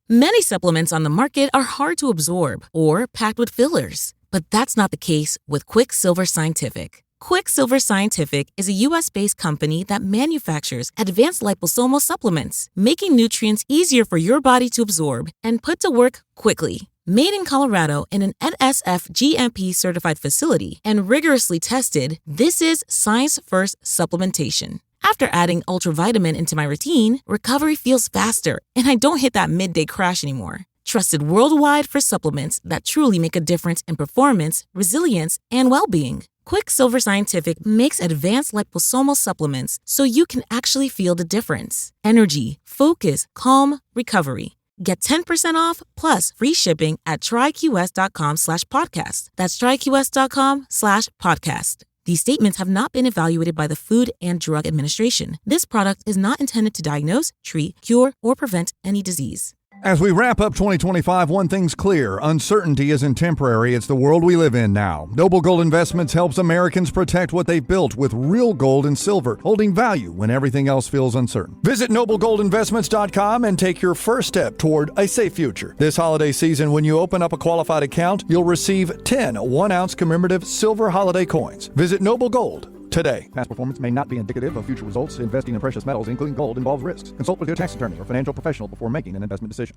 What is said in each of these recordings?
Many supplements on the market are hard to absorb or packed with fillers, but that's not the case with Quicksilver Scientific. Quicksilver Scientific is a U.S.-based company that manufactures advanced liposomal supplements, making nutrients easier for your body to absorb and put to work quickly. Made in Colorado in an NSF GMP certified facility and rigorously tested, this is science-first supplementation. After adding ultravitamin into my routine, recovery feels faster and I don't hit that midday crash anymore. Trusted worldwide for supplements that truly make a difference in performance, resilience, and well-being. Quicksilver Scientific makes advanced liposomal supplements so you can actually feel the difference. Energy, focus, calm, recovery. Get 10% off plus free shipping at tryqs.com/podcast. That's tryqs.com/podcast. These statements have not been evaluated by the Food and Drug Administration. This product is not intended to diagnose, treat, cure, or prevent any disease. As we wrap up 2025, one thing's clear. Uncertainty isn't temporary. It's the world we live in now. Noble Gold Investments helps Americans protect what they've built with real gold and silver, holding value when everything else feels uncertain. Visit noblegoldinvestments.com and take your first step toward a safe future. This holiday season, when you open up a qualified account, you'll receive 10 one-ounce commemorative silver holiday coins. Visit Noble Gold today. Past performance may not be indicative of future results. Investing in precious metals, including gold, involves risks. Consult with your tax attorney or financial professional before making an investment decision.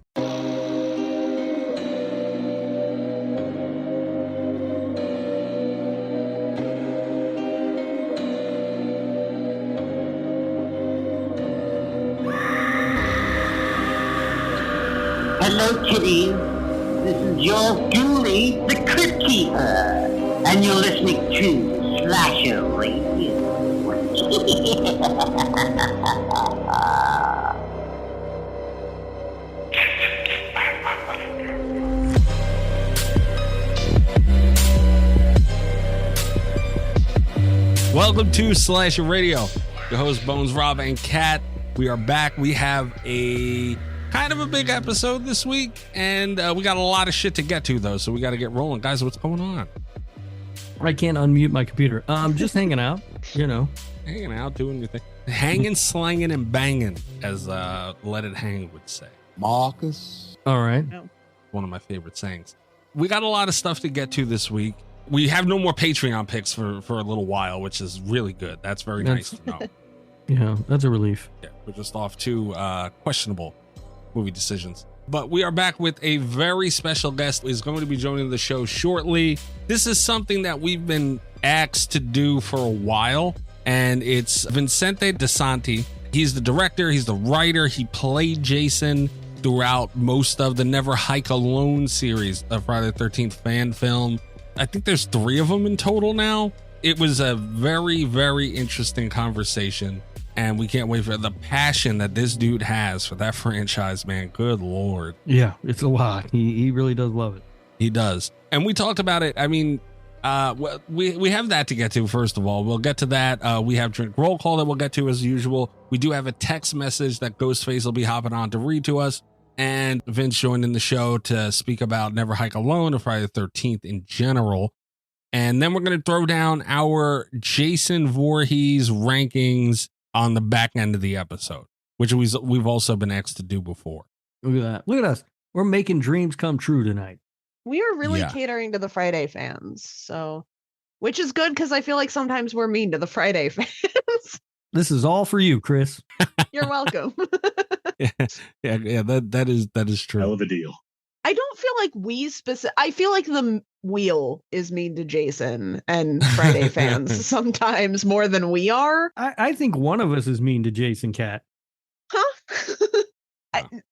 Hello, kitties. This is yours truly, the Crypt Keeper, and you're listening to Slasher Radio. Welcome to Slasher Radio. Your host Bones, Rob, and Kat. We are back. We have a kind of a big episode this week, and we got a lot of shit to get to, though, so we got to get rolling. Guys, what's going on? I can't unmute my computer. Just hanging out, you know. Hanging out, doing your thing. Hanging, slanging, and banging, as Let It Hang would say. Marcus. All right. One of my favorite sayings. We got a lot of stuff to get to this week. We have no more Patreon picks for a little while, which is really good. That's very nice to know. Yeah, that's a relief. Yeah, we're just off to questionable movie decisions. But we are back with a very special guest who is going to be joining the show shortly. This is something that we've been asked to do for a while, and it's Vincente DiSanti. He's the director, he's the writer, he played Jason throughout most of the Never Hike Alone series of Friday the 13th fan film. I think there's 3 of them in total now. It was a very, very interesting conversation, and we can't wait for the passion that this dude has for that franchise, man. Good Lord. Yeah, it's a lot. He really does love it. He does. And we talked about it. I mean, we have that to get to, first of all. We'll get to that. We have Drink Roll Call that we'll get to as usual. We do have a text message that Ghostface will be hopping on to read to us. And Vince joining the show to speak about Never Hike Alone or Friday the 13th in general. And then we're going to throw down our Jason Voorhees rankings on the back end of the episode, which we've also been asked to do before. Look at that. Look at us. We're making dreams come true tonight. We are really catering to the Friday fans, so which is good because I feel like sometimes we're mean to the Friday fans. This is all for you, Chris. You're welcome. Yeah, that is true. Hell of a deal. I don't feel like I feel like the wheel is mean to Jason and Friday fans sometimes more than we are. I think one of us is mean to Jason Cat. Huh?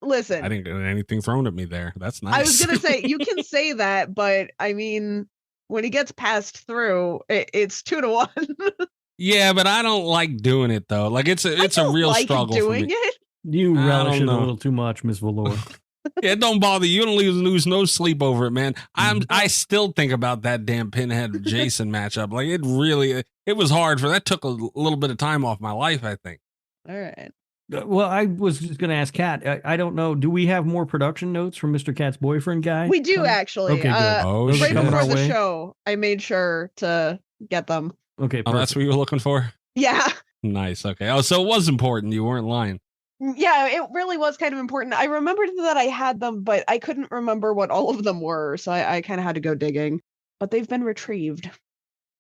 Listen. I didn't get anything thrown at me there. That's nice. I was going to say, you can say that, but I mean, when he gets passed through, it's 2-1. Yeah, but I don't like doing it, though. Like, it's a real struggle for me. It. You relish it a little too much, Miss Valor. Yeah, it don't bother you. You don't lose no sleep over it, man. I still think about that damn Pinhead Jason matchup. Like, it was hard that took a little bit of time off my life, I think. All right. Well, I was just going to ask Kat. I don't know. Do we have more production notes from Mr. Cat's boyfriend guy? We do, actually. Okay, good. Right before the show, I made sure to get them. Okay, perfect. Oh, that's what you were looking for? Yeah. Nice. Okay. Oh, so it was important. You weren't lying. Yeah, it really was kind of important. I remembered that I had them, but I couldn't remember what all of them were, so I kind of had to go digging. But they've been retrieved.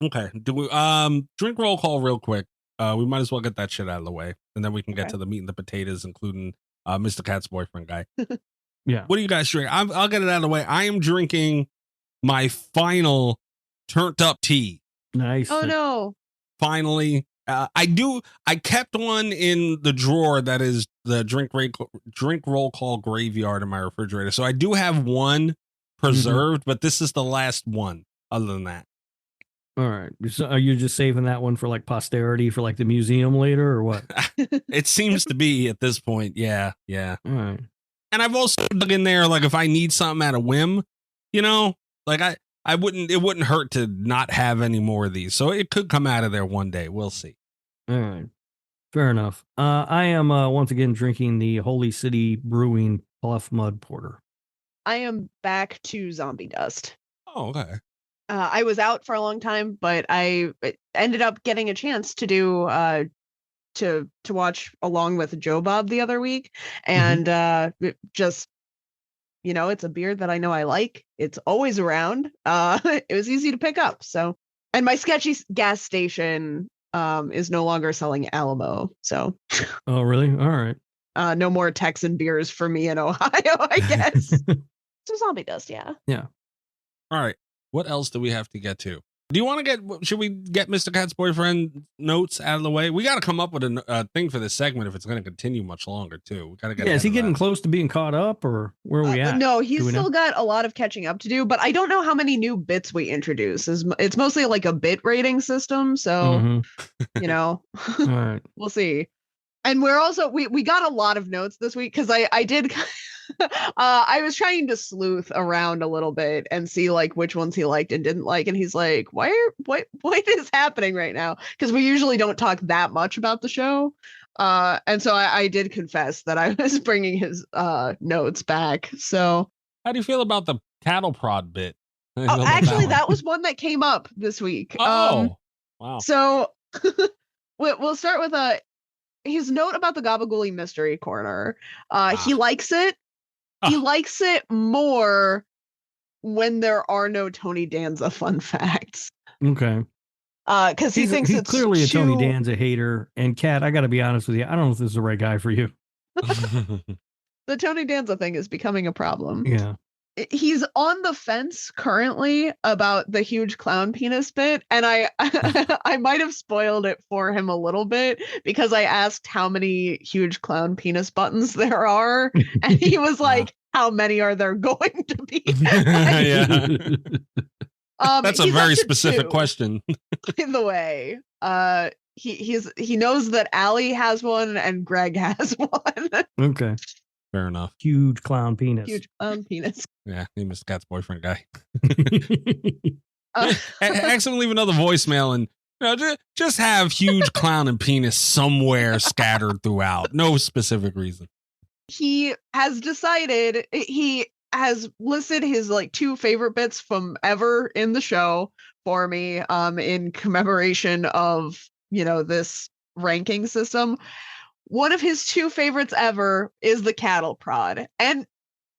Okay. Do we drink roll call real quick? We might as well get that shit out of the way, and then we can get to the meat and the potatoes, including Mr. Cat's boyfriend guy. Yeah. What do you guys drink? I'll get it out of the way. I am drinking my final turned up tea. Nice. Oh no. Finally. I kept one in the drawer that is the drink roll call graveyard in my refrigerator. So I do have one preserved, but this is the last one other than that. All right. So are you just saving that one for like posterity for like the museum later or what? It seems to be at this point. Yeah. Yeah. All right. And I've also dug in there, like if I need something at a whim, like it wouldn't hurt to not have any more of these. So it could come out of there one day. We'll see. All right. Fair enough. I am once again drinking the Holy City Brewing Bluff Mud Porter. I am back to zombie dust. Oh, okay. I was out for a long time, but I ended up getting a chance to do to watch along with Joe Bob the other week, and just it's a beer that I know I like. It's always around. It was easy to pick up. So, and my sketchy gas station is no longer selling Alamo. So. Oh, really? All right. No more Texan beers for me in Ohio, I guess. So zombie dust, yeah. Yeah. All right. What else do we have to get to? Should we get Mr. Cat's boyfriend notes out of the way? We got to come up with a thing for this segment if it's going to continue much longer, too. We got to get. Yeah, is he getting close to being caught up, or where are we at? No, he's still got a lot of catching up to do, but I don't know how many new bits we introduce. It's mostly like a bit rating system, so All right. We'll see. And we're also we got a lot of notes this week because I did. I was trying to sleuth around a little bit and see like which ones he liked and didn't like, and he's like, what is happening right now? Because we usually don't talk that much about the show, and so I did confess that I was bringing his notes back. So how do you feel about the cattle prod bit? Actually, that was one that came up this week. Oh, wow. So we'll start with his note about the Gabagooli Mystery Corner. He likes it. He likes it more when there are no Tony Danza fun facts. Okay. Because he thinks he's it's clearly a Tony Danza hater. And Kat, I got to be honest with you, I don't know if this is the right guy for you. The Tony Danza thing is becoming a problem. Yeah. He's on the fence currently about the huge clown penis bit, and I might have spoiled it for him a little bit because I asked how many huge clown penis buttons there are, and he was like, "How many are there going to be?" Yeah. That's a very specific question. By the way, he knows that Allie has one and Greg has one. Okay. Fair enough. Huge clown penis. Huge clown penis. Yeah, he Mr. Cat's boyfriend guy. Ask him to leave another voicemail and just have huge clown and penis somewhere scattered throughout. No specific reason. He has decided, he has listed his like 2 favorite bits from ever in the show for me in commemoration of, this ranking system. One of his 2 favorites ever is the cattle prod. And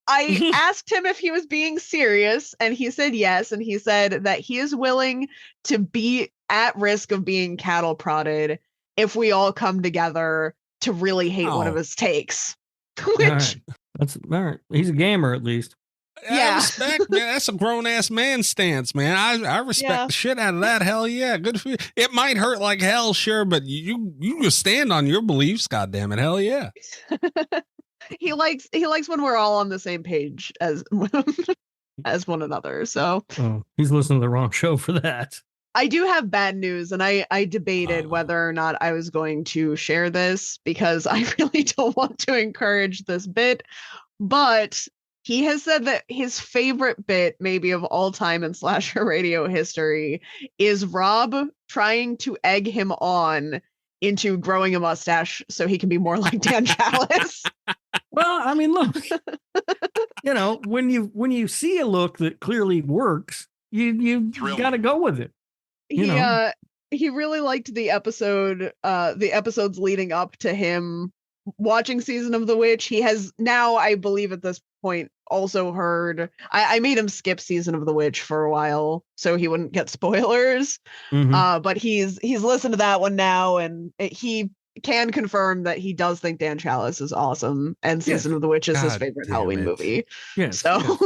I asked him if he was being serious, and he said yes. And he said that he is willing to be at risk of being cattle prodded if we all come together to really hate one of his takes. Which, all right. That's all right. He's a gamer at least. Yeah. I respect, man. That's a grown ass man stance, man. I respect the shit out of that. Hell yeah, good for you. It might hurt like hell, sure, but you just stand on your beliefs. God damn it, hell yeah. He likes when we're all on the same page as one another. So he's listening to the wrong show for that. I do have bad news, and I debated whether or not I was going to share this because I really don't want to encourage this bit, but he has said that his favorite bit, maybe of all time in slasher radio history, is Rob trying to egg him on into growing a mustache so he can be more like Dan Chalice. Well, I mean, look, when you see a look that clearly works, you got to go with it. He really liked the episodes leading up to him watching Season of the Witch. He has now, I believe at this point, also heard. I made him skip Season of the Witch for a while so he wouldn't get spoilers. But he's listened to that one now, and he can confirm that he does think Dan Chalice is awesome, and Season of the Witch is his favorite Halloween movie. Yes. So,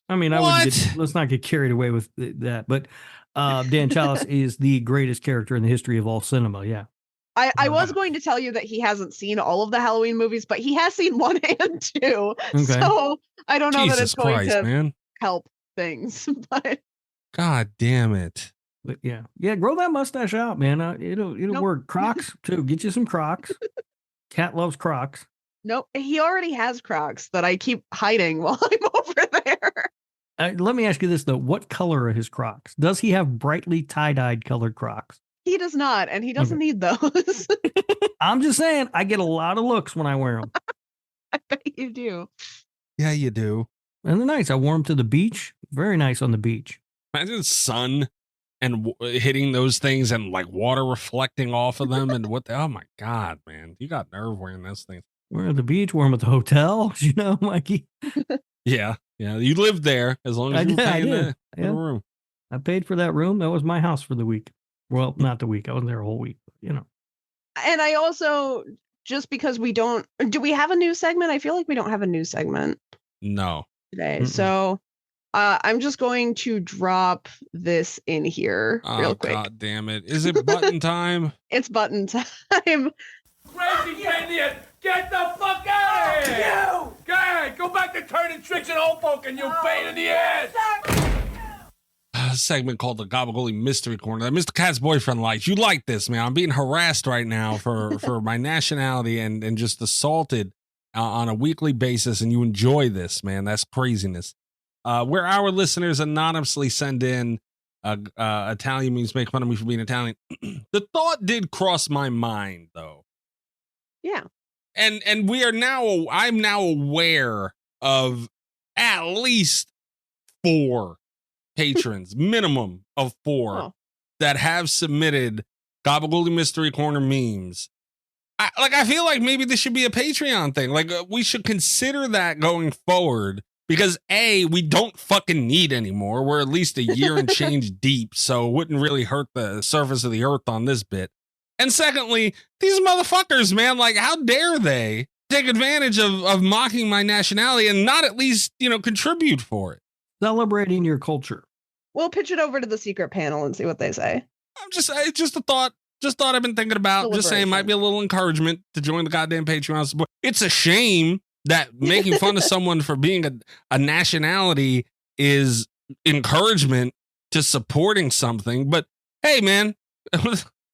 I mean, let's not get carried away with that, but Dan Chalice is the greatest character in the history of all cinema. Yeah. I was going to tell you that he hasn't seen all of the Halloween movies, but he has seen 1 and 2. Okay. So I don't know that it's going to help things. But God damn it. But yeah, grow that mustache out, man. It'll work. Crocs too. Get you some Crocs. Cat loves Crocs. Nope, he already has Crocs that I keep hiding while I'm over there. Let me ask you this though: what color are his Crocs? Does he have brightly tie-dyed colored Crocs? He does not, and he doesn't need those. I'm just saying, I get a lot of looks when I wear them. I bet you do. Yeah, you do. And they're nice. I wore them to the beach. Very nice on the beach. Imagine the sun and hitting those things and like water reflecting off of them and oh my God, man. You got nerve wearing those things. We're at the beach, we're at the hotel, Mikey. Yeah. You lived there as long as you were paying the room. I paid for that room. That was my house for the week. Well, not the week. I wasn't there a whole week, And I also, just because do we have a new segment? I feel like we don't have a new segment. No. Today. Mm-mm. So I'm just going to drop this in here real quick. God damn it. Is it button time? It's button time. Crazy idiot! Get the fuck out of here! You! Go ahead, go back to turning tricks and old folk and you pain in the ass! A segment called the Gabagoli Mystery Corner that Mr. Cat's boyfriend likes. You like this, man. I'm being harassed right now for my nationality and just assaulted on a weekly basis, and you enjoy this, man. That's craziness. Where our listeners anonymously send in Italian memes, make fun of me for being Italian. The thought did cross my mind, though. Yeah. And I'm now aware of at least 4 patrons, minimum of 4, that have submitted Gabagoli Mystery Corner memes. I feel like maybe this should be a Patreon thing. Like we should consider that going forward, because we don't fucking need anymore. We're at least a year and change deep, so it wouldn't really hurt the surface of the earth on this bit. And secondly, these motherfuckers, man, like how dare they take advantage of mocking my nationality and not at least, contribute for it. Celebrating your culture. We'll pitch it over to the secret panel and see what they say. It's just a thought. Just thought I've been thinking about. Just saying, might be a little encouragement to join the goddamn Patreon support. It's a shame that making fun of someone for being a nationality is encouragement to supporting something. But hey, man,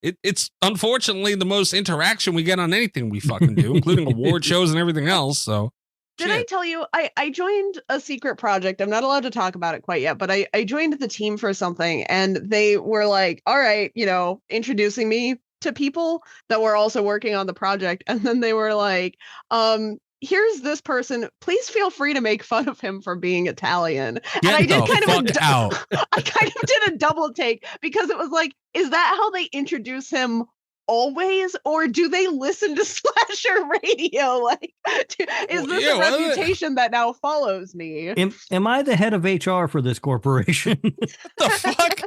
it's unfortunately the most interaction we get on anything we fucking do, including award shows and everything else. So. Did I tell you, I joined a secret project. I'm not allowed to talk about it quite yet, but I joined the team for something, and they were like, all right, introducing me to people that were also working on the project. And then they were like, here's this person. Please feel free to make fun of him for being Italian. And I did I kind of did a double take, because it was like, is that how they introduce him always, or do they listen to Slasher Radio? Like, is this a reputation that now follows me? Am I the head of HR for this corporation? The fuck?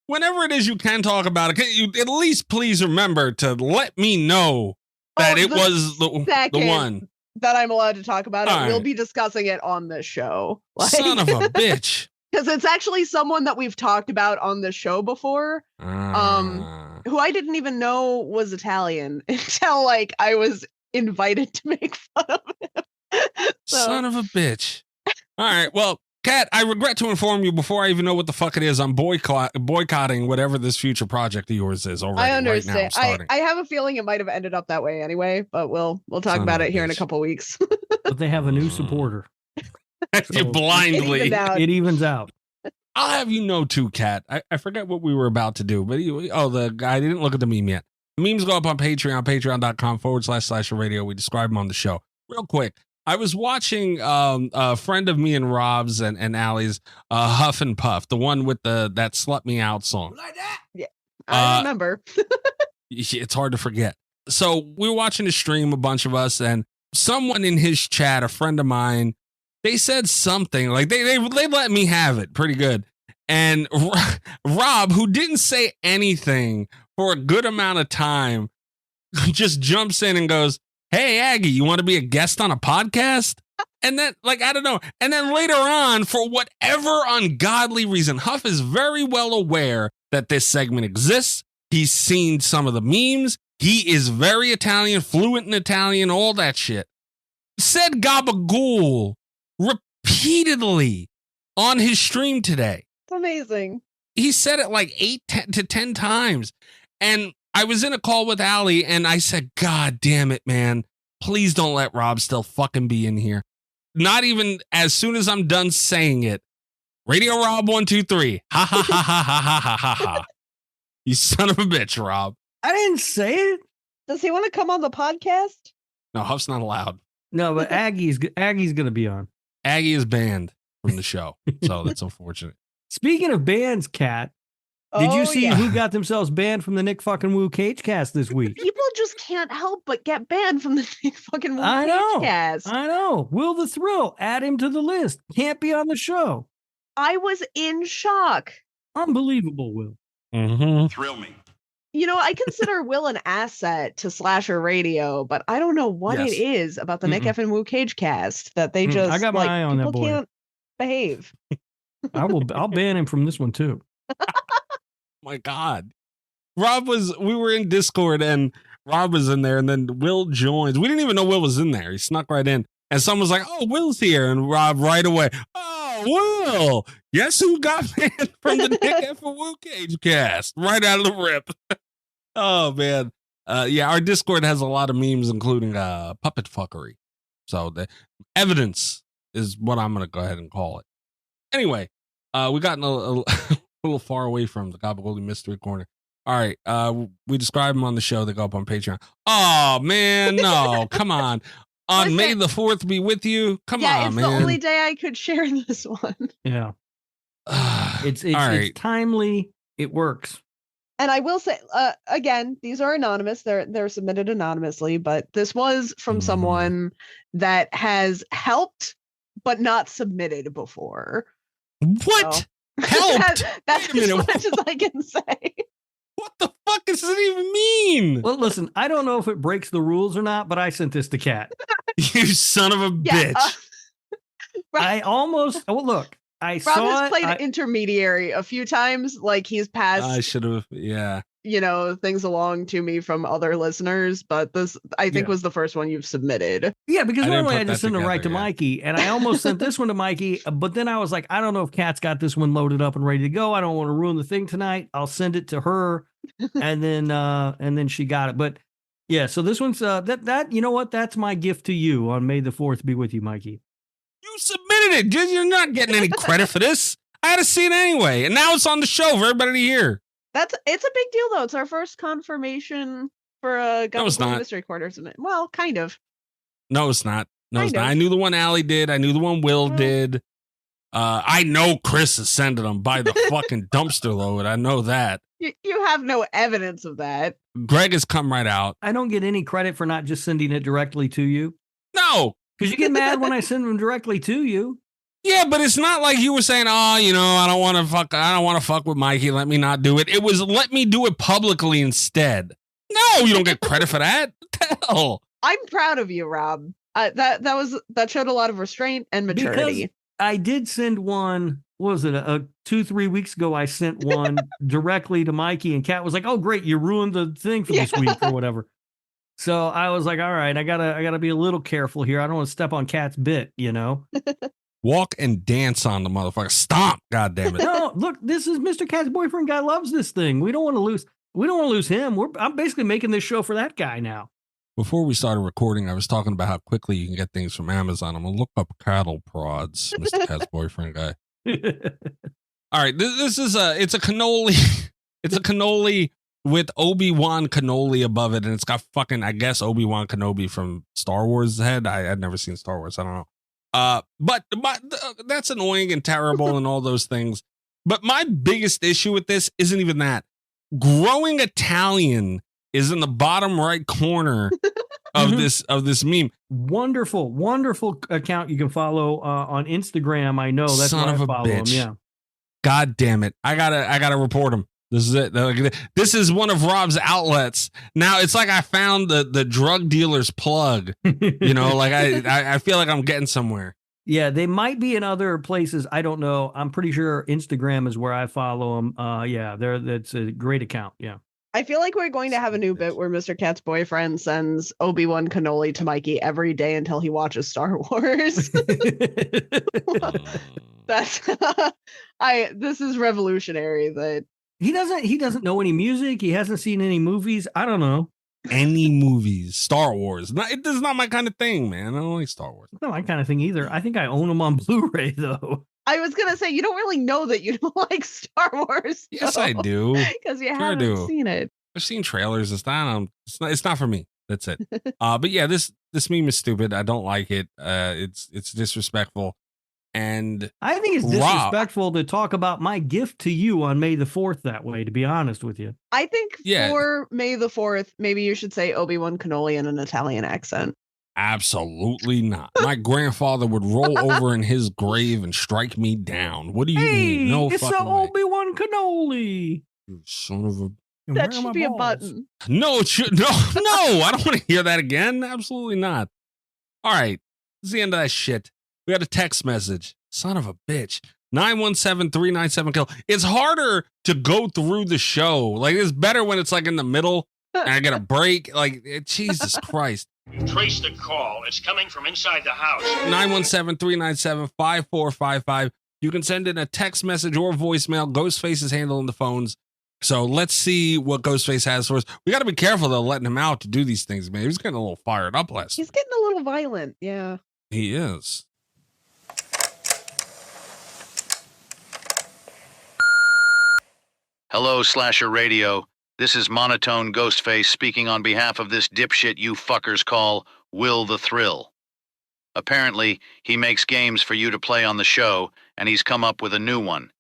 Whenever it is you can talk about it, can you at least please remember to let me know that it was the one that I'm allowed to talk about it. We'll be discussing it on this show. Son of a bitch. Because it's actually someone that we've talked about on the show before, who I didn't even know was Italian until I was invited to make fun of him. Son of a bitch. All right, well, Kat, I regret to inform you, before I even know what the fuck it is, I'm boycotting whatever this future project of yours is already. I understand. Right now, I have a feeling it might have ended up that way anyway, but we'll talk about it here in a couple weeks. But they have a new supporter. So you blindly. It evens out. I'll have you know too, Kat. I forget what we were about to do, but the guy didn't look at the meme yet. The memes go up on Patreon, patreon.com/Slasher Radio. We describe them on the show. Real quick, I was watching a friend of me and Rob's and Allie's Huff and Puff, the one with that Slut Me Out song. Like that? Yeah, I remember. It's hard to forget. So we were watching the stream, a bunch of us, and someone in his chat, a friend of mine, they said something like they let me have it pretty good. And Rob, who didn't say anything for a good amount of time, just jumps in and goes, "Hey, Aggie, you want to be a guest on a podcast?" And then, like, I don't know. And then later on, for whatever ungodly reason, Huff is very well aware that this segment exists. He's seen some of the memes. He is very Italian, fluent in Italian, all that shit. Said gabagool repeatedly on his stream today. It's amazing. He said it like 8 to 10 times. And I was in a call with Allie and I said, God damn it, man. Please don't let Rob still fucking be in here. Not even as soon as I'm done saying it. Radio Rob 123. Ha ha ha ha ha ha ha ha ha. You son of a bitch, Rob. I didn't say it. Does he want to come on the podcast? No, Huff's not allowed. No, but Aggie's going to be on. Aggie is banned from the show. So that's unfortunate. Speaking of bans, Kat, did you see who got themselves banned from the Nick fucking Woo Cage cast this week? People just can't help but get banned from the Nick fucking Woo Cage cast. I know. Will the Thrill, add him to the list. Can't be on the show. I was in shock. Unbelievable, Will. Mm-hmm. Thrill me. You know, I consider Will an asset to Slasher Radio, but I don't know what it is about the Nick effing Woo Cage cast that they just I got my eye on that boy. People can't behave. I'll ban him from this one too. My God. We were in Discord and Rob was in there and then Will joins. We didn't even know Will was in there. He snuck right in and someone was like, "Oh, Will's here." And Rob right away, "Oh, Will, guess who got banned from the Nick effing Woo Cage cast?" Right out of the rip. Oh, man. Yeah, our Discord has a lot of memes, including puppet fuckery. So the evidence is what I'm going to go ahead and call it. Anyway, we got a little far away from the Gabagoli Mystery Corner. All right. We describe them on the show. They go up on Patreon. Oh, man. No, come on. On May the 4th be with you. Come on, it's man. the only day I could share this one. Yeah. It's right. It's timely. It works. And I will say, again, these are anonymous. They're submitted anonymously, but this was from someone that has helped, but not submitted before. What? So, Helped? That's as much as I can say. What the fuck does it even mean? Well, listen, I don't know if it breaks the rules or not, but I sent this to Kat. You son of a bitch. I almost, look, I Rob saw has played intermediary a few times. Like he's passed, I should have, yeah. Things along to me from other listeners, but this, I think, was the first one you've submitted. Yeah, because normally I just send it right to Mikey, and I almost sent this one to Mikey, but then I was like, I don't know if Kat's got this one loaded up and ready to go. I don't want to ruin the thing tonight. I'll send it to her, and then she got it. But yeah, so this one's that you know what? That's my gift to you on May the 4th. Be with you, Mikey. You submitted it. You're not getting any credit for this. I had to see it anyway, and now it's on the show for everybody to hear. It's a big deal, though. It's our first confirmation for a Gabagoli Mystery Corner, isn't it? Well, kind of. No, it's not. No, it's not. I knew the one Allie did. I knew the one Will did. I know Chris is sending them by the fucking dumpster load. I know that. You have no evidence of that. Greg has come right out. I don't get any credit for not just sending it directly to you. No. Because you get mad when I send them directly to you. Yeah, but it's not like you were saying, "Oh, I don't want to fuck with Mikey. Let me not do it." It was, "Let me do it publicly instead." No, you don't get credit for that. What the hell? I'm proud of you, Rob. That showed a lot of restraint and maturity. Because I did send one. What was it? 2-3 weeks ago, I sent one directly to Mikey, and Kat was like, "Oh, great, you ruined the thing for this week or whatever." So I was like, "All right, I gotta be a little careful here. I don't want to step on Kat's bit, Walk and dance on the motherfucker. Stomp, goddammit. No, look, this is Mr. Cat's boyfriend. Guy loves this thing. We don't want to lose. We don't want to lose him. I'm basically making this show for that guy now. Before we started recording, I was talking about how quickly you can get things from Amazon. I'm gonna look up cattle prods, Mr. Cat's boyfriend guy. All right, this is it's a cannoli. It's a cannoli with Obi-Wan cannoli above it, and it's got fucking, I guess, Obi-Wan Kenobi from Star Wars head. I'd never seen Star Wars. I don't know. But that's annoying and terrible and all those things. But my biggest issue with this isn't even that. Growing Italian is in the bottom right corner of this meme. Wonderful account you can follow on Instagram. I know that's Son why of I a follow bitch. him. God damn it. I gotta report him. This is it. This is one of Rob's outlets. Now it's like I found the drug dealer's plug. You know, like I feel like I'm getting somewhere. Yeah, they might be in other places. I don't know. I'm pretty sure Instagram is where I follow them. Yeah, that's a great account. Yeah. I feel like we're going to have a new bit where Mr. Cat's boyfriend sends Obi-Wan cannoli to Mikey every day until he watches Star Wars. That's this is revolutionary. That he doesn't know any music. He hasn't seen any movies. I don't know. Any movies, Star Wars. This is not my kind of thing, man. I don't like Star Wars. It's not my kind of thing either. I think I own them on Blu-ray though. I was gonna say you don't really know that you don't like Star Wars. Yes, I do. Because you haven't seen it. I've seen trailers. It's not for me. That's it. But yeah, this meme is stupid. I don't like it. It's disrespectful. And I think it's disrespectful to talk about my gift to you on May the 4th that way, to be honest with you. I think for May the 4th, maybe you should say Obi-Wan cannoli in an Italian accent. Absolutely not. My grandfather would roll over in his grave and strike me down. What do you mean? No it's fucking a Obi-Wan cannoli. You son of a... That should be a button. No, it should. No, I don't want to hear that again. Absolutely not. All right. This is the end of that shit. We got a text message. Son of a bitch. 917-397-KILL. It's harder to go through the show. Like, it's better when it's like in the middle and I get a break. Like, Jesus Christ. You've traced the call. It's coming from inside the house. 917-397-5455. You can send in a text message or voicemail. Ghostface is handling the phones. So let's see what Ghostface has for us. We got to be careful, though, letting him out to do these things, man. He was getting a little fired up last He's getting a little violent, yeah. He is. Hello, Slasher Radio. This is Monotone Ghostface speaking on behalf of this dipshit you fuckers call Will the Thrill. Apparently, he makes games for you to play on the show, and he's come up with a new one.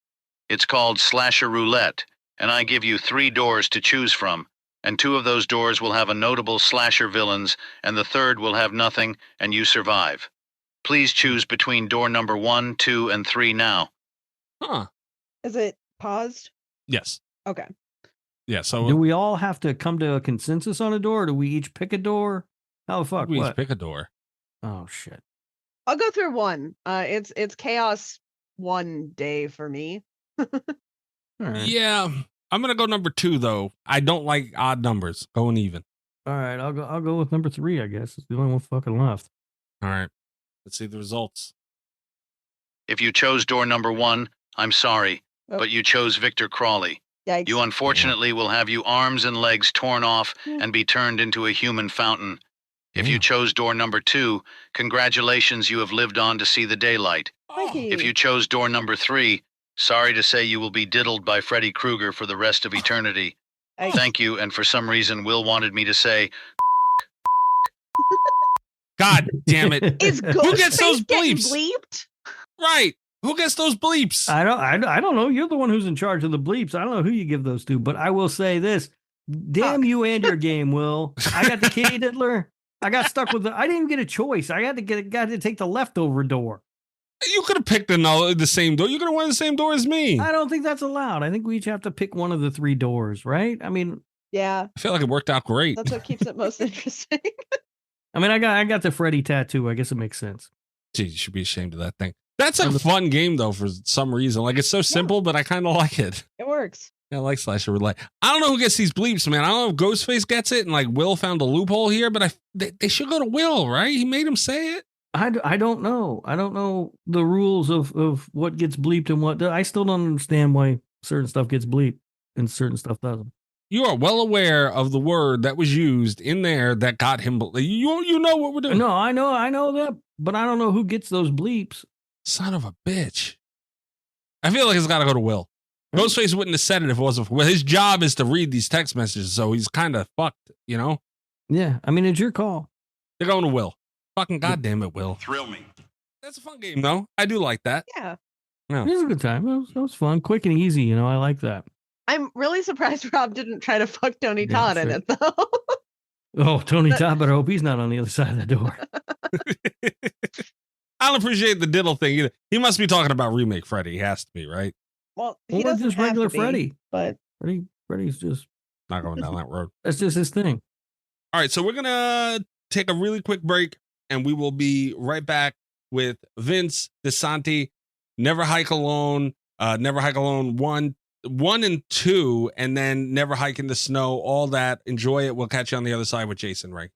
It's called Slasher Roulette, and I give you 3 doors to choose from, and 2 of those doors will have a notable slasher villains, and the 3rd will have nothing, and you survive. Please choose between door number 1, 2, and 3 now. Huh. Is it paused? Yes. Okay. Yeah, so... Do we all have to come to a consensus on a door, or do we each pick a door? How the fuck? We what? each pick a door. Oh, shit. I'll go through one. It's chaos one day for me. All right. Yeah, I'm going to go number 2, though. I don't like odd numbers. Going even. All right, I'll go with number 3, I guess. It's the only one fucking left. All right. Let's see the results. If you chose door number 1, I'm sorry, but you chose Victor Crawley. Yikes. You unfortunately will have your arms and legs torn off and be turned into a human fountain. If you chose door number 2, congratulations, you have lived on to see the daylight. If you chose door number 3, sorry to say you will be diddled by Freddy Krueger for the rest of eternity. Thank you, and for some reason Will wanted me to say... God damn it. Is Who gets those bleeps? Bleeped? Right. Who gets those bleeps? I don't know. You're the one who's in charge of the bleeps. I don't know who you give those to, but I will say this. Damn you and your game, Will. I got the kitty diddler. I got stuck with I didn't even get a choice. I had to take the leftover door. You could have picked the same door. You could have won the same door as me. I don't think that's allowed. I think we each have to pick one of the 3 doors, right? I mean, yeah. I feel like it worked out great. That's what keeps it most interesting. I mean, I got the Freddy tattoo. I guess it makes sense. Gee, you should be ashamed of that thing. That's a fun game, though, for some reason. Like, it's so simple, but I kind of like it. It works. Yeah, I like Slasher Roulette. I don't know who gets these bleeps, man. I don't know if Ghostface gets it and, like, Will found a loophole here, but they should go to Will, right? He made him say it. I don't know. I don't know the rules of what gets bleeped and what. I still don't understand why certain stuff gets bleeped and certain stuff doesn't. You are well aware of the word that was used in there that got him. You know what we're doing. No, I know that, but I don't know who gets those bleeps. Son of a bitch. I feel like it's got to go to Will. Ghostface wouldn't have said it if it wasn't for Will. His job is to read these text messages, so he's kind of fucked, you know? Yeah, I mean, it's your call. They're going to Will. Fucking goddamn it, Will. Thrill me. That's a fun game, though. I do like that. Yeah. It was a good time. It was fun, quick and easy. You know, I like that. I'm really surprised Rob didn't try to fuck Tony Todd in it, though. Oh, Tony Todd, but I hope he's not on the other side of the door. I don't appreciate the diddle thing either. He must be talking about remake Freddy. He has to be, right? Well, he Or doesn't just have regular to be, Freddy. but Freddy's just Not going down that road. that's just his thing. All right, so we're gonna take a really quick break, and we will be right back with Vince DiSanti, Never Hike Alone, Never Hike Alone 1 and 2, and then Never Hike in the Snow. All that. Enjoy it. We'll catch you on the other side with Jason Ray.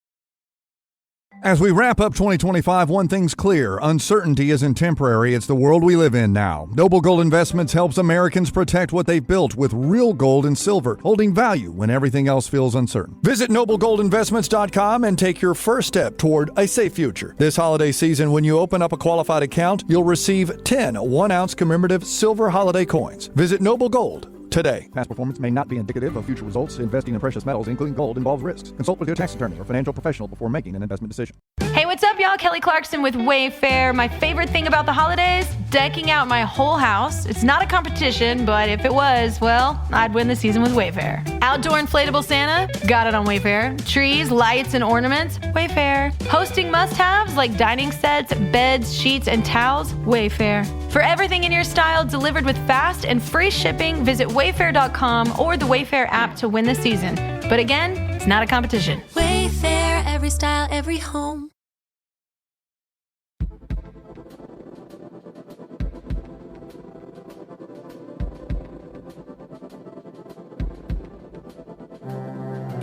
As we wrap up 2025, one thing's clear. Uncertainty isn't temporary. It's the world we live in now. Noble Gold Investments helps Americans protect what they've built with real gold and silver, holding value when everything else feels uncertain. Visit noblegoldinvestments.com and take your first step toward a safe future. This holiday season, when you open up a qualified account, you'll receive 10 1-ounce commemorative silver holiday coins. Visit Noble Gold today. Past performance may not be indicative of future results. Investing in precious metals, including gold, involves risks. Consult with your tax attorney or financial professional before making an investment decision. Hey, what's up, y'all? Kelly Clarkson with Wayfair. My favorite thing about the holidays? Decking out my whole house. It's not a competition, but if it was, well, I'd win the season with Wayfair. Outdoor inflatable Santa? Got it on Wayfair. Trees, lights, and ornaments? Wayfair. Hosting must-haves like dining sets, beds, sheets, and towels? Wayfair. For everything in your style delivered with fast and free shipping, visit wayfair.com or the Wayfair app to win the season. But again, it's not a competition. Wayfair, every style, every home.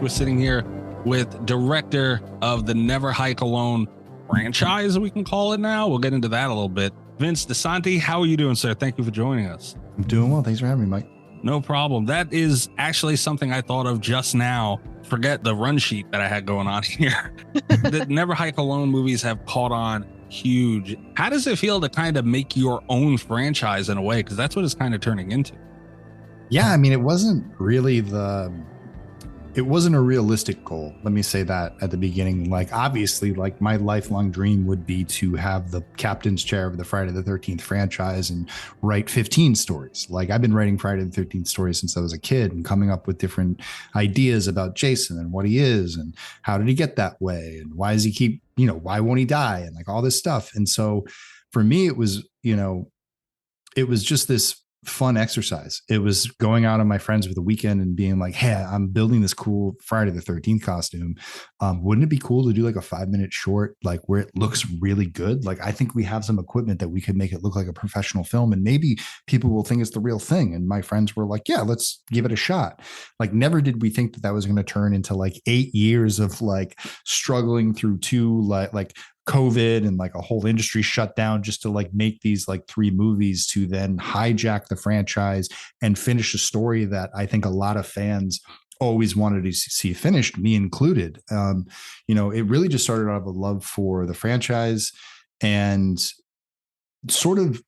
We're sitting here with director of the Never Hike Alone franchise, we can call it now. We'll get into that a little bit. Vince DiSanti, how are you doing, sir? Thank you for joining us. I'm doing well. Thanks for having me, Mike. No problem. That is actually something I thought of just now. Forget the run sheet that I had going on here. The Never Hike Alone movies have caught on huge. How does it feel to kind of make your own franchise in a way? Because that's what it's kind of turning into. Yeah, I mean, it wasn't a realistic goal. Let me say that at the beginning. Like, obviously, like my lifelong dream would be to have the captain's chair of the Friday the 13th franchise and write 15 stories. Like, I've been writing Friday the 13th stories since I was a kid and coming up with different ideas about Jason and what he is and how did he get that way and why does he keep, why won't he die and like all this stuff. And so for me, it was just this fun exercise. It was going out on my friends for the weekend and being like, hey, I'm building this cool Friday the 13th costume. Wouldn't it be cool to do like a 5-minute short, like where it looks really good? Like, I think we have some equipment that we could make it look like a professional film and maybe people will think it's the real thing. And my friends were like, yeah, let's give it a shot. Like, never did we think that was going to turn into like 8 years of like struggling through two like COVID and like a whole industry shut down just to like make these like 3 movies to then hijack the franchise and finish a story that I think a lot of fans always wanted to see finished, me included. It really just started out of a love for the franchise and sort of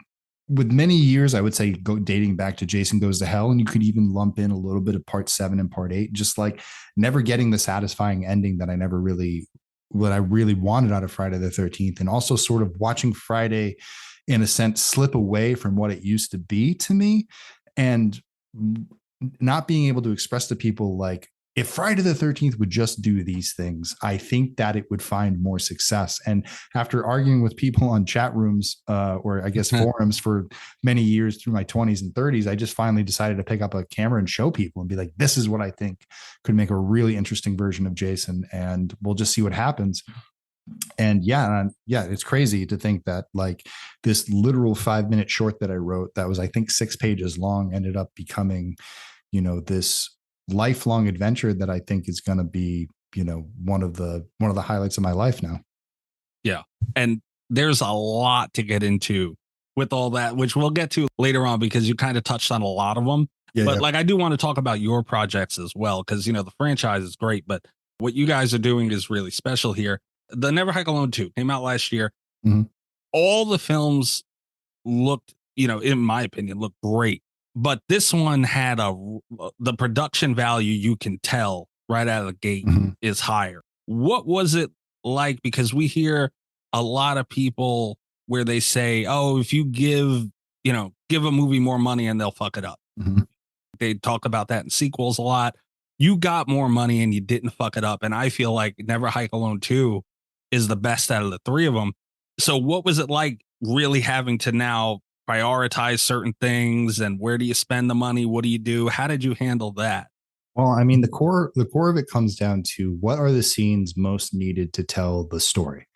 with many years, I would say dating back to Jason Goes to Hell. And you could even lump in a little bit of part 7 and part 8, just like never getting the satisfying ending that what I really wanted out of Friday the 13th, and also sort of watching Friday in a sense slip away from what it used to be to me and not being able to express to people like, if Friday the 13th would just do these things, I think that it would find more success. And after arguing with people on chat rooms or I guess forums for many years through my 20s and 30s, I just finally decided to pick up a camera and show people and be like, this is what I think could make a really interesting version of Jason. And we'll just see what happens. And yeah, it's crazy to think that like this literal 5-minute short that I wrote that was, I think, 6 pages long ended up becoming, this lifelong adventure that I think is going to be, one of the highlights of my life now. Yeah. And there's a lot to get into with all that, which we'll get to later on because you kind of touched on a lot of them. Like, I do want to talk about your projects as well, because, the franchise is great, but what you guys are doing is really special here. The Never Hike Alone 2 came out last year. Mm-hmm. All the films looked, in my opinion, looked great. But this one had the production value, you can tell right out of the gate, is higher. What was it like? Because we hear a lot of people where they say, oh, if you give a movie more money and they'll fuck it up. Mm-hmm. they talk about that in sequels a lot. You got more money and you didn't fuck it up. And I feel like Never Hike Alone 2 is the best out of the three of them. So what was it like really having to now prioritize certain things, and where do you spend the money? What do you do? How did you handle that? Well, I mean, the core of it comes down to what are the scenes most needed to tell the story.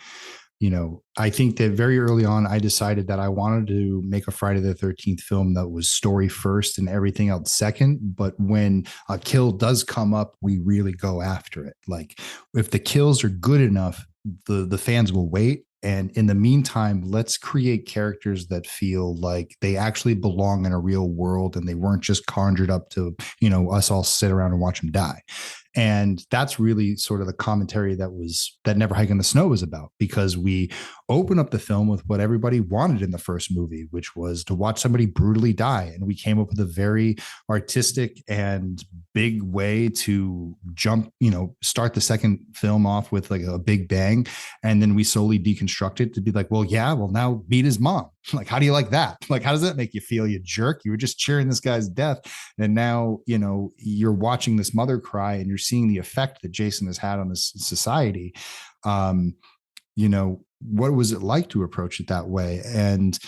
You know, I think that very early on, I decided that I wanted to make a Friday the 13th film that was story first and everything else second. But when a kill does come up, we really go after it. Like, if the kills are good enough, the fans will wait. And in the meantime, let's create characters that feel like they actually belong in a real world and they weren't just conjured up to, you know, us all sit around and watch them die. And that's really sort of the commentary that Never Hike in the Snow was about, because we open up the film with what everybody wanted in the first movie, which was to watch somebody brutally die. And we came up with a very artistic and big way to start the second film off with like a big bang. And then we slowly deconstruct it to be like, well, now meet his mom. Like, how do you like that? Like, how does that make you feel, you jerk? You were just cheering this guy's death. And now, you know, you're watching this mother cry and you're seeing the effect that Jason has had on this society. You know, what was it like to approach it that way? And,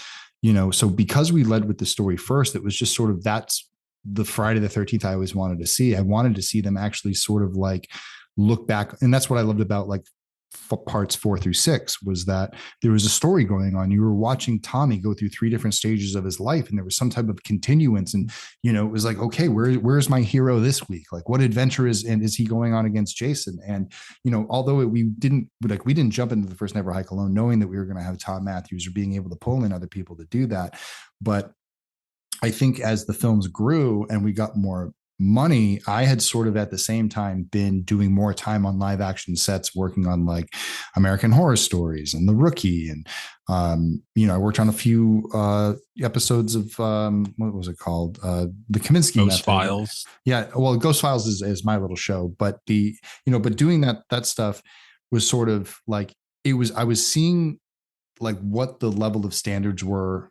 you know, so because we led with the story first, it was just sort of, that's the Friday the 13th I always wanted to see. I wanted to see them actually sort of like look back. And that's what I loved about like parts 4 through 6, was that there was a story going on. You were watching Tommy go through 3 different stages of his life, and there was some type of continuance. And, you know, it was like, okay, where's my hero this week? Like, what adventure is he going on against Jason? And, you know, although we didn't jump into the first Never Hike Alone knowing that we were going to have Tom Matthews or being able to pull in other people to do that. But I think as the films grew and we got more money, I had sort of at the same time been doing more time on live action sets, working on like American Horror Stories and The Rookie. And, you know, I worked on a few episodes of, what was it called? The Kaminsky Ghost Files. Yeah. Well, Ghost Files is my little show, but but doing that stuff was sort of like, I was seeing like what the level of standards were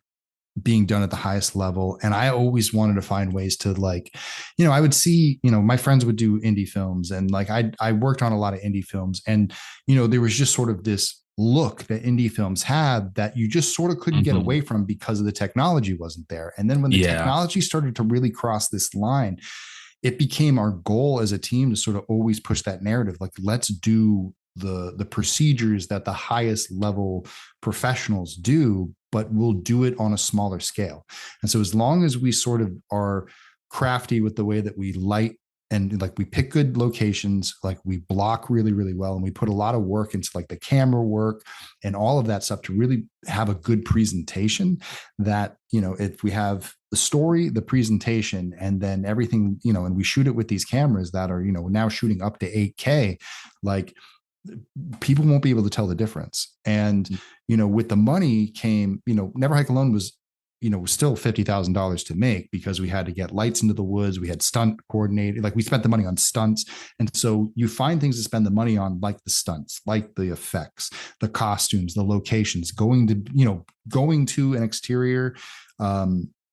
being done at the highest level. And I always wanted to find ways to, like, you know, I would see, you know, my friends would do indie films, and like I worked on a lot of indie films, and, you know, there was just sort of this look that indie films had that you just sort of couldn't get away from because of the technology wasn't there. And then when the technology started to really cross this line, it became our goal as a team to sort of always push that narrative. Like, let's do the procedures that the highest level professionals do, but we'll do it on a smaller scale. And so as long as we sort of are crafty with the way that we light, and like we pick good locations, like we block really, really well, and we put a lot of work into like the camera work and all of that stuff to really have a good presentation, that, you know, if we have the story, the presentation, and then everything, you know, and we shoot it with these cameras that are, you know, now shooting up to 8K, like, people won't be able to tell the difference. And, you know, with the money came, you know, Never Hike Alone was, you know, was still $50,000 to make, because we had to get lights into the woods. We had stunt coordinated, like we spent the money on stunts. And so you find things to spend the money on, like the stunts, like the effects, the costumes, the locations, going to an exterior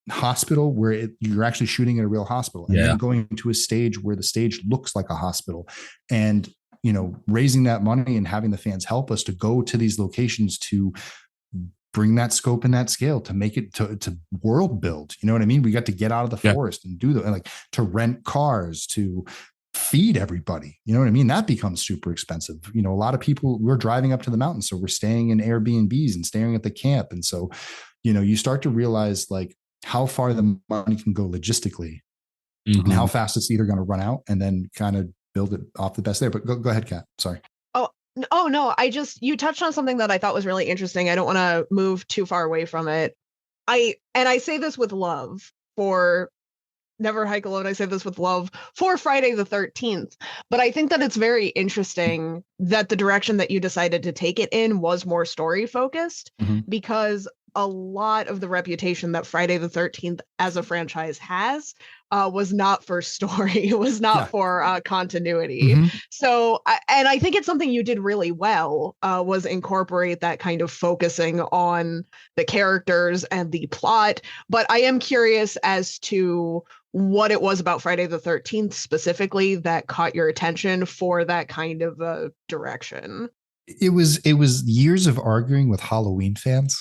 hospital where you're actually shooting at a real hospital, and then going to a stage where the stage looks like a hospital, and, you know, raising that money and having the fans help us to go to these locations to bring that scope and that scale, to make it to world build. You know what I mean? We got to get out of the forest and do like to rent cars, to feed everybody. You know what I mean? That becomes super expensive. You know, a lot of people, we're driving up to the mountains, so we're staying in Airbnbs and staying at the camp. And so, you know, you start to realize like how far the money can go logistically, and how fast it's either going to run out, and then kind of build it off the best there. But go ahead, Kat. Sorry. Oh no, you touched on something that I thought was really interesting. I don't want to move too far away from it. I say this with love for Never Hike Alone. I say this with love for Friday the 13th. But I think that it's very interesting that the direction that you decided to take it in was more story focused, because a lot of the reputation that Friday the 13th as a franchise has was not for story. It was not for continuity. Mhm. So, and I think it's something you did really well, was incorporate that kind of focusing on the characters and the plot. But I am curious as to what it was about Friday the 13th specifically that caught your attention for that kind of a direction. It was years of arguing with Halloween fans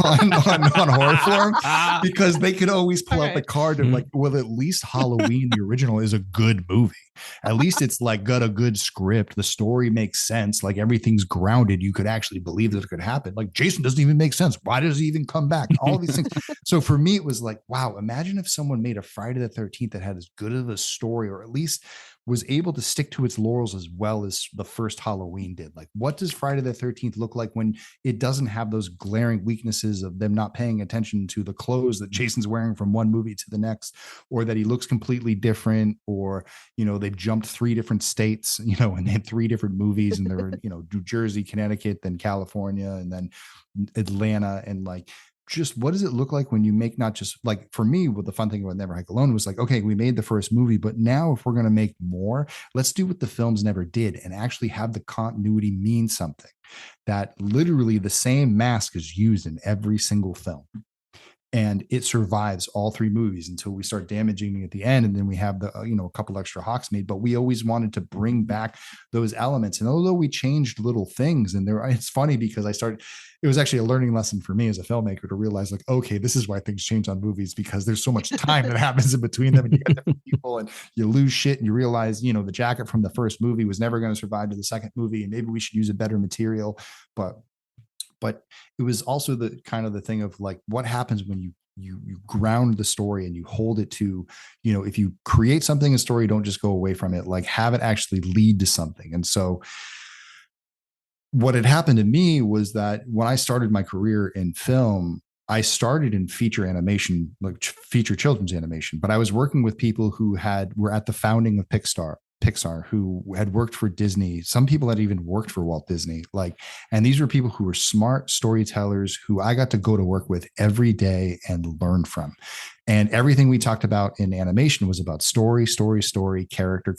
on horror forum, because they could always pull out the card of like, well, at least Halloween, the original, is a good movie. At least it's like got a good script. The story makes sense. Like everything's grounded. You could actually believe that it could happen. Like Jason doesn't even make sense. Why does he even come back? All of these things. So for me, it was like, wow, imagine if someone made a Friday the 13th that had as good of a story, or at least was able to stick to its laurels as well as the first Halloween did. Like, what does Friday the 13th look like when it doesn't have those glaring weaknesses of them not paying attention to the clothes that Jason's wearing from one movie to the next, or that he looks completely different, or, you know, they've jumped 3 different states, you know, and had 3 different movies, and they're in, you know, New Jersey, Connecticut, then California, and then Atlanta. And like, just what does it look like when you make, not just like, for me, what the fun thing about Never Hike Alone was like, okay, we made the first movie, but now if we're going to make more, let's do what the films never did and actually have the continuity mean something, that literally the same mask is used in every single film. And it survives all 3 movies until we start damaging it at the end. And then we have the, you know, a couple extra hawks made, but we always wanted to bring back those elements. And although we changed little things, and it's funny because it was actually a learning lesson for me as a filmmaker to realize like, okay, this is why things change on movies, because there's so much time that happens in between them, and you get different people and you lose shit, and you realize, you know, the jacket from the first movie was never going to survive to the second movie, and maybe we should use a better material. But it was also the kind of the thing of like, what happens when you ground the story and you hold it to, you know, if you create something, a story, don't just go away from it, like have it actually lead to something. And so what had happened to me was that when I started my career in film, I started in feature animation, like feature children's animation, but I was working with people who were at the founding of Pixar, who had worked for Disney. Some people had even worked for Walt Disney. And these were people who were smart storytellers who I got to go to work with every day and learn from. And everything we talked about in animation was about story, character.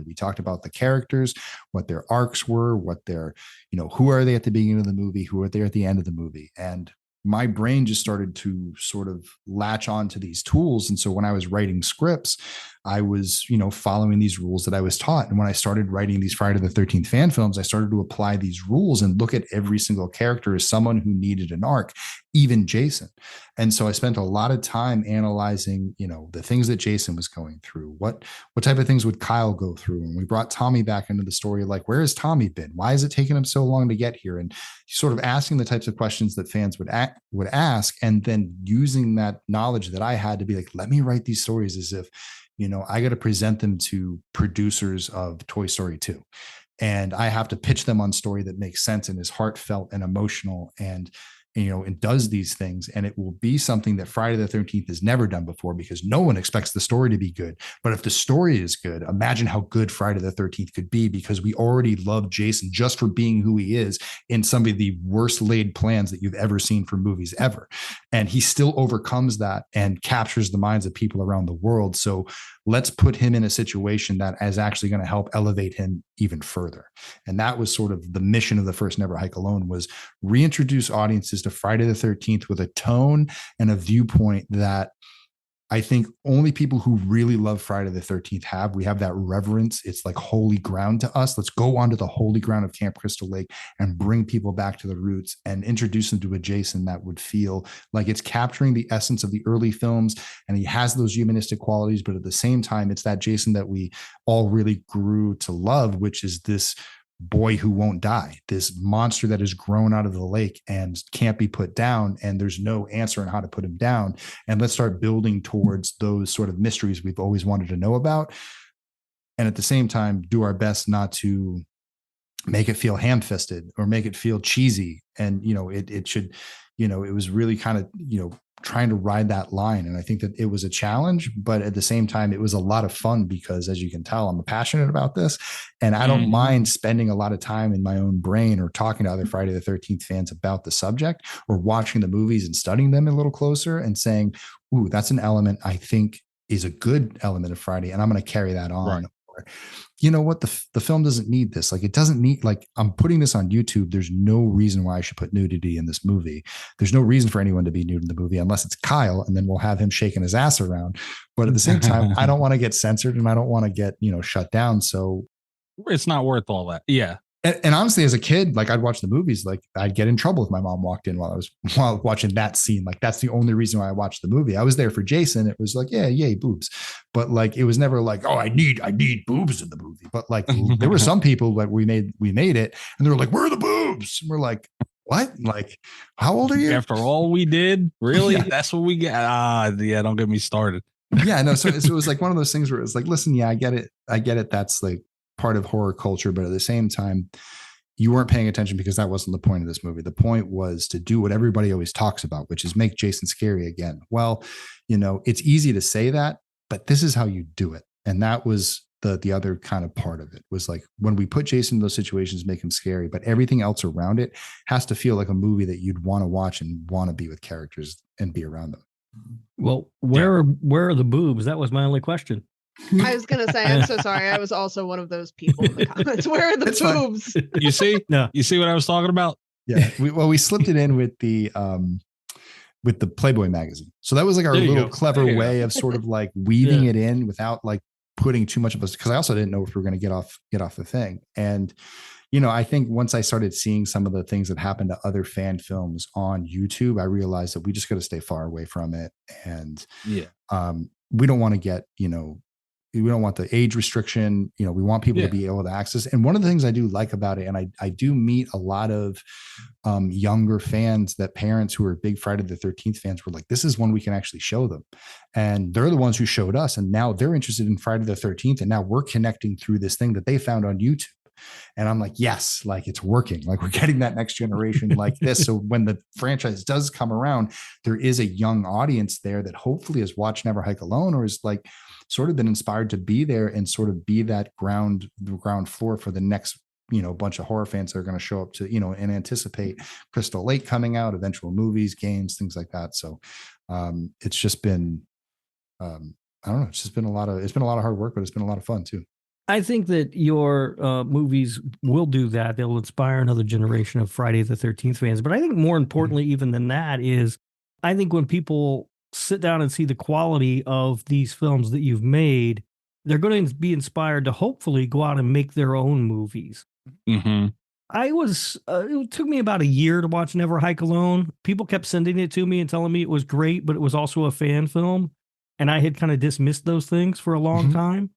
We talked about the characters, what their arcs were, what their, you know, who are they at the beginning of the movie, who are they at the end of the movie. And my brain just started to sort of latch on to these tools. And so when I was writing scripts, I was, you know, following these rules that I was taught. And when I started writing these Friday the 13th fan films, I started to apply these rules and look at every single character as someone who needed an arc, even Jason. And so I spent a lot of time analyzing, you know, the things that Jason was going through. What type of things would Kyle go through? And we brought Tommy back into the story. Like, where has Tommy been? Why is it taking him so long to get here? And sort of asking the types of questions that fans would ask, and then using that knowledge that I had to be like, let me write these stories as if, you know, I got to present them to producers of Toy Story 2. And I have to pitch them on story that makes sense and is heartfelt and emotional and, you know, it does these things. And it will be something that Friday the 13th has never done before, because no one expects the story to be good. But if the story is good, imagine how good Friday the 13th could be, because we already love Jason just for being who he is in some of the worst laid plans that you've ever seen for movies ever. And he still overcomes that and captures the minds of people around the world. So let's put him in a situation that is actually going to help elevate him even further. And that was sort of the mission of the first Never Hike Alone, was reintroduce audiences to Friday the 13th with a tone and a viewpoint that I think only people who really love Friday the 13th have. We have that reverence. It's like holy ground to us. Let's go onto the holy ground of Camp Crystal Lake and bring people back to the roots and introduce them to a Jason that would feel like it's capturing the essence of the early films. And he has those humanistic qualities, but at the same time, it's that Jason that we all really grew to love, which is this boy who won't die, this monster that is grown out of the lake and can't be put down, and there's no answer on how to put him down. And let's start building towards those sort of mysteries we've always wanted to know about, and at the same time do our best not to make it feel ham-fisted or make it feel cheesy. And, you know, it should, you know, it was really kind of, you know, trying to ride that line. And I think that it was a challenge, but at the same time, it was a lot of fun because, as you can tell, I'm passionate about this, and I don't mind spending a lot of time in my own brain or talking to other Friday the 13th fans about the subject, or watching the movies and studying them a little closer and saying, ooh, that's an element I think is a good element of Friday, and I'm going to carry that on. Right. Or, you know what, the film doesn't need this. Like, it doesn't need, like, I'm putting this on YouTube. There's no reason why I should put nudity in this movie. There's no reason for anyone to be nude in the movie unless it's Kyle, and then we'll have him shaking his ass around. But at the same time, I don't want to get censored, and I don't want to get, shut down. So it's not worth all that. Yeah. And honestly, as a kid, like, I'd watch the movies, like, I'd get in trouble if my mom walked in while watching that scene. Like, that's the only reason why I watched the movie. I was there for Jason. It was like, yeah, yay, boobs. But like, it was never like, oh, I need boobs in the movie. But like, there were some people that we made it, and they were like, where are the boobs? And we're like, what? Like, how old are you? After all we did, really? Yeah. That's what we get. Yeah, don't get me started. Yeah, no. So it was like one of those things where it's like, listen, yeah, I get it. That's like part of horror culture, but at the same time, you weren't paying attention because that wasn't the point of this movie. The point was to do what everybody always talks about, which is make Jason scary again. Well, it's easy to say that, but this is how you do it. And that was the other kind of part of it, was like, when we put Jason in those situations, make him scary, but everything else around it has to feel like a movie that you'd want to watch and want to be with characters and be around them. Well, where are the boobs? That was my only question. I was gonna say, I'm so sorry. I was also one of those people in the comments. Where are the boobs? You see? No. You see what I was talking about? Yeah. We slipped it in with the Playboy magazine. So that was like our little clever way of sort of like weaving it in without like putting too much of us, because I also didn't know if we were going to get off the thing. And I think once I started seeing some of the things that happened to other fan films on YouTube, I realized that we just got to stay far away from it. And we don't want to get, we don't want the age restriction. We want people to be able to access. And one of the things I do like about it, and I do meet a lot of younger fans, that parents who are big Friday the 13th fans were like, this is one we can actually show them. And they're the ones who showed us. And now they're interested in Friday the 13th. And now we're connecting through this thing that they found on YouTube. And I'm like, yes, like, it's working. Like, we're getting that next generation like this. So when the franchise does come around, there is a young audience there that hopefully has watched Never Hike Alone, or is like sort of been inspired to be there and sort of be that ground floor for the next, bunch of horror fans that are going to show up to, and anticipate Crystal Lake coming out, eventual movies, games, things like that. So it's just been, I don't know, it's been a lot of hard work, but it's been a lot of fun too. I think that your movies will do that. They'll inspire another generation of Friday the 13th fans. But I think more importantly, even than that, is I think when people sit down and see the quality of these films that you've made, they're going to be inspired to hopefully go out and make their own movies. Mm-hmm. It took me about a year to watch Never Hike Alone. People kept sending it to me and telling me it was great, but it was also a fan film. And I had kind of dismissed those things for a long time.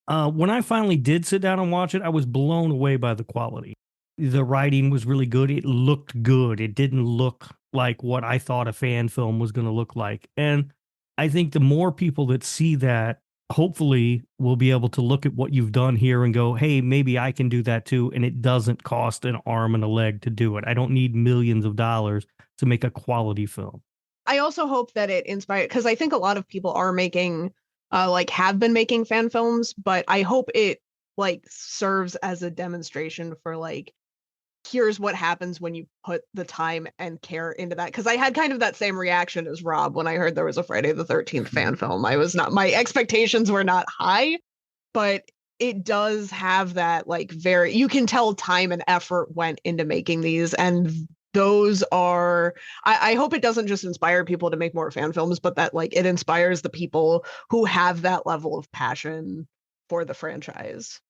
When I finally did sit down and watch it, I was blown away by the quality. The writing was really good. It looked good. It didn't look like what I thought a fan film was going to look like. And I think the more people that see that, hopefully will be able to look at what you've done here and go, hey, maybe I can do that too. And it doesn't cost an arm and a leg to do it. I don't need millions of dollars to make a quality film. I also hope that it inspired, because I think a lot of people are making have been making fan films, but I hope it serves as a demonstration for here's what happens when you put the time and care into that. Because I had kind of that same reaction as Rob when I heard there was a Friday the 13th fan film. My expectations were not high, but it does have that you can tell time and effort went into making these, and those are, I hope it doesn't just inspire people to make more fan films, but that it inspires the people who have that level of passion for the franchise.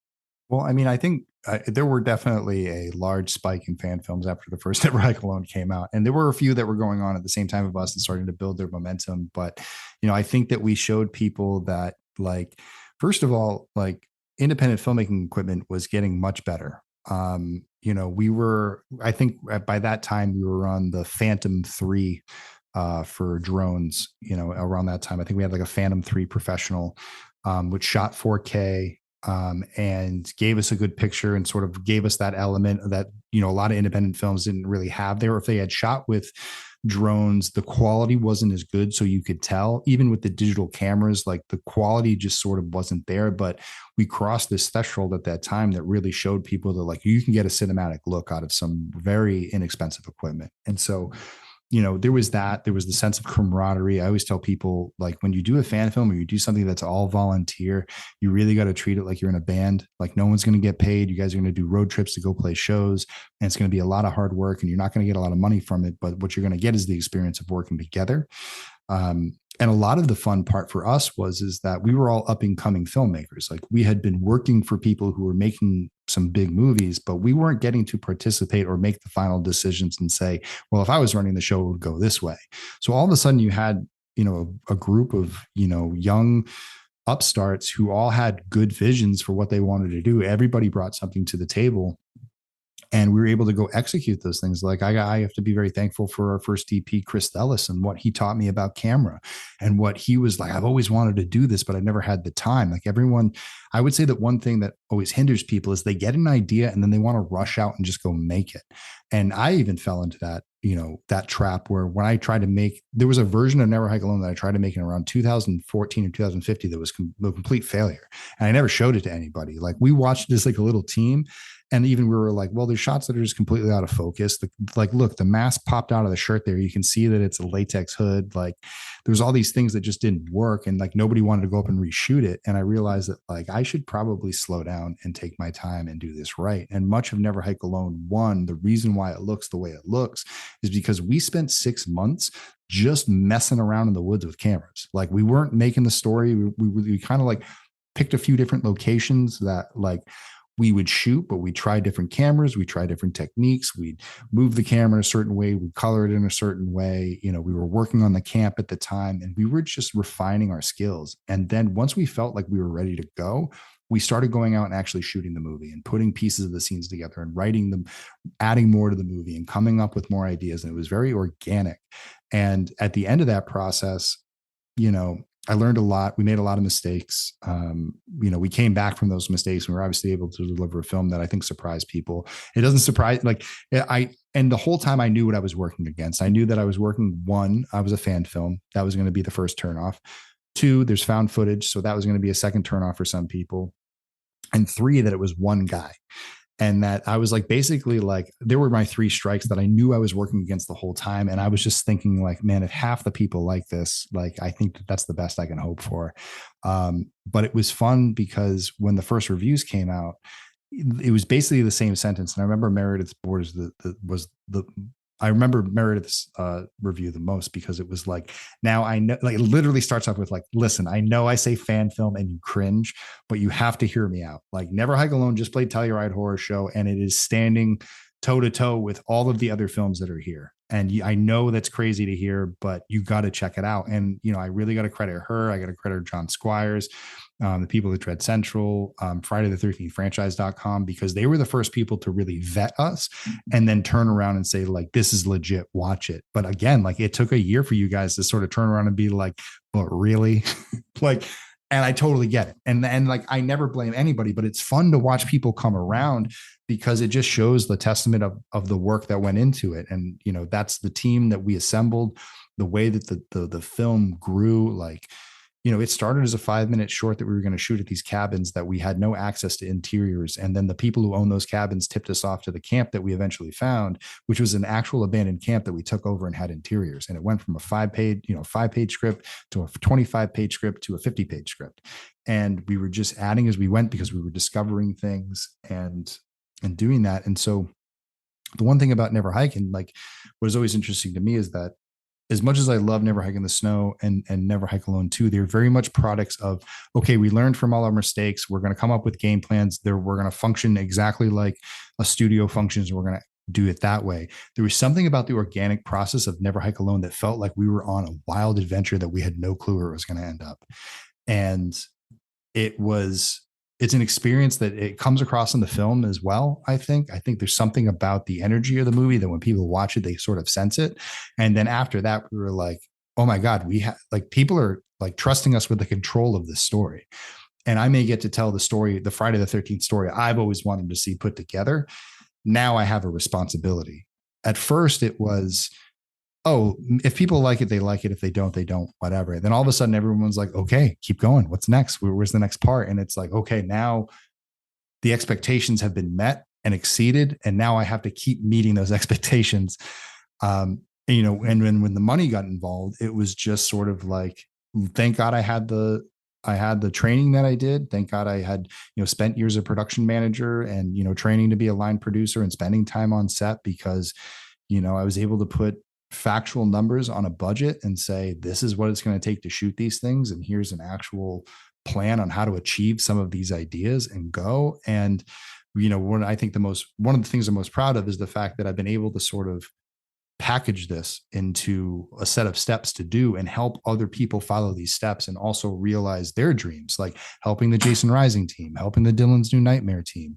Well, I mean, I think there were definitely a large spike in fan films after the first Never Hike Alone came out. And there were a few that were going on at the same time of us and starting to build their momentum. But, I think that we showed people that first of all, independent filmmaking equipment was getting much better. We were, I think by that time we were on the Phantom 3 for drones, around that time. I think we had a Phantom 3 Professional, which shot 4K and gave us a good picture and sort of gave us that element that, a lot of independent films didn't really have there. If they had shot with drones. The quality wasn't as good, so you could tell. Even with the digital cameras, like the quality just sort of wasn't there. But we crossed this threshold at that time that really showed people that like you can get a cinematic look out of some very inexpensive equipment. And so, there was that. There was the sense of camaraderie. I always tell people, like, when you do a fan film or you do something that's all volunteer, you really got to treat it like you're in a band. Like, no one's going to get paid. You guys are going to do road trips to go play shows, and it's going to be a lot of hard work, and you're not going to get a lot of money from it. But what you're going to get is the experience of working together. And a lot of the fun part for us is that we were all up and coming filmmakers. Like, we had been working for people who were making some big movies, but we weren't getting to participate or make the final decisions and say, well, if I was running the show, it would go this way. So all of a sudden you had, a group of, young upstarts who all had good visions for what they wanted to do. Everybody brought something to the table. And we were able to go execute those things. Like I have to be very thankful for our first DP, Chris Ellis, and what he taught me about camera and what he was like, I've always wanted to do this, but I never had the time. Like everyone, I would say that one thing that always hinders people is they get an idea and then they want to rush out and just go make it. And I even fell into that, that trap where when I tried to make, there was a version of Never Hike Alone that I tried to make in around 2014 or 2015 that was a complete failure. And I never showed it to anybody. Like we watched this like a little team. And even we were like, well, there's shots that are just completely out of focus. Like, look, the mask popped out of the shirt there. You can see that it's a latex hood. Like there's all these things that just didn't work. And like nobody wanted to go up and reshoot it. And I realized that like I should probably slow down and take my time and do this right. And much of Never Hike Alone 1, the reason why it looks the way it looks is because we spent 6 months just messing around in the woods with cameras. Like we weren't making the story. We kind of like picked a few different locations that like we would shoot, but we tried different cameras. We tried different techniques. We'd move the camera in a certain way. We'd color it in a certain way. We were working on the camp at the time and we were just refining our skills. And then once we felt like we were ready to go, we started going out and actually shooting the movie and putting pieces of the scenes together and writing them, adding more to the movie and coming up with more ideas. And it was very organic. And at the end of that process, I learned a lot. We made a lot of mistakes. We came back from those mistakes and we were obviously able to deliver a film that I think surprised people. It doesn't surprise, and the whole time I knew what I was working against. I knew that I was working, 1, I was a fan film. That was going to be the first turnoff. 2, there's found footage. So that was going to be a second turnoff for some people. And 3, that it was one guy. And that I was like, basically like, there were my 3 strikes that I knew I was working against the whole time. And I was just thinking like, man, if half the people like this, like, I think that's the best I can hope for. But it was fun because when the first reviews came out, it was basically the same sentence. And I remember Meredith's board I remember Meredith's review the most because it was like, now I know, like it literally starts off with like, listen, I know I say fan film and you cringe, but you have to hear me out. Like Never Hike Alone just played Telluride Horror Show and it is standing toe to toe with all of the other films that are here. And I know that's crazy to hear, but you got to check it out. And, I really got to credit her. I got to credit John Squires, the people at Dread Central, Friday the 13th franchise.com, because they were the first people to really vet us and then turn around and say like, this is legit, watch it. But again, like it took a year for you guys to sort of turn around and be like, but really like, and I totally get it. And like, I never blame anybody, but it's fun to watch people come around because it just shows the testament of the work that went into it. And, that's the team that we assembled, the way that the film grew. Like, it started as a 5-minute short that we were going to shoot at these cabins that we had no access to interiors. And then the people who own those cabins tipped us off to the camp that we eventually found, which was an actual abandoned camp that we took over and had interiors. And it went from a 5-page script to a 25-page script to a 50-page script. And we were just adding as we went because we were discovering things and doing that. And so the one thing about Never Hiking, like what is always interesting to me is that as much as I love Never Hike in the Snow and Never Hike Alone 2, they're very much products of, okay, we learned from all our mistakes. We're going to come up with game plans. We're going to function exactly like a studio functions. And we're going to do it that way. There was something about the organic process of Never Hike Alone that felt like we were on a wild adventure that we had no clue where it was going to end up. And it's an experience that it comes across in the film as well. I think there's something about the energy of the movie that when people watch it, they sort of sense it. And then after that, we were like, oh my God, people are like trusting us with the control of this story. And I may get to tell the story, the Friday the 13th story I've always wanted to see put together. Now I have a responsibility. At first it was, oh, if people like it, they like it. If they don't, they don't, whatever. And then all of a sudden everyone's like, okay, keep going. What's next? Where's the next part? And it's like, okay, now the expectations have been met and exceeded. And now I have to keep meeting those expectations. And when the money got involved, it was just sort of like, thank God I had the training that I did. Thank God I had, spent years as production manager and, training to be a line producer and spending time on set, because, I was able to put factual numbers on a budget and say, this is what it's going to take to shoot these things. And here's an actual plan on how to achieve some of these ideas and go. And, one of the things I'm most proud of is the fact that I've been able to sort of package this into a set of steps to do and help other people follow these steps and also realize their dreams, like helping the Jason Rising team, helping the Dylan's New Nightmare team,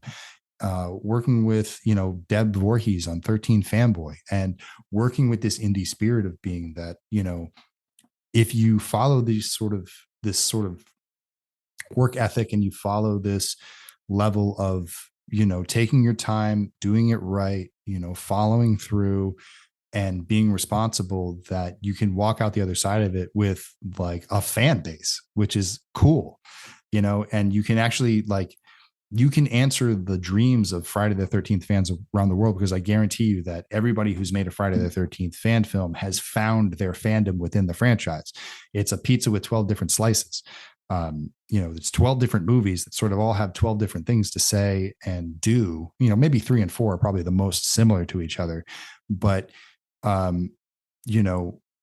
working with, Deb Voorhees on 13 Fanboy, and working with this indie spirit of being that, if you follow this sort of work ethic and you follow this level of, taking your time, doing it right, following through and being responsible, that you can walk out the other side of it with like a fan base, which is cool, and you can actually you can answer the dreams of Friday the 13th fans around the world, because I guarantee you that everybody who's made a Friday the 13th fan film has found their fandom within the franchise. It's a pizza with 12 different slices. It's 12 different movies that sort of all have 12 different things to say and do, maybe 3 and 4 are probably the most similar to each other, but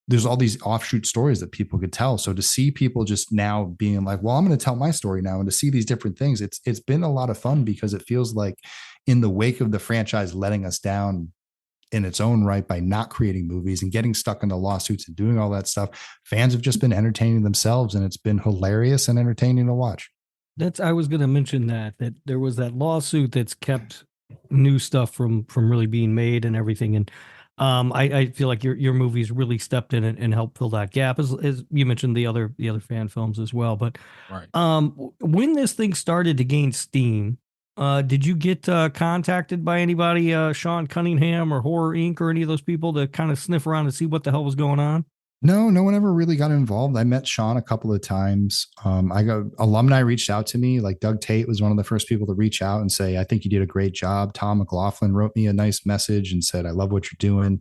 there's all these offshoot stories that people could tell. So to see people just now being like, well, I'm going to tell my story now, and to see these different things, it's been a lot of fun, because it feels like in the wake of the franchise letting us down in its own right by not creating movies and getting stuck into lawsuits and doing all that stuff, fans have just been entertaining themselves, and it's been hilarious and entertaining to watch. I was going to mention that there was that lawsuit that's kept new stuff from really being made and everything. And I feel like your movies really stepped in and helped fill that gap, as you mentioned the other fan films as well. But right. When this thing started to gain steam, did you get contacted by anybody, Sean Cunningham or Horror Inc. or any of those people to kind of sniff around and see what the hell was going on? No one ever really got involved. I met Sean a couple of times. Alumni reached out to me. Like Doug Tate was one of the first people to reach out and say, I think you did a great job. Tom McLaughlin wrote me a nice message and said, I love what you're doing.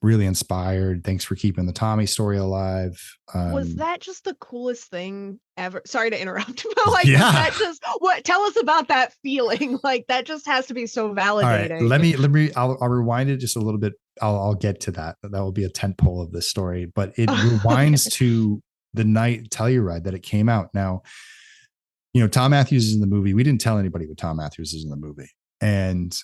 Really inspired. Thanks for keeping the Tommy story alive. Was that just the coolest thing ever? Sorry to interrupt, but was that just tell us about that feeling? Like that just has to be so validating. All right, let me, I'll rewind it just a little bit. I'll get to that. That will be a tent pole of this story, but it rewinds to the night Telluride that it came out. Now, Tom Matthews is in the movie. We didn't tell anybody what Tom Matthews is in the movie. And,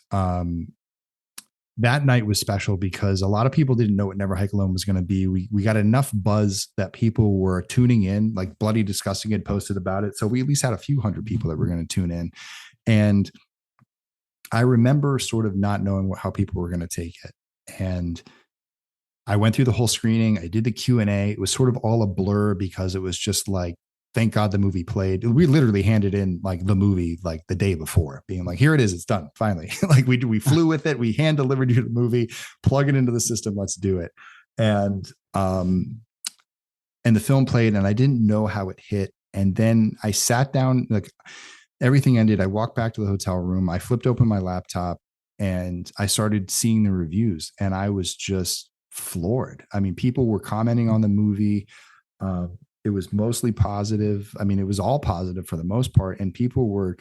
that night was special because a lot of people didn't know what Never Hike Alone was going to be. We got enough buzz that people were tuning in, like Bloody Disgusting had posted about it. So we at least had a few hundred people that were going to tune in. And I remember sort of not knowing how people were going to take it. And I went through the whole screening. I did the Q&A. It was sort of all a blur because it was just like, thank God the movie played. We literally handed in like the movie like the day before, being like, here it is, it's done finally. Like we flew with it, we hand delivered you the movie, plug it into the system, let's do it. And the film played, and I didn't know how it hit. And then I sat down, like everything ended. I walked back to the hotel room. I flipped open my laptop and I started seeing the reviews, and I was just floored. I mean, people were commenting on the movie. It was mostly positive. I mean, it was all positive for the most part. And people were,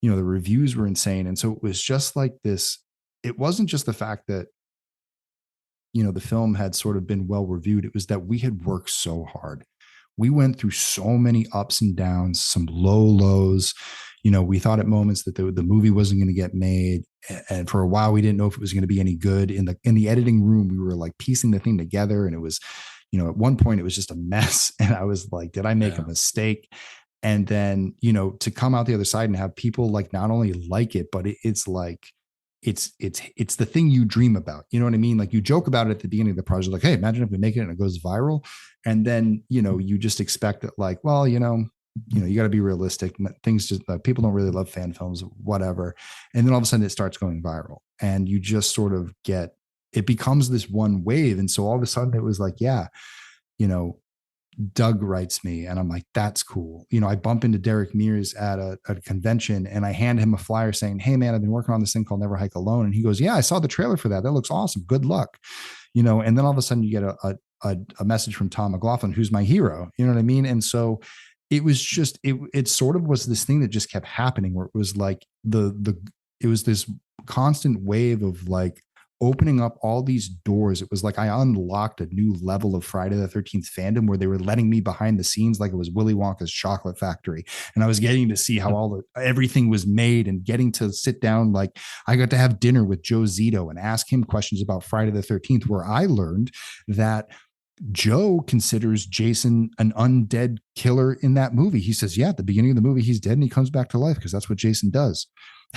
the reviews were insane. And so it was just like this. It wasn't just the fact that, the film had sort of been well reviewed. It was that we had worked so hard. We went through so many ups and downs, some low lows. We thought at moments that the movie wasn't going to get made. And for a while, we didn't know if it was going to be any good. In the editing room, we were like piecing the thing together, and it was, at one point it was just a mess. And I was like, did I make a mistake? And then, to come out the other side and have people like not only like it, but it's like, it's the thing you dream about. You know what I mean? Like you joke about it at the beginning of the project, like, hey, imagine if we make it and it goes viral. And then, you just expect that like, well, you got to be realistic. Things just, people don't really love fan films, whatever. And then all of a sudden it starts going viral, and you just sort of get it becomes this one wave. And so all of a sudden it was like, yeah, you know, Doug writes me, and I'm like, that's cool. You know, I bump into Derek Mears at a convention, and I hand him a flyer saying, hey man, I've been working on this thing called Never Hike Alone. And he goes, yeah, I saw the trailer for that. That looks awesome. Good luck. You know, and then all of a sudden you get a message from Tom McLaughlin, who's my hero. You know what I mean? And so it was just, it sort of was this thing that just kept happening, where it was like it was this constant wave of like opening up all these doors. It was like I unlocked a new level of Friday the 13th fandom, where they were letting me behind the scenes like it was Willy Wonka's chocolate factory. And I was getting to see how everything was made, and getting to sit down. Like I got to have dinner with Joe Zito and ask him questions about Friday the 13th, where I learned that Joe considers Jason an undead killer in that movie. He says, yeah, at the beginning of the movie, he's dead and he comes back to life because that's what Jason does.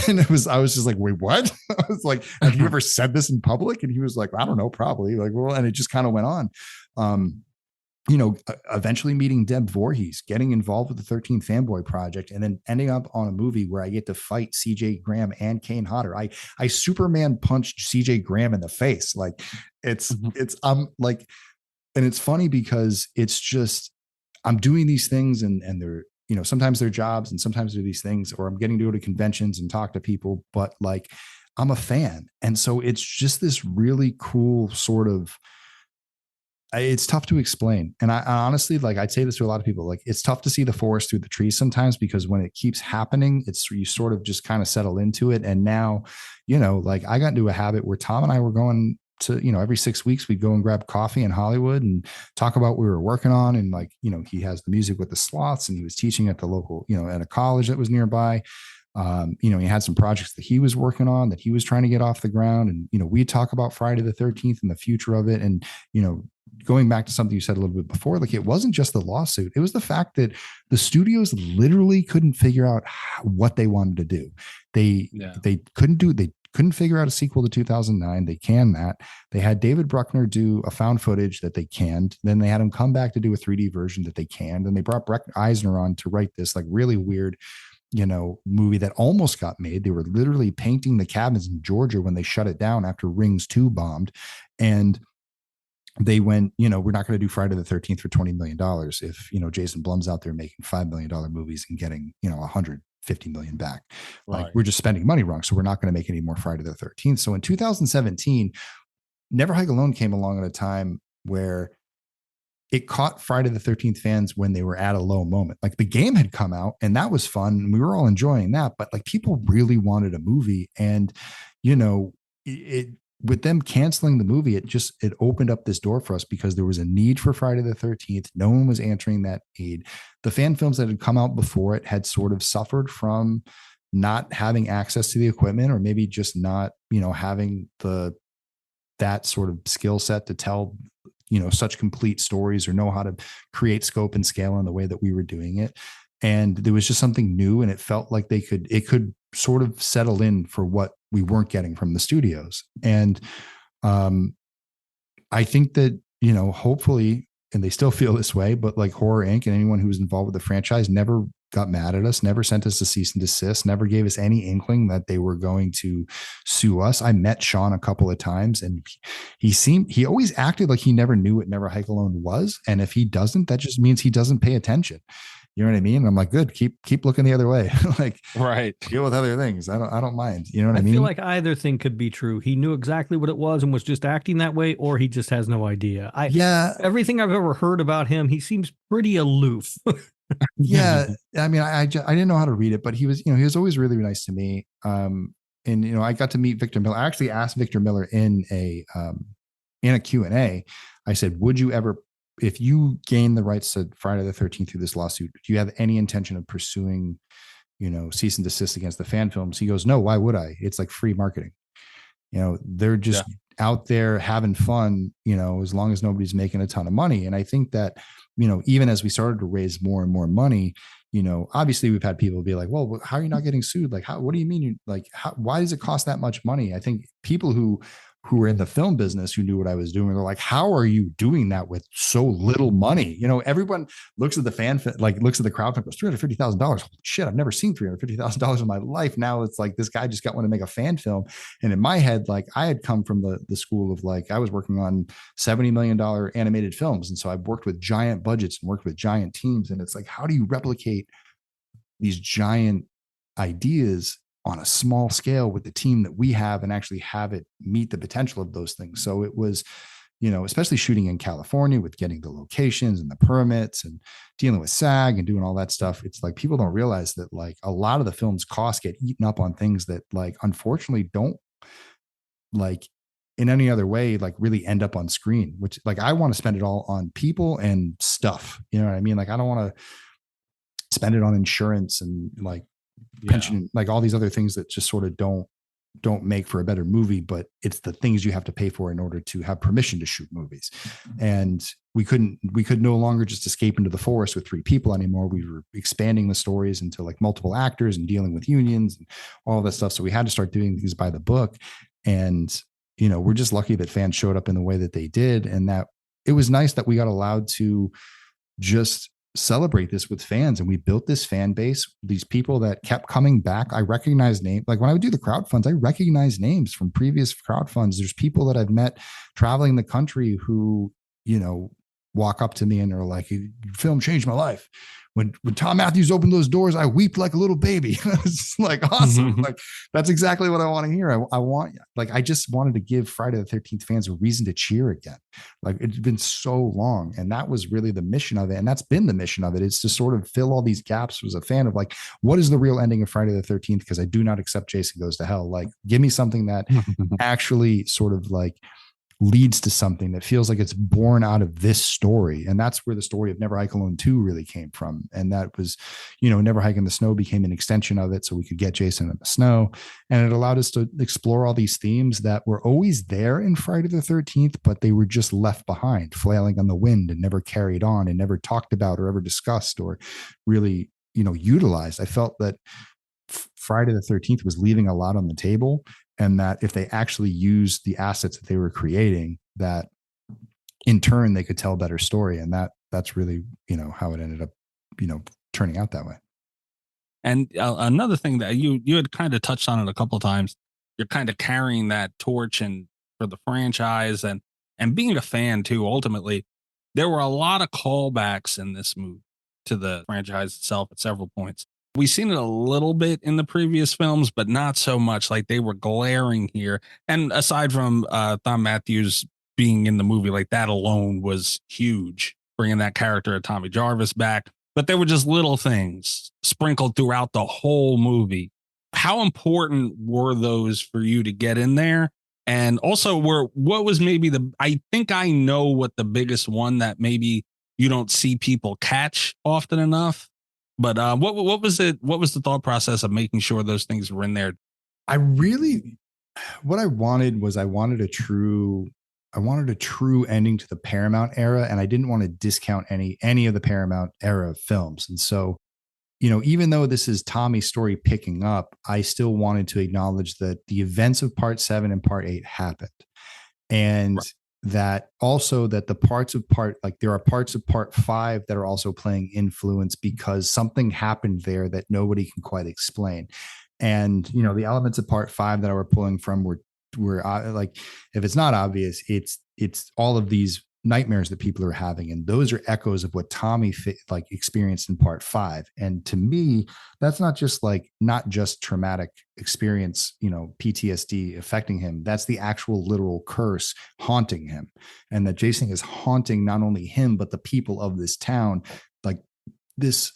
And I was just like, wait, what? I was like, have you ever said this in public? And he was like, I don't know, probably. Like, well, and it just kind of went on. You know, eventually meeting Deb Voorhees, getting involved with the 13th Fanboy Project, and then ending up on a movie where I get to fight CJ Graham and Kane Hodder. I Superman punched CJ Graham in the face. Like it's like, and it's funny because it's just, I'm doing these things and they're, you know, sometimes they're jobs and sometimes they're these things, or I'm getting to go to conventions and talk to people, but like I'm a fan. And so it's just this really cool sort of, it's tough to explain. And I honestly, like I'd say this to a lot of people, like it's tough to see the forest through the trees sometimes, because when it keeps happening, you sort of just kind of settle into it. And now, you know, like I got into a habit where Tom and I were going to, you know, every 6 weeks we'd go and grab coffee in Hollywood and talk about what we were working on. And like, you know, he has the music with the sloths, and he was teaching at the local, you know, at a college that was nearby. You know, he had some projects that he was working on that he was trying to get off the ground. And, you know, we talk about Friday the 13th and the future of it. And, you know, going back to something you said a little bit before, like it wasn't just the lawsuit. It was the fact that the studios literally couldn't figure out what they wanted to do. They couldn't figure out a sequel to 2009. They canned that. They had David Bruckner do a found footage that they canned. Then they had him come back to do a 3D version that they canned. And they brought Brett Eisner on to write this like really weird, you know, movie that almost got made. They were literally painting the cabins in Georgia when they shut it down after Rings 2 bombed. And they went, you know, we're not going to do Friday the 13th for $20 million if, you know, Jason Blum's out there making $5 million movies and getting, you know, $150 million back. Like we're just spending money wrong. So we're not going to make any more Friday the 13th. So in 2017, Never Hike Alone came along at a time where it caught Friday the 13th fans when they were at a low moment. Like the game had come out and that was fun, and we were all enjoying that, but like people really wanted a movie. And, you know, with them canceling the movie, it opened up this door for us, because there was a need for Friday the 13th. No one was answering that need. The fan films that had come out before it had sort of suffered from not having access to the equipment, or maybe just not, you know, having that sort of skill set to tell, you know, such complete stories, or know how to create scope and scale in the way that we were doing it. And there was just something new, and it felt like it could sort of settle in for what we weren't getting from the studios. And I think that, you know, hopefully, and they still feel this way, but like Horror Inc. and anyone who was involved with the franchise never got mad at us, never sent us a cease and desist, never gave us any inkling that they were going to sue us. I met Sean a couple of times, and he always acted like he never knew what Never Hike Alone was. And if he doesn't, that just means he doesn't pay attention. You know what I mean? And I'm like, good, keep looking the other way. Like, right. Deal with other things. I don't mind. You know what I mean? I feel like either thing could be true. He knew exactly what it was and was just acting that way, or he just has no idea. Everything I've ever heard about him, he seems pretty aloof. Yeah. I mean, I didn't know how to read it, but he was always really nice to me. And, you know, I got to meet Victor Miller. I actually asked Victor Miller in a Q&A. I said, would you ever, if you gain the rights to Friday the 13th through this lawsuit, do you have any intention of pursuing, you know, cease and desist against the fan films? He goes, no, why would I? It's like free marketing. You know, they're just out there having fun, you know, as long as nobody's making a ton of money. And I think that, you know, even as we started to raise more and more money, you know, obviously we've had people be like, well, how are you not getting sued? Like, what do you mean? Why does it cost that much money? I think people who who were in the film business who knew what I was doing. They're like, how are you doing that with so little money? You know, everyone looks at the looks at the crowdfunding, goes, $350,000. Holy shit, I've never seen $350,000 in my life. Now it's like, this guy just got one to make a fan film. And in my head, like, I had come from the school of, like, I was working on $70 million animated films. And so I've worked with giant budgets and worked with giant teams. And it's like, how do you replicate these giant ideas on a small scale with the team that we have and actually have it meet the potential of those things? So it was, you know, especially shooting in California with getting the locations and the permits and dealing with SAG and doing all that stuff. It's like, people don't realize that, like, a lot of the film's costs get eaten up on things that, like, unfortunately don't, like, in any other way, like, really end up on screen, which, like, I want to spend it all on people and stuff. You know what I mean? Like, I don't want to spend it on insurance and, like, pension, like all these other things that just sort of don't make for a better movie, but it's the things you have to pay for in order to have permission to shoot movies. And we could no longer just escape into the forest with 3 people anymore. We were expanding the stories into, like, multiple actors and dealing with unions and all that stuff. So we had to start doing things by the book. And, you know, we're just lucky that fans showed up in the way that they did. And that it was nice that we got allowed to just celebrate this with fans. And we built this fan base, these people that kept coming back. I recognize names. Like, when I would do the crowdfunds, I recognize names from previous crowdfunds. There's people that I've met traveling the country who, you know, walk up to me and are like, your film changed my life. When Tom Matthews opened those doors, I wept like a little baby. It's like, awesome. Like, that's exactly what I want to hear. I just wanted to give Friday the 13th fans a reason to cheer again. Like, it's been so long. And that was really the mission of it. And that's been the mission of it. It's to sort of fill all these gaps as a fan of, like, what is the real ending of Friday the 13th? Because I do not accept Jason Goes to Hell. Like, give me something that actually sort of, like, leads to something that feels like it's born out of this story. And that's where the story of Never Hike Alone 2 really came from. And that was, you know, Never Hike in the Snow became an extension of it, so we could get Jason in the snow. And it allowed us to explore all these themes that were always there in Friday the 13th, but they were just left behind, flailing on the wind, and never carried on and never talked about or ever discussed or really, you know, utilized. I felt that Friday the 13th was leaving a lot on the table. And that if they actually used the assets that they were creating, that in turn they could tell a better story. And that's really, you know, how it ended up, you know, turning out that way. And another thing that you had kind of touched on it a couple of times, you're kind of carrying that torch and for the franchise and being a fan too. Ultimately, there were a lot of callbacks in this movie to the franchise itself at several points. We've seen it a little bit in the previous films, but not so much. Like, they were glaring here. And aside from Thom Matthews being in the movie, like, that alone was huge, bringing that character of Tommy Jarvis back. But there were just little things sprinkled throughout the whole movie. How important were those for you to get in there? And also, what was maybe I think I know what the biggest one that maybe you don't see people catch often enough. But what was it? What was the thought process of making sure those things were in there? What I wanted was, I wanted a true ending to the Paramount era, and I didn't want to discount any of the Paramount era films. And so, you know, even though this is Tommy's story picking up, I still wanted to acknowledge that the events of Part 7 and Part 8 happened, and that also that the parts of there are parts of Part 5 that are also playing influence because something happened there that nobody can quite explain. And, you know, the elements of Part 5 that I were pulling from were like, if it's not obvious, it's all of these nightmares that people are having, and those are echoes of what Tommy experienced in Part 5. And to me, that's not just traumatic experience, you know, PTSD affecting him. That's the actual literal curse haunting him, and that Jason is haunting not only him but the people of this town. Like, this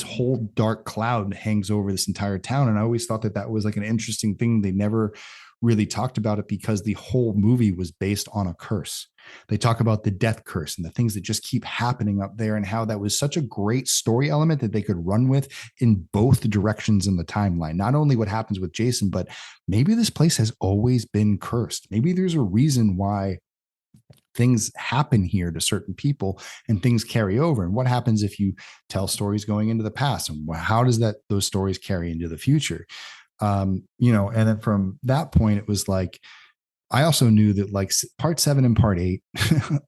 whole dark cloud hangs over this entire town. And I always thought that was like an interesting thing. They never really talked about it because the whole movie was based on a curse. They talk about the death curse and the things that just keep happening up there, and how that was such a great story element that they could run with in both directions in the timeline. Not only what happens with Jason, but maybe this place has always been cursed. Maybe there's a reason why things happen here to certain people and things carry over. And what happens if you tell stories going into the past, and how does those stories carry into the future? You know, and then from that point, it was like, I also knew that like part 7 and part 8,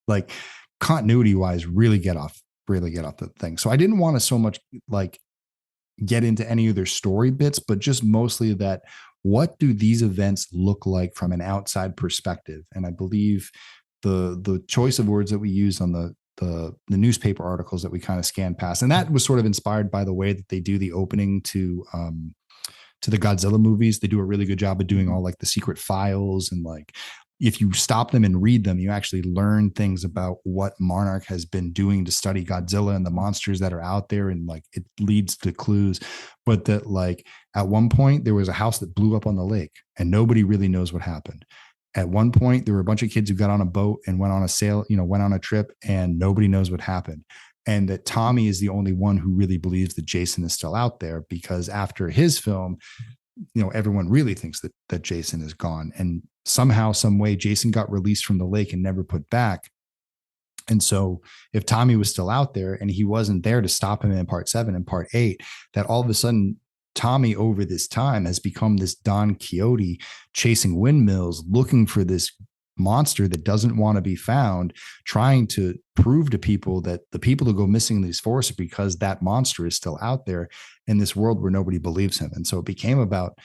like continuity wise, really get off the thing. So I didn't want to so much like get into any of their story bits, but just mostly that what do these events look like from an outside perspective? And I believe the choice of words that we used on the newspaper articles that we kind of scanned past, and that was sort of inspired by the way that they do the opening to the Godzilla movies. They do a really good job of doing all like the secret files, and like if you stop them and read them, you actually learn things about what Monarch has been doing to study Godzilla and the monsters that are out there. And like, it leads to clues, but that like at one point there was a house that blew up on the lake and nobody really knows what happened. At one point, there were a bunch of kids who got on a boat and went on a trip, and nobody knows what happened. And that Tommy is the only one who really believes that Jason is still out there, because after his film, everyone really thinks that Jason is gone. And somehow, some way, Jason got released from the lake and never put back. And so if Tommy was still out there and he wasn't there to stop him in part 7 and part 8, that all of a sudden Tommy over this time has become this Don Quixote chasing windmills, looking for this monster that doesn't want to be found, trying to prove to people that the people who go missing in these forests are because that monster is still out there in this world where nobody believes him. And so it became about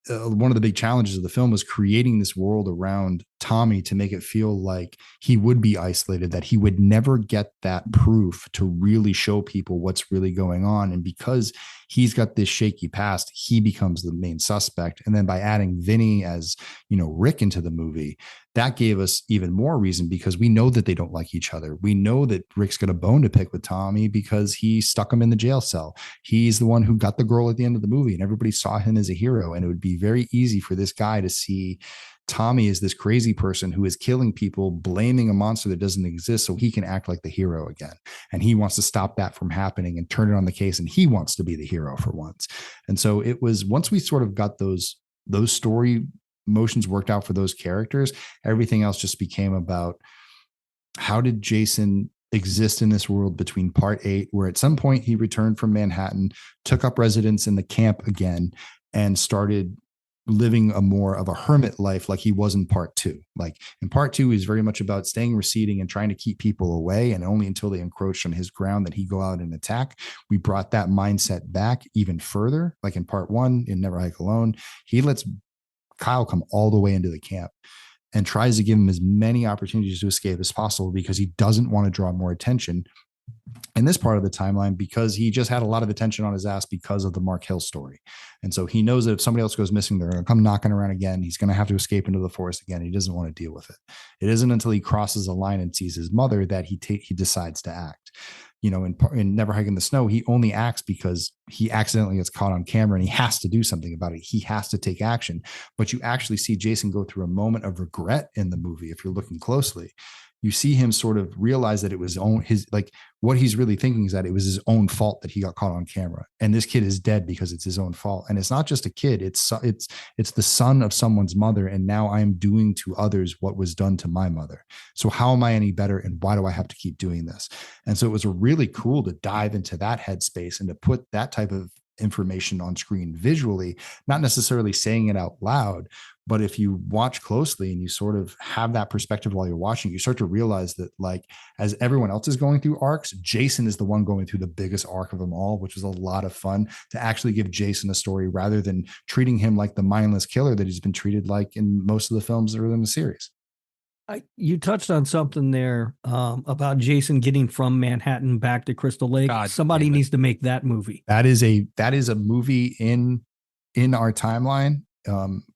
one of the big challenges of the film was creating this world around Tommy to make it feel like he would be isolated, that he would never get that proof to really show people what's really going on. And because he's got this shaky past, he becomes the main suspect. And then by adding Vinny as, Rick into the movie, that gave us even more reason, because we know that they don't like each other. We know that Rick's got a bone to pick with Tommy because he stuck him in the jail cell. He's the one who got the girl at the end of the movie, and everybody saw him as a hero. And it would be very easy for this guy to see Tommy as this crazy person who is killing people, blaming a monster that doesn't exist so he can act like the hero again. And he wants to stop that from happening and turn it on the case. And he wants to be the hero for once. And so it was, once we sort of got those story motions worked out for those characters, everything else just became about how did Jason exist in this world between part 8, where at some point he returned from Manhattan, took up residence in the camp again, and started living a more of a hermit life like he was in part 2. Like in part 2, he's very much about staying receding and trying to keep people away, and only until they encroached on his ground that he go out and attack. We brought that mindset back even further. Like in part 1, in Never Hike Alone, he lets Kyle come all the way into the camp and tries to give him as many opportunities to escape as possible, because he doesn't want to draw more attention in this part of the timeline, because he just had a lot of attention on his ass because of the Mark Hill story. And so he knows that if somebody else goes missing, they're going to come knocking around again. He's going to have to escape into the forest again. He doesn't want to deal with it. It isn't until he crosses a line and sees his mother that he decides to act. In Never Hike in the Snow, he only acts because he accidentally gets caught on camera and he has to do something about it. He has to take action. But you actually see Jason go through a moment of regret in the movie. If you're looking closely, you see him sort of realize that it was what he's really thinking is that it was his own fault that he got caught on camera. And this kid is dead because it's his own fault. And it's not just a kid. It's the son of someone's mother. And now I am doing to others what was done to my mother. So how am I any better? And why do I have to keep doing this? And so it was really cool to dive into that headspace and to put that type of information on screen visually, not necessarily saying it out loud, but if you watch closely and you sort of have that perspective while you're watching, you start to realize that, like, as everyone else is going through arcs, Jason is the one going through the biggest arc of them all, which was a lot of fun to actually give Jason a story rather than treating him like the mindless killer that he's been treated like in most of the films that are in the series. You touched on something there about Jason getting from Manhattan back to Crystal Lake. Somebody needs to make that movie. That is a movie in our timeline.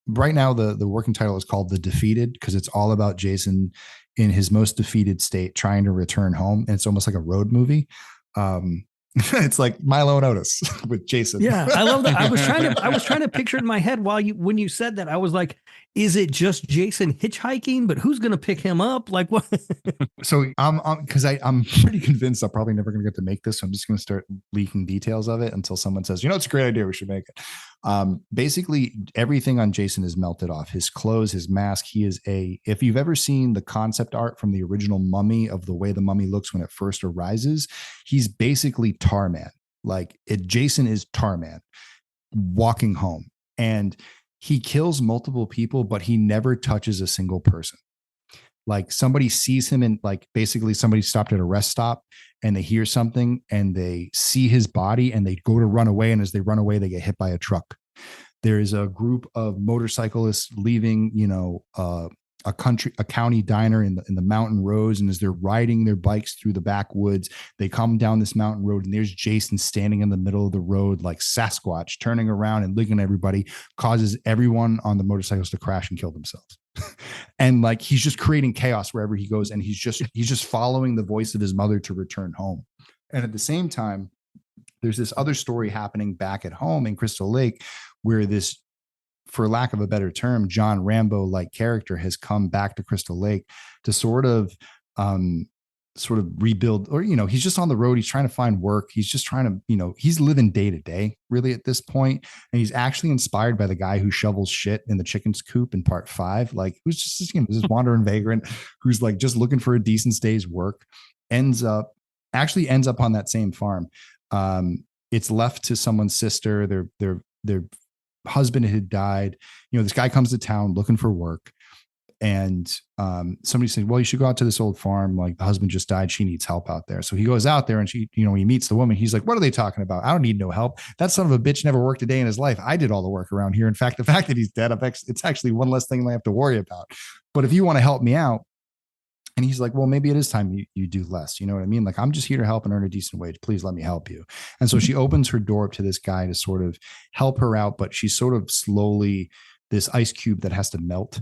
Right now, the working title is called The Defeated, because it's all about Jason in his most defeated state trying to return home. And it's almost like a road movie. It's like Milo and Otis with Jason. Yeah, I love that. I was trying to picture it in my head when you said that. I was like, is it just Jason hitchhiking? But who's going to pick him up? Like what? So because I'm pretty convinced I'm probably never going to get to make this. So I'm just going to start leaking details of it until someone says, it's a great idea, we should make it. Basically, everything on Jason is melted off. His clothes, his mask. If you've ever seen the concept art from the original Mummy of the way the mummy looks when it first arises, he's basically Tarman. Jason is Tarman walking home. And he kills multiple people, but he never touches a single person. Like somebody sees him and like basically somebody stopped at a rest stop and they hear something and they see his body and they go to run away. And as they run away, they get hit by a truck. There is a group of motorcyclists leaving, a county diner in the mountain roads. And as they're riding their bikes through the backwoods, they come down this mountain road and there's Jason standing in the middle of the road, like Sasquatch, turning around and looking at everybody, causes everyone on the motorcycles to crash and kill themselves. And like, he's just creating chaos wherever he goes. And he's just following the voice of his mother to return home. And at the same time, there's this other story happening back at home in Crystal Lake where this, for lack of a better term, John Rambo like character has come back to Crystal Lake to sort of rebuild, or, he's just on the road. He's trying to find work. He's just trying to, he's living day to day really at this point. And he's actually inspired by the guy who shovels shit in the chicken's coop in part 5, like who's just, this wandering vagrant who's like just looking for a decent day's work, ends up on that same farm. It's left to someone's sister. Their husband had died. This guy comes to town looking for work, and somebody said, well, you should go out to this old farm. Like the husband just died. She needs help out there. So he goes out there and he meets the woman. He's like, what are they talking about? I don't need no help. That son of a bitch never worked a day in his life. I did all the work around here. In fact, the fact that he's dead, it's actually one less thing I have to worry about. But if you want to help me out, and he's like, well, maybe it is time you do less. You know what I mean? Like, I'm just here to help and earn a decent wage. Please let me help you. And so she opens her door up to this guy to sort of help her out, but she's sort of slowly this ice cube that has to melt.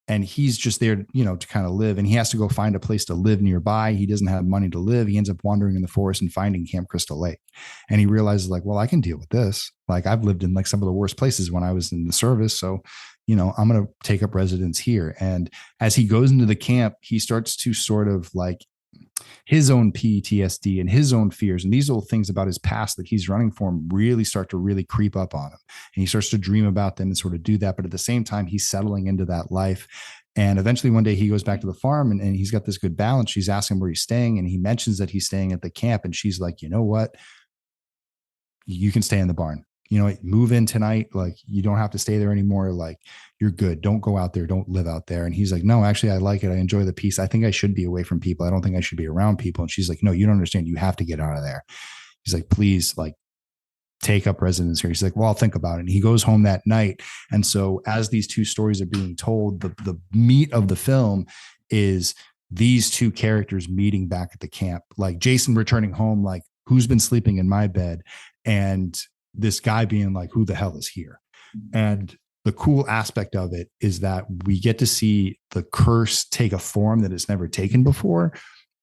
And he's just there, to kind of live. And he has to go find a place to live nearby. He doesn't have money to live. He ends up wandering in the forest and finding Camp Crystal Lake. And he realizes like, well, I can deal with this. Like I've lived in like some of the worst places when I was in the service. So, I'm going to take up residence here. And as he goes into the camp, he starts to sort of like his own PTSD and his own fears. And these old things about his past that he's running from really start to really creep up on him. And he starts to dream about them and sort of do that. But at the same time, he's settling into that life. And eventually one day he goes back to the farm and he's got this good balance. She's asking where he's staying. And he mentions that he's staying at the camp. And she's like, you know what? You can stay in the barn. Move in tonight. Like, you don't have to stay there anymore. Like, you're good. Don't go out there. Don't live out there. And he's like, no, actually, I like it. I enjoy the peace. I think I should be away from people. I don't think I should be around people. And she's like, no, you don't understand. You have to get out of there. He's like, please, like, take up residence here. He's like, well, I'll think about it. And he goes home that night. And so as these two stories are being told, the meat of the film is these two characters meeting back at the camp, like Jason returning home, like, who's been sleeping in my bed? And this guy being like, who the hell is here? And the cool aspect of it is that we get to see the curse take a form that it's never taken before,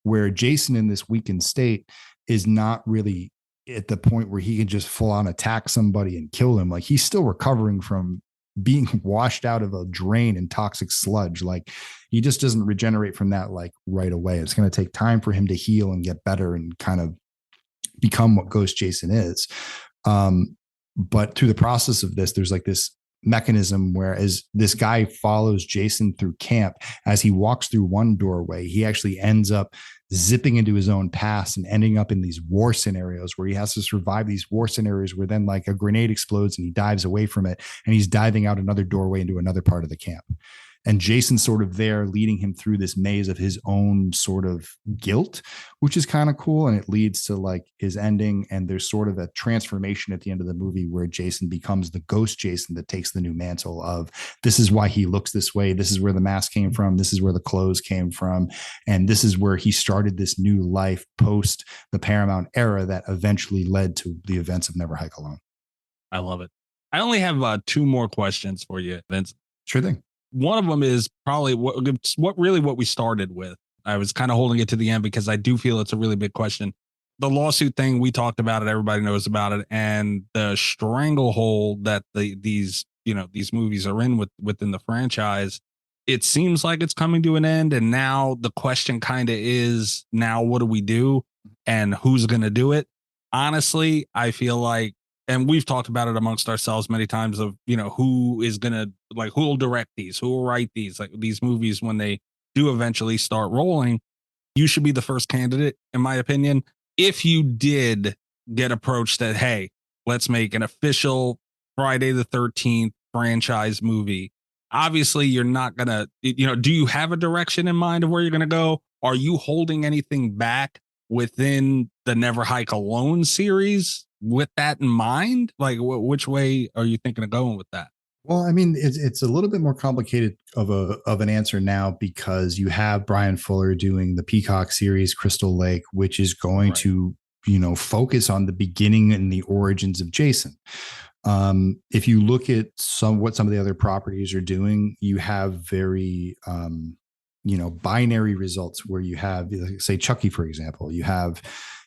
where Jason in this weakened state is not really at the point where he can just full on attack somebody and kill him. Like, he's still recovering from being washed out of a drain in toxic sludge. Like, he just doesn't regenerate from that like right away. It's going to take time for him to heal and get better and kind of become what Ghost Jason is. But through the process of this, there's like this mechanism where as this guy follows Jason through camp, as he walks through one doorway, he actually ends up zipping into his own past and ending up in these war scenarios where he has to survive these war scenarios where then like a grenade explodes and he dives away from it and he's diving out another doorway into another part of the camp. And Jason's sort of there leading him through this maze of his own sort of guilt, which is kind of cool. And it leads to like his ending. And there's sort of a transformation at the end of the movie where Jason becomes the ghost Jason that takes the new mantle of, this is why he looks this way. This is where the mask came from. This is where the clothes came from. And this is where he started this new life post the Paramount era that eventually led to the events of Never Hike Alone. I love it. I only have 2 more questions for you, Vince. Sure thing. One of them is probably what we started with. I was kind of holding it to the end because I do feel it's a really big question. The lawsuit thing, we talked about it. Everybody knows about it. And the stranglehold that these movies are in within the franchise, it seems like it's coming to an end. And now the question kind of is, now what do we do and who's going to do it? Honestly, I feel like, and we've talked about it amongst ourselves many times of, who is going to, like, who will direct these, who will write these, like these movies, when they do eventually start rolling, you should be the first candidate, in my opinion. If you did get approached that, hey, let's make an official Friday the 13th franchise movie, obviously you're not gonna, do you have a direction in mind of where you're gonna go? Are you holding anything back within the Never Hike Alone series with that in mind? Like, which way are you thinking of going with that? Well, I mean, it's a little bit more complicated of an answer now, because you have Brian Fuller doing the Peacock series Crystal Lake, which is going to, focus on the beginning and the origins of Jason. If you look at what some of the other properties are doing, you have very binary results where you have, say, Chucky, for example. You have,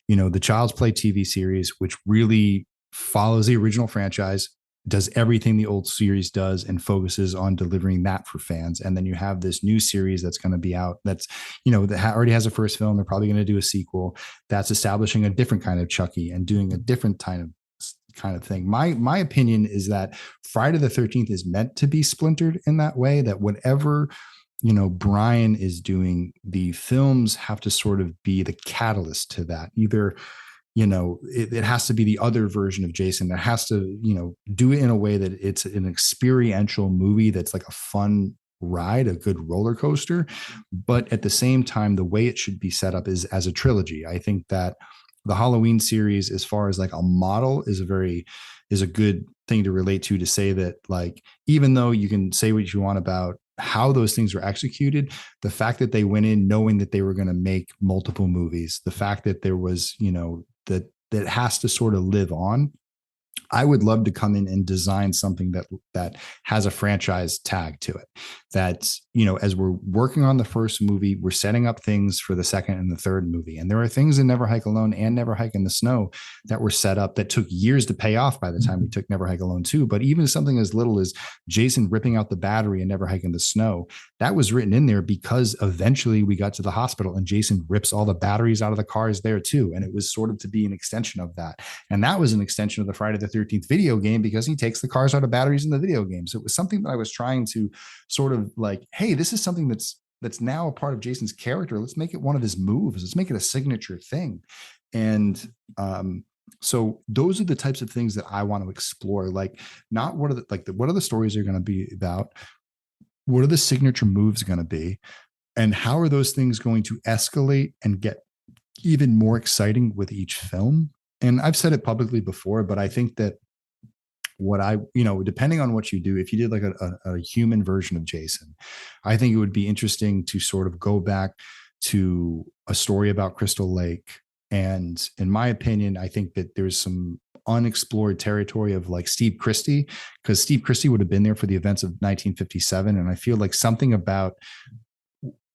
the Child's Play TV series, which really follows the original franchise, does everything the old series does, and focuses on delivering that for fans. And then you have this new series that's going to be out, that's, that already has a first film. They're probably going to do a sequel that's establishing a different kind of Chucky and doing a different kind of thing. My opinion is that Friday the 13th is meant to be splintered in that way, that whatever Brian is doing, the films have to sort of be the catalyst to that. Either it has to be the other version of Jason. It has to, do it in a way that it's an experiential movie that's like a fun ride, a good roller coaster. But at the same time, the way it should be set up is as a trilogy. I think that the Halloween series, as far as like a model, is a good thing to relate to say that, like, even though you can say what you want about how those things were executed, the fact that they went in knowing that they were going to make multiple movies, the fact that there was, that has to sort of live on. I would love to come in and design something that has a franchise tag to it. That's, as we're working on the first movie, we're setting up things for the second and the third movie. And there are things in Never Hike Alone and Never Hike in the Snow that were set up that took years to pay off by the time we took Never Hike Alone 2. But even something as little as Jason ripping out the battery in Never Hike in the Snow, that was written in there because eventually we got to the hospital and Jason rips all the batteries out of the cars there too. And it was sort of to be an extension of that. And that was an extension of the Friday the 13th video game, because he takes the cars out of batteries in the video game. So it was something that I was trying to sort of like, hey, this is something that's now a part of Jason's character. Let's make it one of his moves. Let's make it a signature thing. And so those are the types of things that I want to explore. Like, not what are the stories are going to be about? What are the signature moves going to be? And how are those things going to escalate and get even more exciting with each film? And I've said it publicly before, but I think that depending on what you do, if you did like a human version of Jason, I think it would be interesting to sort of go back to a story about Crystal Lake. And in my opinion, I think that there's some unexplored territory of like Steve Christie, because Steve Christie would have been there for the events of 1957. And I feel like something about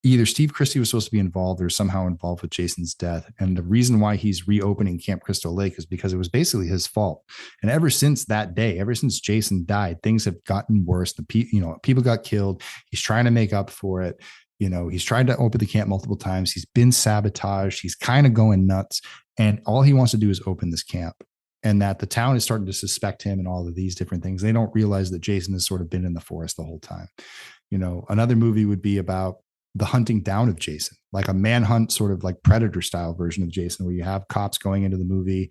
either Steve Christie was supposed to be involved or somehow involved with Jason's death. And the reason why he's reopening Camp Crystal Lake is because it was basically his fault. And ever since that day, ever since Jason died, things have gotten worse. People got killed. He's trying to make up for it. He's tried to open the camp multiple times. He's been sabotaged. He's kind of going nuts. And all he wants to do is open this camp. And that the town is starting to suspect him and all of these different things. They don't realize that Jason has sort of been in the forest the whole time. Another movie would be about the hunting down of Jason, like a manhunt, sort of like Predator style version of Jason, where you have cops going into the movie,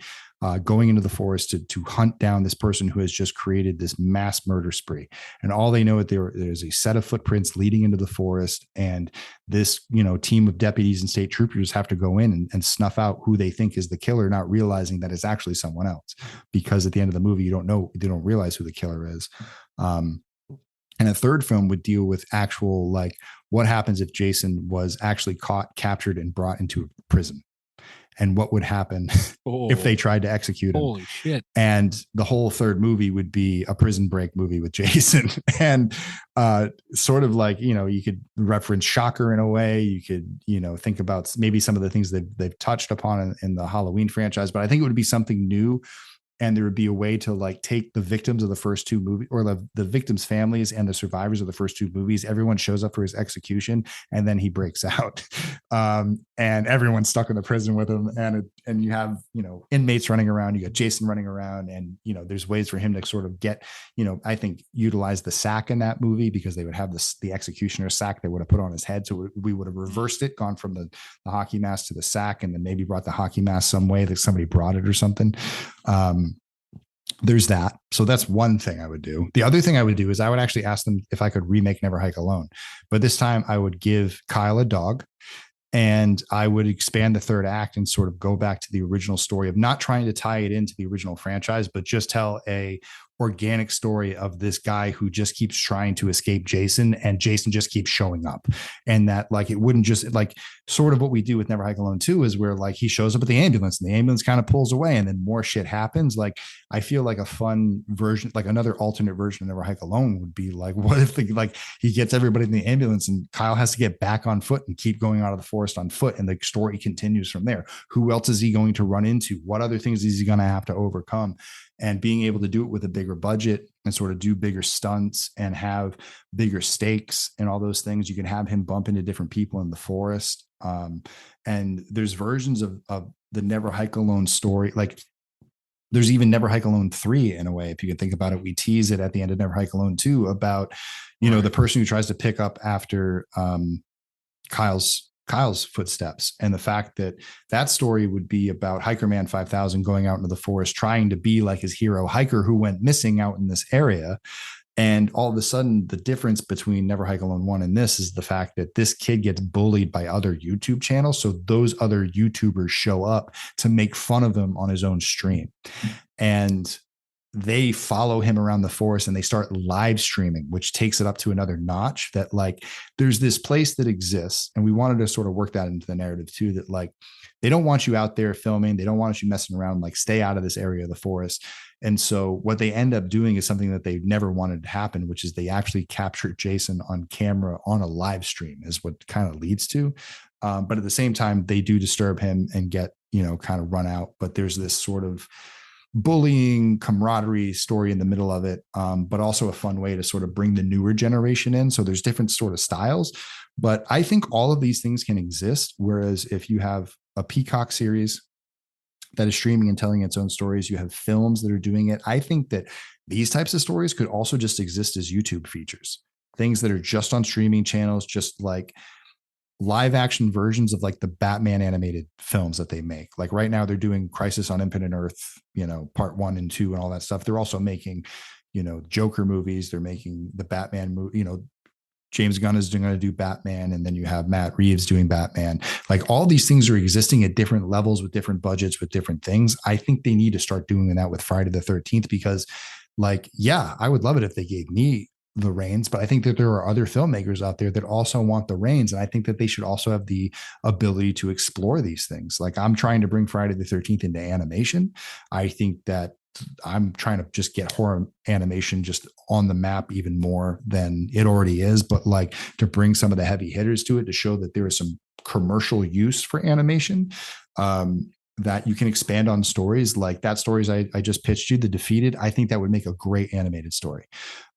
going into the forest to hunt down this person who has just created this mass murder spree. And all they know is there's a set of footprints leading into the forest. And this, team of deputies and state troopers have to go in and snuff out who they think is the killer, not realizing that it's actually someone else. Because at the end of the movie, they don't realize who the killer is. And a third film would deal with actual, like, what happens if Jason was actually caught, captured, and brought into a prison? And what would happen if they tried to execute him? Holy shit. And the whole third movie would be a prison break movie with Jason. And sort of like, you could reference Shocker in a way. You could, think about maybe some of the things that they've touched upon in the Halloween franchise. But I think it would be something new. And there would be a way to like take the victims of the first two movies, or the victims' families and the survivors of the first two movies. Everyone shows up for his execution, and then he breaks out, and everyone's stuck in the prison with him. And you have inmates running around. You got Jason running around, and there's ways for him to sort of get I think utilize the sack in that movie, because they would have the executioner sack they would have put on his head. So we would have reversed it, gone from the hockey mask to the sack, and then maybe brought the hockey mask some way that somebody brought it or something. there's that. So that's one thing I would do. The other thing I would do is I would actually ask them if I could remake Never Hike Alone, but this time I would give Kyle a dog, and I would expand the third act and sort of go back to the original story of not trying to tie it into the original franchise, but just tell a organic story of this guy who just keeps trying to escape Jason, and Jason just keeps showing up. And that, like, it wouldn't just, like, sort of what we do with Never Hike Alone 2 is where, like, he shows up at the ambulance and the ambulance kind of pulls away and then more shit happens. Like, I feel like a fun version, like another alternate version of Never Hike Alone would be like, what if like he gets everybody in the ambulance and Kyle has to get back on foot and keep going out of the forest on foot, and the story continues from there. Who else is he going to run into? What other things is he going to have to overcome? And being able to do it with a bigger budget and sort of do bigger stunts and have bigger stakes and all those things. You can have him bump into different people in the forest. And there's versions of the Never Hike Alone story. Like, there's even Never Hike Alone 3 in a way. If you can think about it, we tease it at the end of Never Hike Alone 2 about, you know, the person who tries to pick up after Kyle's footsteps, and the fact that that story would be about Hiker Man 5000 going out into the forest, trying to be like his hero hiker who went missing out in this area. And all of a sudden, the difference between Never Hike Alone 1 and this is the fact that this kid gets bullied by other YouTube channels. So those other YouTubers show up to make fun of him on his own stream. And they follow him around the forest and they start live streaming, which takes it up to another notch. That, like, there's this place that exists, and we wanted to sort of work that into the narrative too, that, like, they don't want you out there filming. They don't want you messing around, like, stay out of this area of the forest. And so what they end up doing is something that they never wanted to happen, which is they actually captured Jason on camera on a live stream, is what kind of leads to. But at the same time, they do disturb him and get, you know, kind of run out. But there's this sort of bullying camaraderie story in the middle of it, but also a fun way to sort of bring the newer generation in. So there's different sort of styles, but I think all of these things can exist. Whereas if you have a Peacock series that is streaming and telling its own stories, you have films that are doing it. I think that these types of stories could also just exist as YouTube features, things that are just on streaming channels, just like live action versions of, like, the Batman animated films that they make. Like right now they're doing Crisis on Infinite Earth, you know, part 1 and 2 and all that stuff. They're also making, you know, Joker movies. They're making the Batman movie, you know, James Gunn is going to do Batman. And then you have Matt Reeves doing Batman. Like, all these things are existing at different levels with different budgets, with different things. I think they need to start doing that with Friday the 13th, because, like, yeah, I would love it if they gave me the reins, but I think that there are other filmmakers out there that also want the reins. And I think that they should also have the ability to explore these things. Like, I'm trying to bring Friday the 13th into animation. I think that I'm trying to just get horror animation just on the map even more than it already is, but, like, to bring some of the heavy hitters to it, to show that there is some commercial use for animation, that you can expand on stories like that. Stories I just pitched you, The Defeated. I think that would make a great animated story.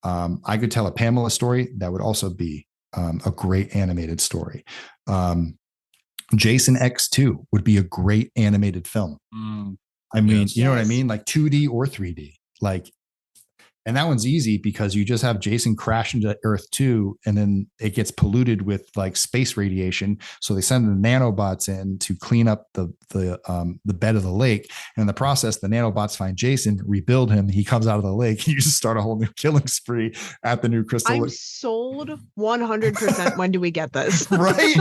I could tell a Pamela story that would also be a great animated story. Jason X2 would be a great animated film. I mean, yes, you know what I mean? Like 2D or 3D, like, and that one's easy because you just have Jason crash into Earth 2 and then it gets polluted with, like, space radiation. So they send the nanobots in to clean up the bed of the lake. And in the process, the nanobots find Jason, rebuild him. He comes out of the lake. You just start a whole new killing spree at the new crystal. I'm sold 100%. When do we get this? Right?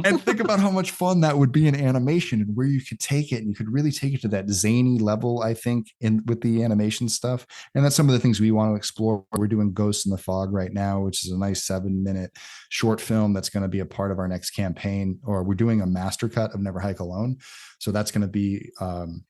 And think about how much fun that would be in animation, and where you could take it, and you could really take it to that zany level, I think, with the animation stuff. And that's some of the things we want to explore. We're doing Ghosts in the Fog right now, which is a nice 7-minute short film that's going to be a part of our next campaign. Or we're doing a master cut of Never Hike Alone. So that's going to be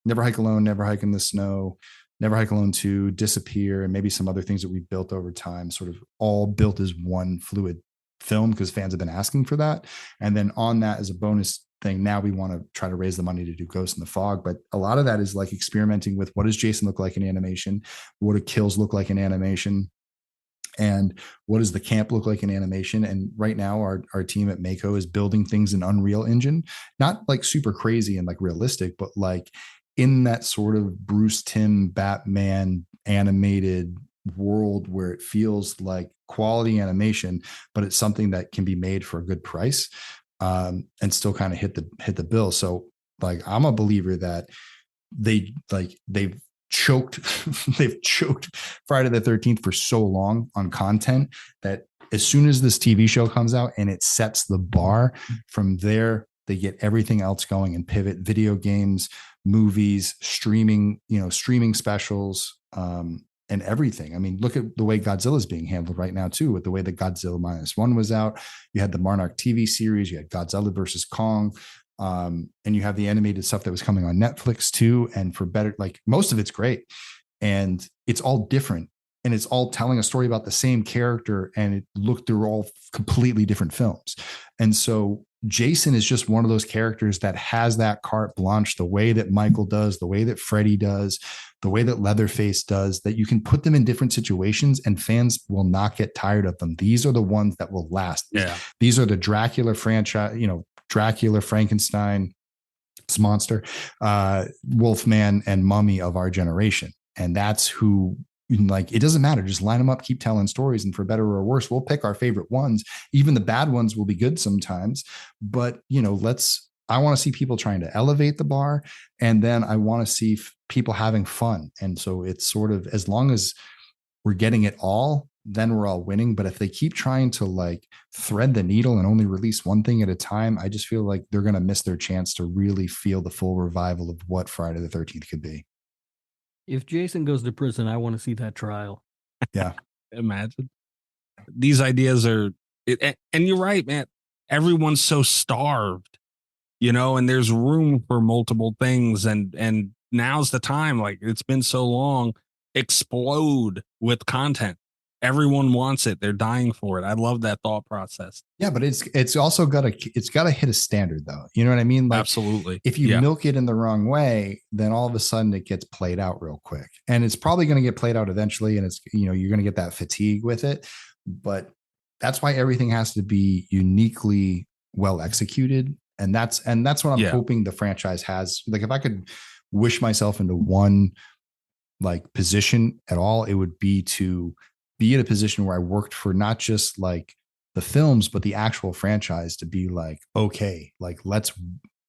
Never Hike Alone, Never Hike in the Snow, Never Hike Alone 2, Disappear, and maybe some other things that we built over time, sort of all built as one fluid film, because fans have been asking for that. And then on that, as a bonus thing, now we want to try to raise the money to do Ghost in the Fog. But a lot of that is, like, experimenting with, what does Jason look like in animation? What do kills look like in animation? And what does the camp look like in animation? And right now our team at Mako is building things in Unreal Engine, not like super crazy and like realistic, but like in that sort of Bruce Timm Batman animated world where it feels like quality animation, but it's something that can be made for a good price, and still kind of hit the bill. So, like, I'm a believer that they've choked Friday the 13th for so long on content that as soon as this TV show comes out and it sets the bar, from there they get everything else going and pivot: video games, movies, streaming specials, and everything. I mean, look at the way Godzilla is being handled right now too, with the way that Godzilla -1 was out. You had the Monarch TV series, you had Godzilla versus Kong, and you have the animated stuff that was coming on Netflix too. And for better, like, most of it's great, and it's all different, and it's all telling a story about the same character, and they're all completely different films. And so Jason is just one of those characters that has that carte blanche, the way that Michael does, the way that Freddy does, the way that Leatherface does, that you can put them in different situations and fans will not get tired of them. These are the ones that will last. Yeah. These are the Dracula franchise, Dracula, Frankenstein, monster, Wolfman, and Mummy of our generation. And that's who, like, it doesn't matter. Just line them up, keep telling stories. And for better or worse, we'll pick our favorite ones. Even the bad ones will be good sometimes. But, I want to see people trying to elevate the bar. And then I want to see people having fun. And so it's sort of, as long as we're getting it all, then we're all winning. But if they keep trying to like thread the needle and only release one thing at a time, I just feel like they're going to miss their chance to really feel the full revival of what Friday the 13th could be. If Jason goes to prison, I want to see that trial. Yeah. Imagine. These ideas are, and you're right, man. Everyone's so starved, and there's room for multiple things. And now's the time. Like, it's been so long. Explode with content. Everyone wants it. They're dying for it. I love that thought process. Yeah, but it's also got to hit a standard, though. You know what I mean? Like, absolutely. If you milk it in the wrong way, then all of a sudden it gets played out real quick, and it's probably going to get played out eventually. And it's, you're going to get that fatigue with it. But that's why everything has to be uniquely well executed. And that's what I'm hoping the franchise has. Like, if I could wish myself into one like position at all, it would be to be in a position where I worked for not just like the films, but the actual franchise, to be like, okay, like, let's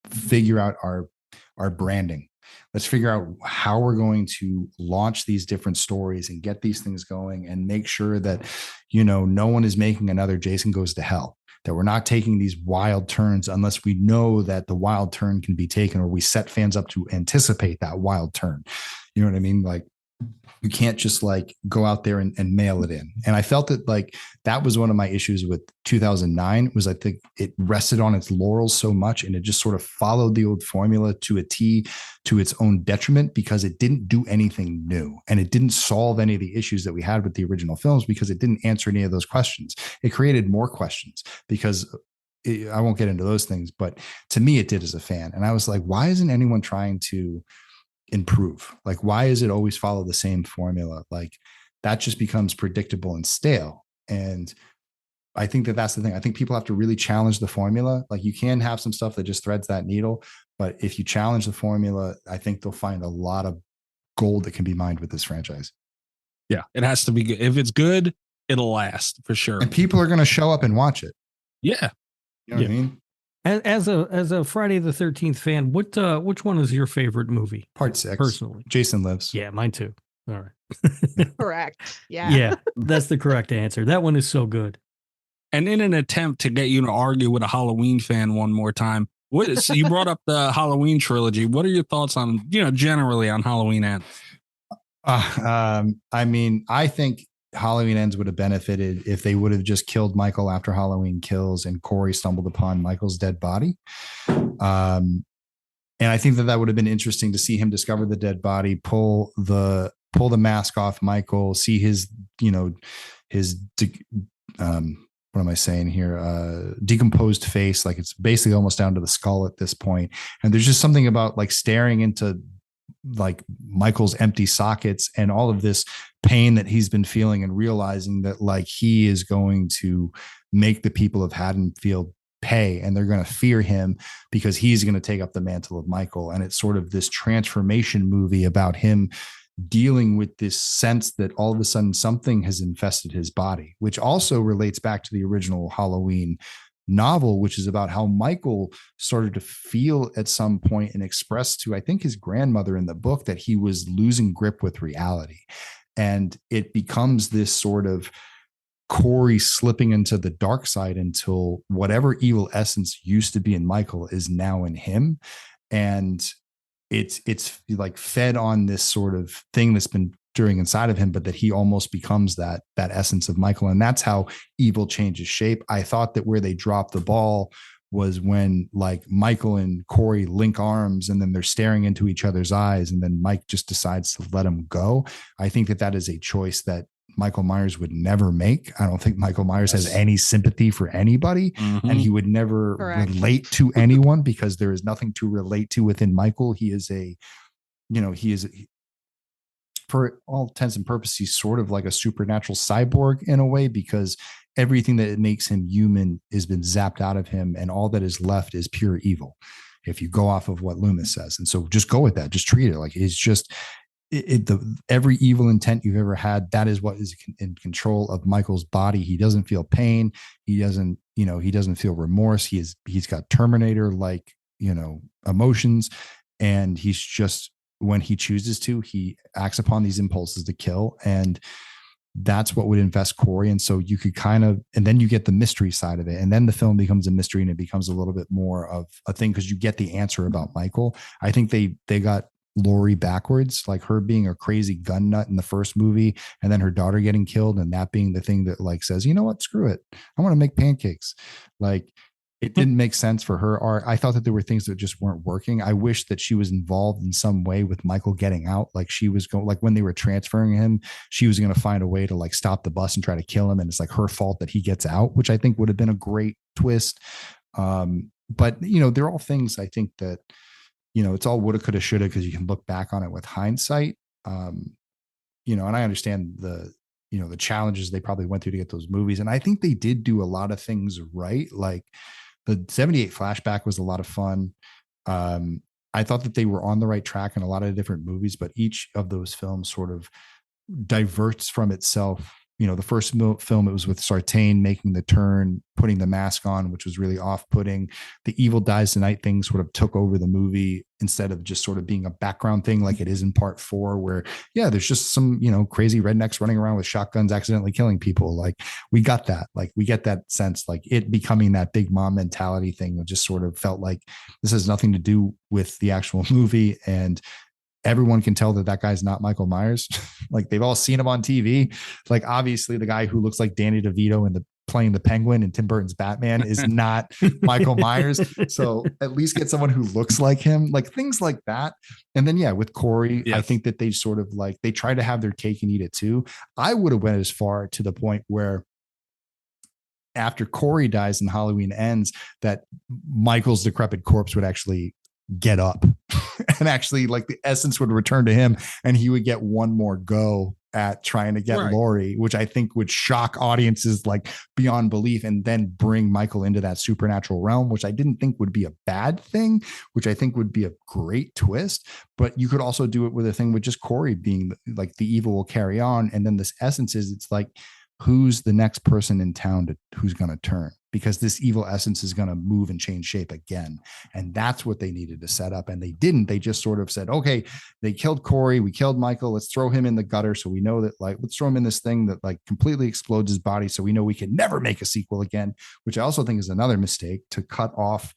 figure out our branding. Let's figure out how we're going to launch these different stories and get these things going, and make sure that, no one is making another Jason Goes to Hell, that we're not taking these wild turns unless we know that the wild turn can be taken, or we set fans up to anticipate that wild turn. You know what I mean? Like, you can't just like go out there and mail it in. And I felt that like that was one of my issues with 2009, was I think it rested on its laurels so much, and it just sort of followed the old formula to a T, to its own detriment, because it didn't do anything new, and it didn't solve any of the issues that we had with the original films, because it didn't answer any of those questions. It created more questions, because I won't get into those things, but to me it did as a fan. And I was like, why isn't anyone trying to improve? Like, why is it always follow the same formula? Like, that just becomes predictable and stale. And I think that that's the thing. I think people have to really challenge the formula. Like, you can have some stuff that just threads that needle, but if you challenge the formula, I think they'll find a lot of gold that can be mined with this franchise. Yeah, it has to be good. If it's good, it'll last for sure. And people are going to show up and watch it. Yeah. You know what I mean? As a Friday the 13th fan, which one is your favorite movie? Part 6. Personally. Jason Lives. Yeah, mine too. All right. Correct. Yeah. Yeah, that's the correct answer. That one is so good. And in an attempt to get you to argue with a Halloween fan one more time, so you brought up the Halloween trilogy. What are your thoughts on, generally on Halloween Ends? I mean, I think Halloween Ends would have benefited if they would have just killed Michael after Halloween Kills and Corey stumbled upon Michael's dead body. And I think that would have been interesting to see him discover the dead body, pull the mask off Michael, see his, what am I saying here? Decomposed face. Like, it's basically almost down to the skull at this point. And there's just something about like staring into like Michael's empty sockets and all of this pain that he's been feeling, and realizing that like he is going to make the people of Haddonfield pay, and they're going to fear him because he's going to take up the mantle of Michael. And it's sort of this transformation movie about him dealing with this sense that all of a sudden something has infested his body, which also relates back to the original Halloween novel, which is about how Michael started to feel at some point and express to, I think, his grandmother in the book that he was losing grip with reality. And it becomes this sort of Corey slipping into the dark side until whatever evil essence used to be in Michael is now in him. And it's like fed on this sort of thing that's been stirring inside of him, but that he almost becomes that essence of Michael. And that's how evil changes shape. I thought that where they dropped the ball was when like Michael and Corey link arms and then they're staring into each other's eyes and then Mike just decides to let him go. I think that is a choice that Michael Myers would never make. I don't think Michael Myers has any sympathy for anyby, and he would never relate to anyone because there is nothing to relate to within Michael. He is for all intents and purposes, he's sort of like a supernatural cyborg in a way, because everything that makes him human has been zapped out of him, and all that is left is pure evil. If you go off of what Loomis says, and so just go with that, just treat it like it's just every evil intent you've ever had. That is what is in control of Michael's body. He doesn't feel pain. He doesn't feel remorse. He's got Terminator like emotions, and he's just, when he chooses to, he acts upon these impulses to kill. And that's what would invest Corey. And so you could and then you get the mystery side of it. And then the film becomes a mystery and it becomes a little bit more of a thing because you get the answer about Michael. I think they got Laurie backwards, like her being a crazy gun nut in the first movie and then her daughter getting killed. And that being the thing that like says, you know what, screw it, I want to make pancakes. Like, it didn't make sense for her art. I thought that there were things that just weren't working. I wish that she was involved in some way with Michael getting out. Like she was going, like when they were transferring him, she was going to find a way to like stop the bus and try to kill him. And it's like her fault that he gets out, which I think would have been a great twist. But they're all things I think that, it's all woulda, coulda, shoulda, because you can look back on it with hindsight. And I understand the challenges they probably went through to get those movies. And I think they did do a lot of things right. Like, the 78 flashback was a lot of fun. I thought that they were on the right track in a lot of different movies, but each of those films sort of diverts from itself. The first film, it was with Sartain making the turn, putting the mask on, which was really off-putting. The Evil Dies Tonight thing sort of took over the movie instead of just sort of being a background thing like it is in part 4, where, there's just some, crazy rednecks running around with shotguns accidentally killing people. Like, we got that. Like, we get that sense, like it becoming that big mom mentality thing. It just sort of felt like this has nothing to do with the actual movie. And everyone can tell that guy's not Michael Myers. Like, they've all seen him on TV. Like, obviously the guy who looks like Danny DeVito playing the Penguin in Tim Burton's Batman is not Michael Myers. So at least get someone who looks like him, like things like that. And then, with Corey, yes. I think that they sort of like, they try to have their cake and eat it too. I would have went as far to the point where after Corey dies and Halloween ends, that Michael's decrepit corpse would actually get up and actually like the essence would return to him and he would get one more go at trying to get Laurie, which I think would shock audiences like beyond belief, and then bring Michael into that supernatural realm, which I didn't think would be a bad thing, which I think would be a great twist. But you could also do it with a thing with just Corey being like the evil will carry on. And then this essence is, it's like, who's the next person in town who's going to turn, because this evil essence is going to move and change shape again. And that's what they needed to set up. And they didn't. They just sort of said, okay, they killed Corey, we killed Michael, let's throw him in the gutter. So we know that, like, let's throw him in this thing that like completely explodes his body. So we know we can never make a sequel again, which I also think is another mistake, to cut off,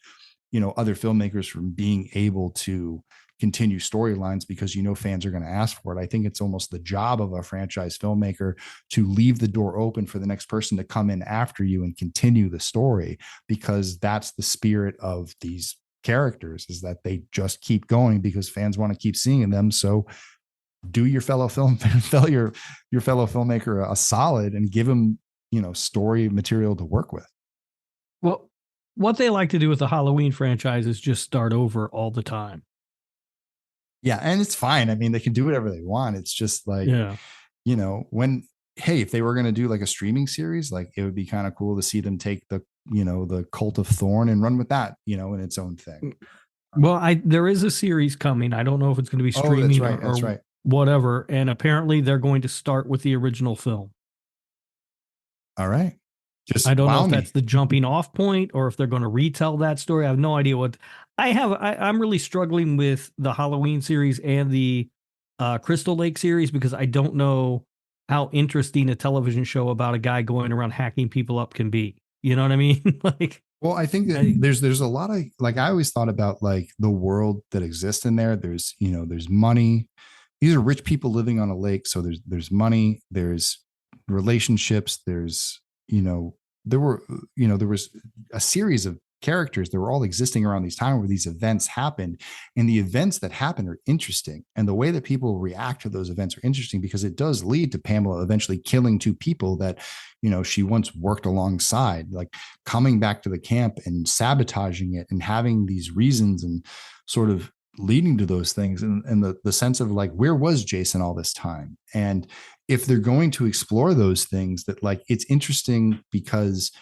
other filmmakers from being able to continue storylines, because fans are going to ask for it. I think it's almost the job of a franchise filmmaker to leave the door open for the next person to come in after you and continue the story, because that's the spirit of these characters, is that they just keep going because fans want to keep seeing them. So do your fellow filmmaker a solid and give him, story material to work with. Well, what they like to do with the Halloween franchise is just start over all the time. Yeah. And it's fine. I mean, they can do whatever they want. It's just like, if they were going to do like a streaming series, like it would be kind of cool to see them take the Cult of Thorn and run with that, in its own thing. Well, there is a series coming. I don't know if it's going to be streaming or whatever. And apparently they're going to start with the original film. All right. Just I don't know wow if me. that's the jumping off point or if they're going to retell that story. I have no idea what I'm really struggling with the Halloween series and the Crystal Lake series because I don't know how interesting a television show about a guy going around hacking people up can be. You know what I mean? Like, well, I think that there's a lot of, like, I always thought about like the world that exists in there. There's, there's money. These are rich people living on a lake. So there's money, there's relationships, there's, there was a series of characters that were all existing around these times where these events happened, and the events that happen are interesting, and the way that people react to those events are interesting because it does lead to Pamela eventually killing two people that she once worked alongside, like coming back to the camp and sabotaging it and having these reasons and sort of leading to those things, and the sense of like, where was Jason all this time? And if they're going to explore those things, that like, it's interesting because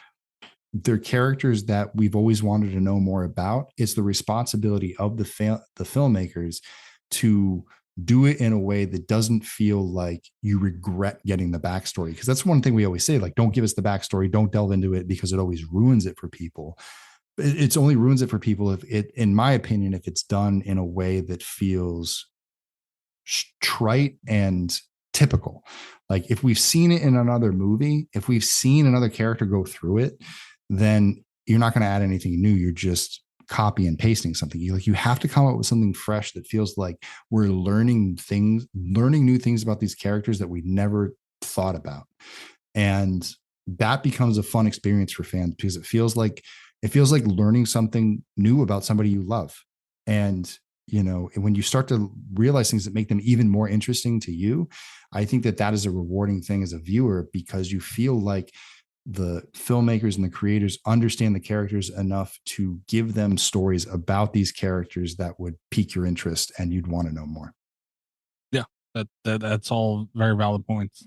they're characters that we've always wanted to know more about. It's the responsibility of the filmmakers to do it in a way that doesn't feel like you regret getting the backstory. Because that's one thing we always say, like, don't give us the backstory, don't delve into it, because it always ruins it for people. It's only ruins it for people if it, in my opinion, if it's done in a way that feels trite and typical. Like if we've seen it in another movie, if we've seen another character go through it, then you're not going to add anything new. You're just copy and pasting something. You have to come up with something fresh that feels like we're learning new things about these characters that we never thought about. And that becomes a fun experience for fans because it feels like learning something new about somebody you love. And when you start to realize things that make them even more interesting to you, I think that is a rewarding thing as a viewer, because you feel like the filmmakers and the creators understand the characters enough to give them stories about these characters that would pique your interest and you'd want to know more. Yeah, that's all very valid points.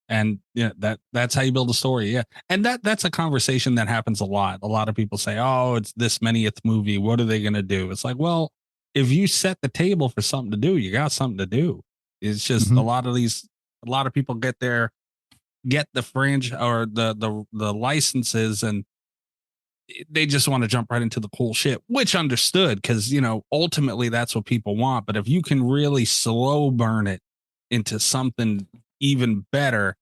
And yeah, that's how you build a story. Yeah. And that's a conversation that happens a lot. A lot of people say, oh, it's this manyth movie, what are they going to do? It's like, well, if you set the table for something to do, you got something to do. It's just a lot of people get the franchise or the licenses, and they just want to jump right into the cool shit, which understood, because ultimately that's what people want. But if you can really slow burn it into something even better,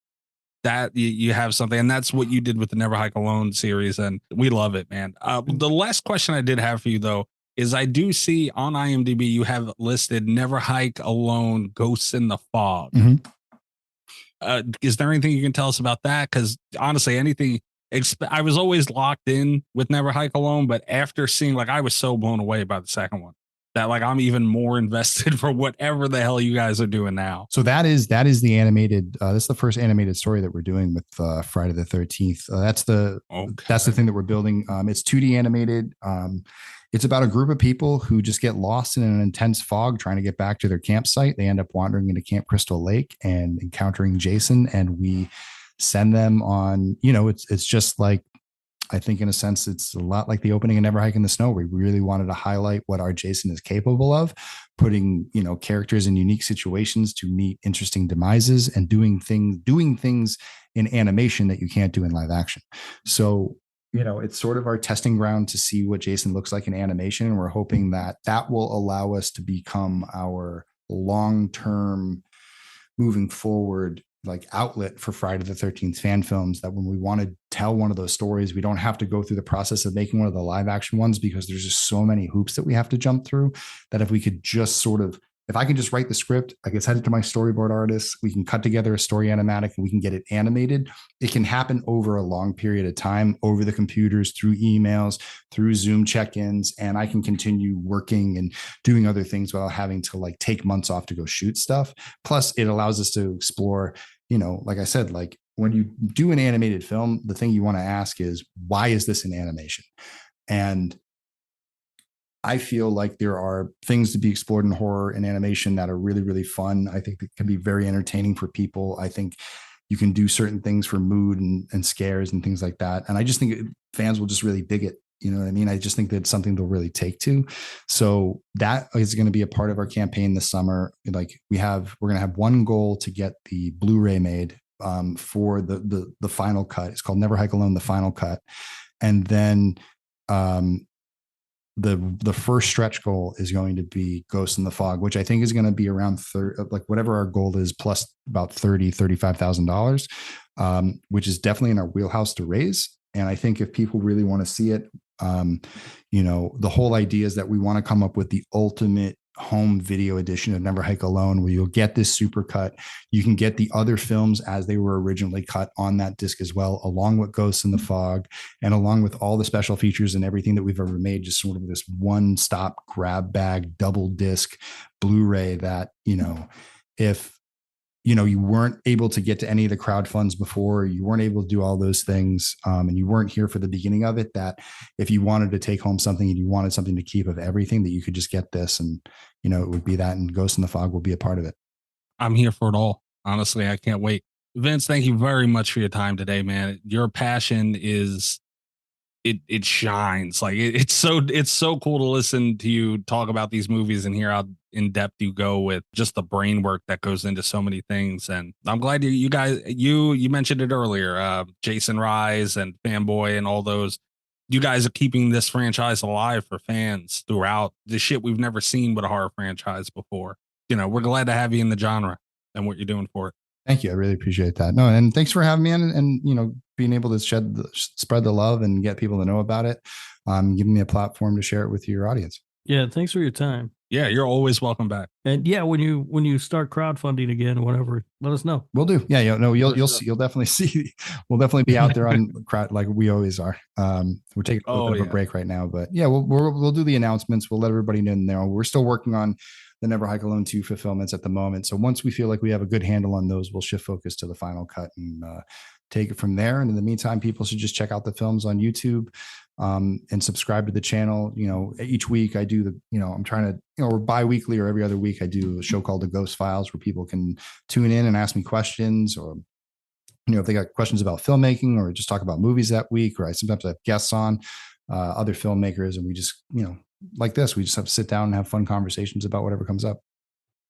that you have something. And that's what you did with the Never Hike Alone series, and we love it, man. The last question I did have for you, though, is I do see on IMDb you have listed Never Hike Alone Ghosts in the Fog. Is there anything you can tell us about that? Because honestly, I was always locked in with Never Hike Alone, but after seeing, like, I was so blown away by the second one that, like, I'm even more invested for whatever the hell you guys are doing now. So that is the animated. That's the first animated story that we're doing with Friday the 13th. That's the thing that we're building. It's 2D animated. It's about a group of people who just get lost in an intense fog trying to get back to their campsite. They end up wandering into Camp Crystal Lake and encountering Jason, and we send them on, it's just like, I think in a sense, it's a lot like the opening of Never Hike in the Snow. We really wanted to highlight what our Jason is capable of, putting, characters in unique situations to meet interesting demises, and doing things in animation that you can't do in live action. So, it's sort of our testing ground to see what Jason looks like in animation. And we're hoping that will allow us to become our long-term, moving forward, like, outlet for Friday the 13th fan films, that when we want to tell one of those stories, we don't have to go through the process of making one of the live action ones, because there's just so many hoops that we have to jump through, that if we could just if I can just write the script, I can send it to my storyboard artists, we can cut together a story animatic, and we can get it animated. It can happen over a long period of time, over the computers, through emails, through Zoom check-ins, and I can continue working and doing other things without having to, like, take months off to go shoot stuff. Plus, it allows us to explore, like I said, like, when you do an animated film, the thing you want to ask is, why is this an animation? And I feel like there are things to be explored in horror and animation that are really, really fun. I think it can be very entertaining for people. I think you can do certain things for mood and scares and things like that. And I just think fans will just really dig it. You know what I mean? I just think that's something they'll really take to. So that is going to be a part of our campaign this summer. Like, we're going to have one goal to get the Blu-ray made for the final cut. It's called Never Hike Alone, the final cut. And then the first stretch goal is going to be Ghost in the Fog, which I think is going to be around like whatever our goal is, plus about $35,000, which is definitely in our wheelhouse to raise. And I think if people really want to see it, the whole idea is that we want to come up with the ultimate home video edition of Never Hike Alone, where you'll get this super cut. You can get the other films as they were originally cut on that disc as well, along with Ghosts in the Fog, and along with all the special features and everything that we've ever made, just sort of this one-stop grab bag, double disc Blu-ray that, if you weren't able to get to any of the crowd funds before, you weren't able to do all those things, and you weren't here for the beginning of it, that if you wanted to take home something and you wanted something to keep of everything, that you could just get this, and it would be that, and Ghost in the Fog will be a part of it. I'm here for it all. Honestly, I can't wait. Vince, thank you very much for your time today, man. Your passion is it shines. Like it's so cool to listen to you talk about these movies and hear how in depth you go with just the brain work that goes into so many things. And I'm glad you guys, you mentioned it earlier, Jason Rise and Fanboy and all those, you guys are keeping this franchise alive for fans throughout the shit we've never seen with a horror franchise before. We're glad to have you in the genre and what you're doing for it. Thank you. I really appreciate that. No, and thanks for having me in and being able to spread the love and get people to know about it. Giving me a platform to share it with your audience. Yeah. Thanks for your time. Yeah. You're always welcome back. And yeah, when you start crowdfunding again or whatever, let us know. We'll do. Yeah. You'll see, you'll definitely see, we'll definitely be out there on crowd like we always are. We're taking a little bit of a break right now, but yeah, we'll do the announcements. We'll let everybody know. We're still working on the Never Hike Alone 2 fulfillments at the moment. So once we feel like we have a good handle on those, we'll shift focus to the final cut and take it from there. And in the meantime, people should just check out the films on YouTube and subscribe to the channel. Each week I do I'm trying to, or bi-weekly or every other week, I do a show called The Ghost Files, where people can tune in and ask me questions, or, if they got questions about filmmaking or just talk about movies that week, or sometimes I have guests on other filmmakers, and we just, like this, we just have to sit down and have fun conversations about whatever comes up.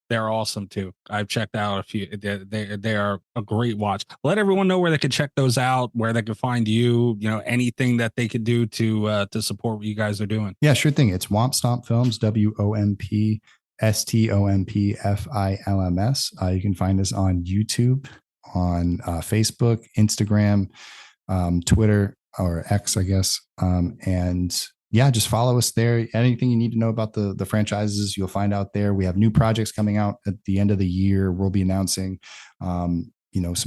They're awesome too. I've checked out a few. They are a great watch. Let everyone know where they can check those out, where they can find you, anything that they could do to support what you guys are doing. Yeah, sure thing. It's Womp Stomp Films, WOMPSTOMPFILMS. You can find us on YouTube, on Facebook, Instagram, Twitter, or X, I guess. And yeah, just follow us there. Anything you need to know about the franchises, you'll find out there. We have new projects coming out at the end of the year. We'll be announcing, some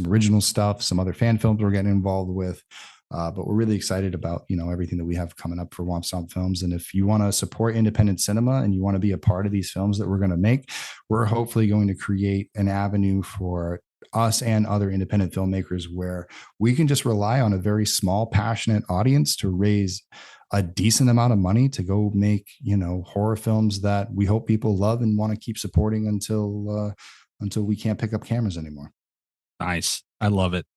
original stuff, some other fan films we're getting involved with. But we're really excited about, everything that we have coming up for Womp Stomp Films. And if you want to support independent cinema and you want to be a part of these films that we're going to make, we're hopefully going to create an avenue for us and other independent filmmakers where we can just rely on a very small, passionate audience to raise a decent amount of money to go make, horror films that we hope people love and want to keep supporting until we can't pick up cameras anymore. Nice. I love it.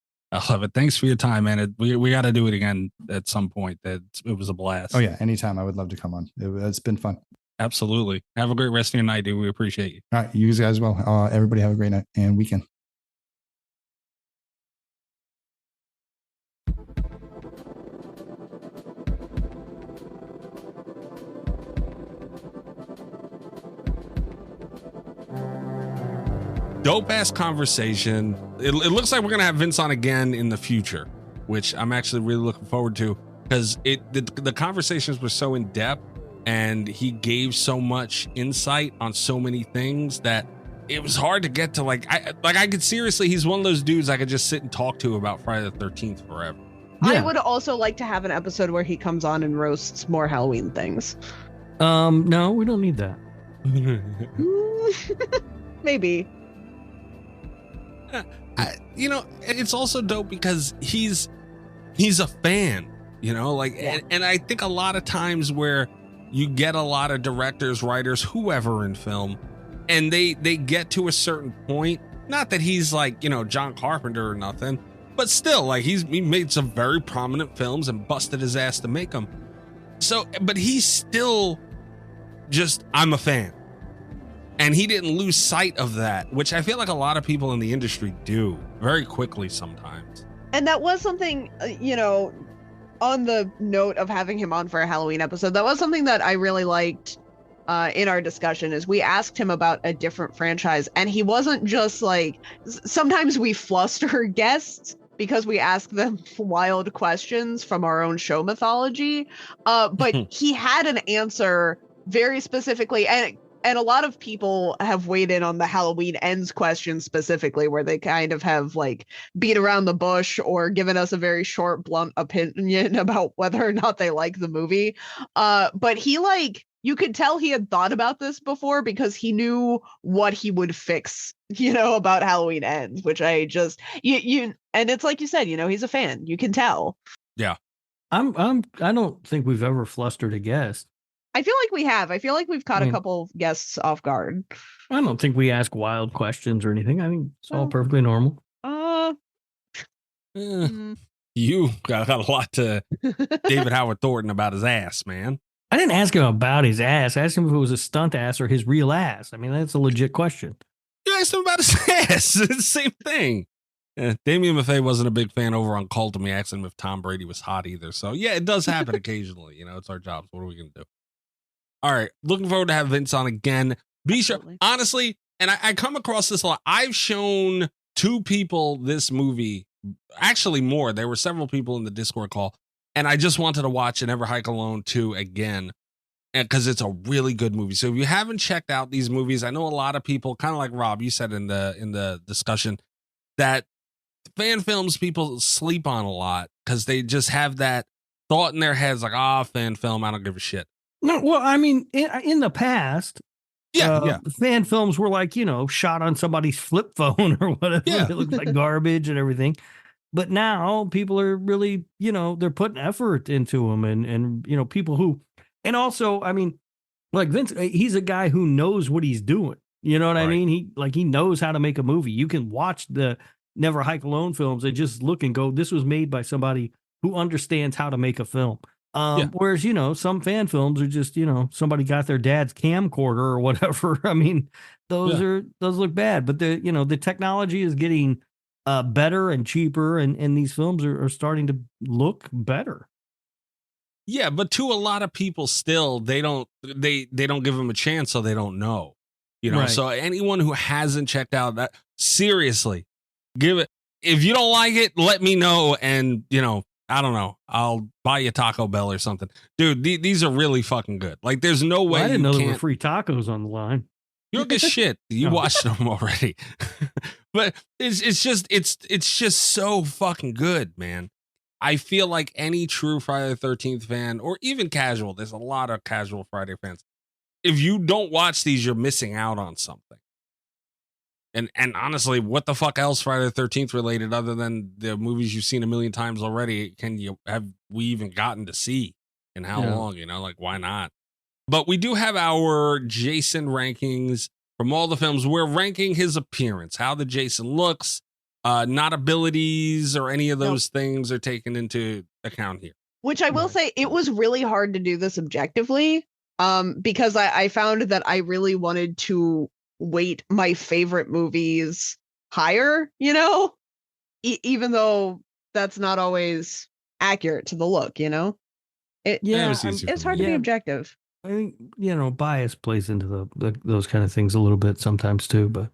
Thanks for your time, man. We got to do it again at some point. It was a blast. Oh yeah. Anytime. I would love to come on. It's been fun. Absolutely. Have a great rest of your night, dude. We appreciate you. All right. You guys as well. Everybody have a great night and weekend. Dope ass conversation. It looks like we're gonna have Vince on again in the future, which I'm actually really looking forward to, because the conversations were so in depth and he gave so much insight on so many things that it was hard to get to. I could seriously, he's one of those dudes I could just sit and talk to about Friday the 13th forever. Yeah. I would also like to have an episode where he comes on and roasts more Halloween things. No, we don't need that. Maybe. It's also dope because he's a fan, and I think a lot of times where you get a lot of directors, writers, whoever in film, and they get to a certain point, not that he's like, John Carpenter or nothing, but still, like, he made some very prominent films and busted his ass to make them. So, but he's still just, I'm a fan. And he didn't lose sight of that, which I feel like a lot of people in the industry do very quickly sometimes. And that was something, on the note of having him on for a Halloween episode, that was something that I really liked in our discussion, is we asked him about a different franchise, and he wasn't just like, sometimes we fluster guests because we ask them wild questions from our own show mythology, but he had an answer very specifically, and a lot of people have weighed in on the Halloween Ends question specifically, where they kind of have like beat around the bush or given us a very short, blunt opinion about whether or not they like the movie. But he you could tell he had thought about this before because he knew what he would fix, about Halloween Ends, which I just, and it's like you said, he's a fan. You can tell. Yeah. I don't think we've ever flustered a guest. I feel like we have. I feel like we've caught a couple guests off guard. I don't think we ask wild questions or anything. I think it's all perfectly normal. You got a lot to David Howard Thornton about his ass, man. I didn't ask him about his ass. I asked him if it was a stunt ass or his real ass. I mean, that's a legit question. You asked him about his ass. It's the same thing. Damian Maffei wasn't a big fan over on Cult of Me asking him if Tom Brady was hot either. So, yeah, it does happen occasionally. It's our jobs. What are we going to do? All right. Looking forward to have Vince on again. Be sure, honestly, and I come across this a lot. I've shown 2 people this movie, actually more. There were several people in the Discord call, and I just wanted to watch Never Hike Alone 2 again, because it's a really good movie. So if you haven't checked out these movies, I know a lot of people, kind of like Rob, you said in the discussion, that fan films people sleep on a lot because they just have that thought in their heads like, fan film, I don't give a shit. No, well, I mean, in the past, yeah, fan films were like, shot on somebody's flip phone or whatever. Yeah. It looked like garbage and everything. But now people are really, they're putting effort into them, and people who, and also, I mean, like Vince, he's a guy who knows what he's doing. You know what I mean? He knows how to make a movie. You can watch the Never Hike Alone films and just look and go, this was made by somebody who understands how to make a film. Whereas, some fan films are just, somebody got their dad's camcorder or whatever. I mean, those look bad, but the technology is getting better and cheaper, and these films are starting to look better. Yeah, but to a lot of people still, they don't give them a chance, so they don't know. Right. So anyone who hasn't checked out that, seriously, give it. If you don't like it, let me know, and I don't know, I'll buy you Taco Bell or something. Dude, these are really fucking good. Like, there's no way. I didn't know there were free tacos on the line. You don't get shit. You watched them already. But it's just so fucking good, man. I feel like any true Friday the 13th fan, or even casual, there's a lot of casual Friday fans. If you don't watch these, you're missing out on something. And honestly, what the fuck else Friday the 13th related other than the movies you've seen a million times already have we even gotten to see, and how long? Like, why not? But we do have our Jason rankings from all the films. We're ranking his appearance, how the Jason looks, not abilities or any of those things are taken into account here. Which I will say, it was really hard to do this objectively, because I found that I really wanted to weight my favorite movies higher, even though that's not always accurate to the look, it's hard to be objective. I think, bias plays into those kind of things a little bit sometimes too, but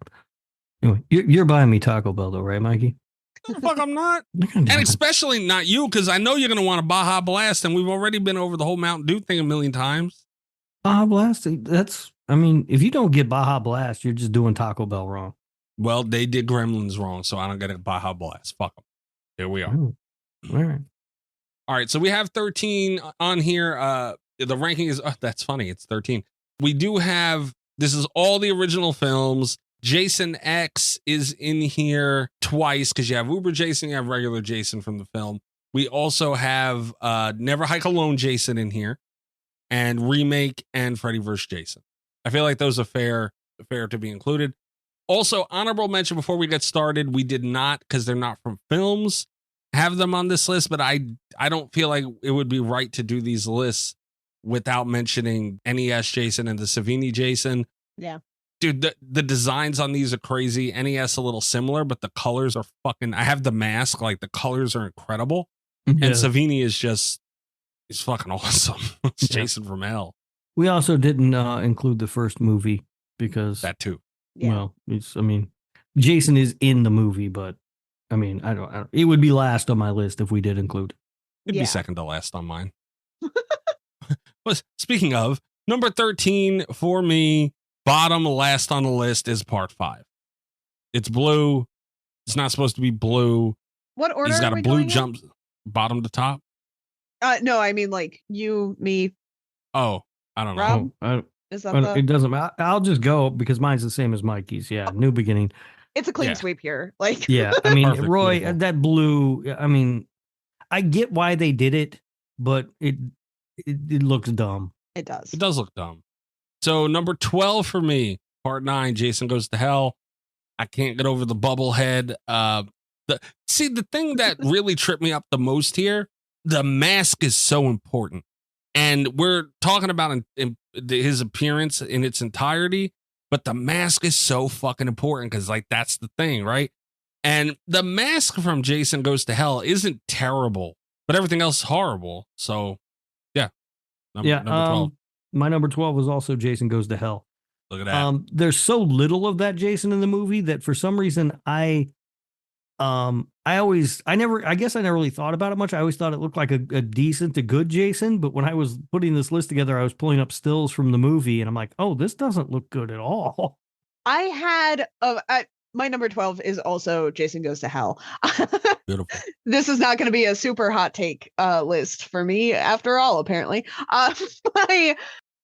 anyway, you're buying me Taco Bell though, right, Mikey? No, fuck, I'm not. And especially not you, because I know you're going to want a Baja Blast, and we've already been over the whole Mountain Dew thing a million times. Baja Blast, if you don't get Baja Blast, you're just doing Taco Bell wrong. Well, they did Gremlins wrong, so I don't get a Baja Blast. Fuck them. Here we are. Oh, all right, so we have 13 on here. The ranking is, that's funny, it's 13. We do have, this is all the original films. Jason X is in here twice, because you have Uber Jason, you have regular Jason from the film. We also have Never Hike Alone Jason in here, and Remake and Freddy vs. Jason. I feel like those are fair to be included. Also, honorable mention before we get started, we did not, because they're not from films, have them on this list, but I don't feel like it would be right to do these lists without mentioning NES Jason and the Savini Jason. Yeah. Dude, the designs on these are crazy. NES a little similar, but the colors are fucking. I have the mask. Like the colors are incredible, and Savini he's fucking awesome. It's Jason from hell. We also didn't include the first movie because that too. Yeah. Well, Jason is in the movie, but I don't. It would be last on my list if we did include. It'd be second to last on mine. Well, speaking of, number 13 for me, bottom last on the list is part 5. It's blue. It's not supposed to be blue. What order? He's got are a we blue going jump, bottom to top. No, I mean like you, me. Oh, I don't know. Rob? Is that it doesn't matter. I'll just go because mine's the same as Mikey's. Yeah, new beginning. It's a clean sweep here. Like, yeah, I mean, Perfect, Roy, beautiful. that blue. I mean, I get why they did it, but it looks dumb. It does. It does look dumb. So number 12 for me, part 9, Jason Goes to Hell. I can't get over the bubble head. The thing that really tripped me up the most here, the mask is so important. And we're talking about his appearance in its entirety, but the mask is so fucking important because, like, that's the thing, right? And the mask from Jason Goes to Hell isn't terrible, but everything else is horrible. So, yeah. Number 12. My number 12 was also Jason Goes to Hell. Look at that. There's so little of that Jason in the movie that for some reason I guess I never really thought about it much. I always thought it looked like a decent to good Jason, but when I was putting this list together, I was pulling up stills from the movie and I'm like, oh, this doesn't look good at all. I had my number 12 is also Jason Goes to Hell. Beautiful. This is not going to be a super hot take list for me after all, apparently. My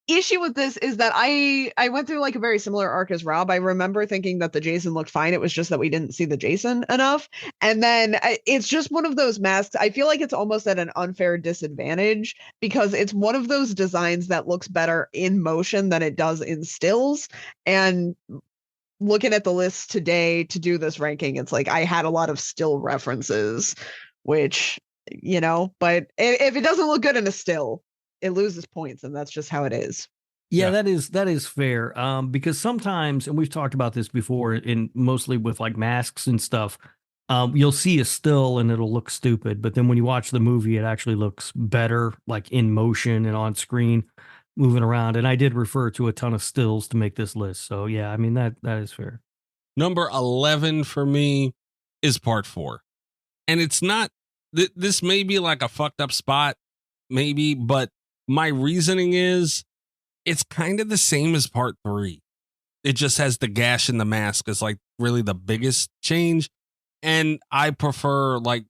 issue with this is that I went through like a very similar arc as Rob. I remember thinking that the Jason looked fine. It was just that we didn't see the Jason enough. And then it's just one of those masks. I feel like it's almost at an unfair disadvantage because it's one of those designs that looks better in motion than it does in stills. And looking at the list today to do this ranking, it's like I had a lot of still references, which, but if it doesn't look good in a still, it loses points, and that's just how it is. Yeah, that is fair. Because sometimes, and we've talked about this before, in mostly with like masks and stuff, you'll see a still and it'll look stupid, but then when you watch the movie, it actually looks better, like in motion and on screen, moving around. And I did refer to a ton of stills to make this list, so yeah, I mean that is fair. Number 11 for me is part 4, and it's not. This may be like a fucked up spot, maybe, but my reasoning is it's kind of the same as part 3. It just has the gash in the mask is like really the biggest change. And I prefer I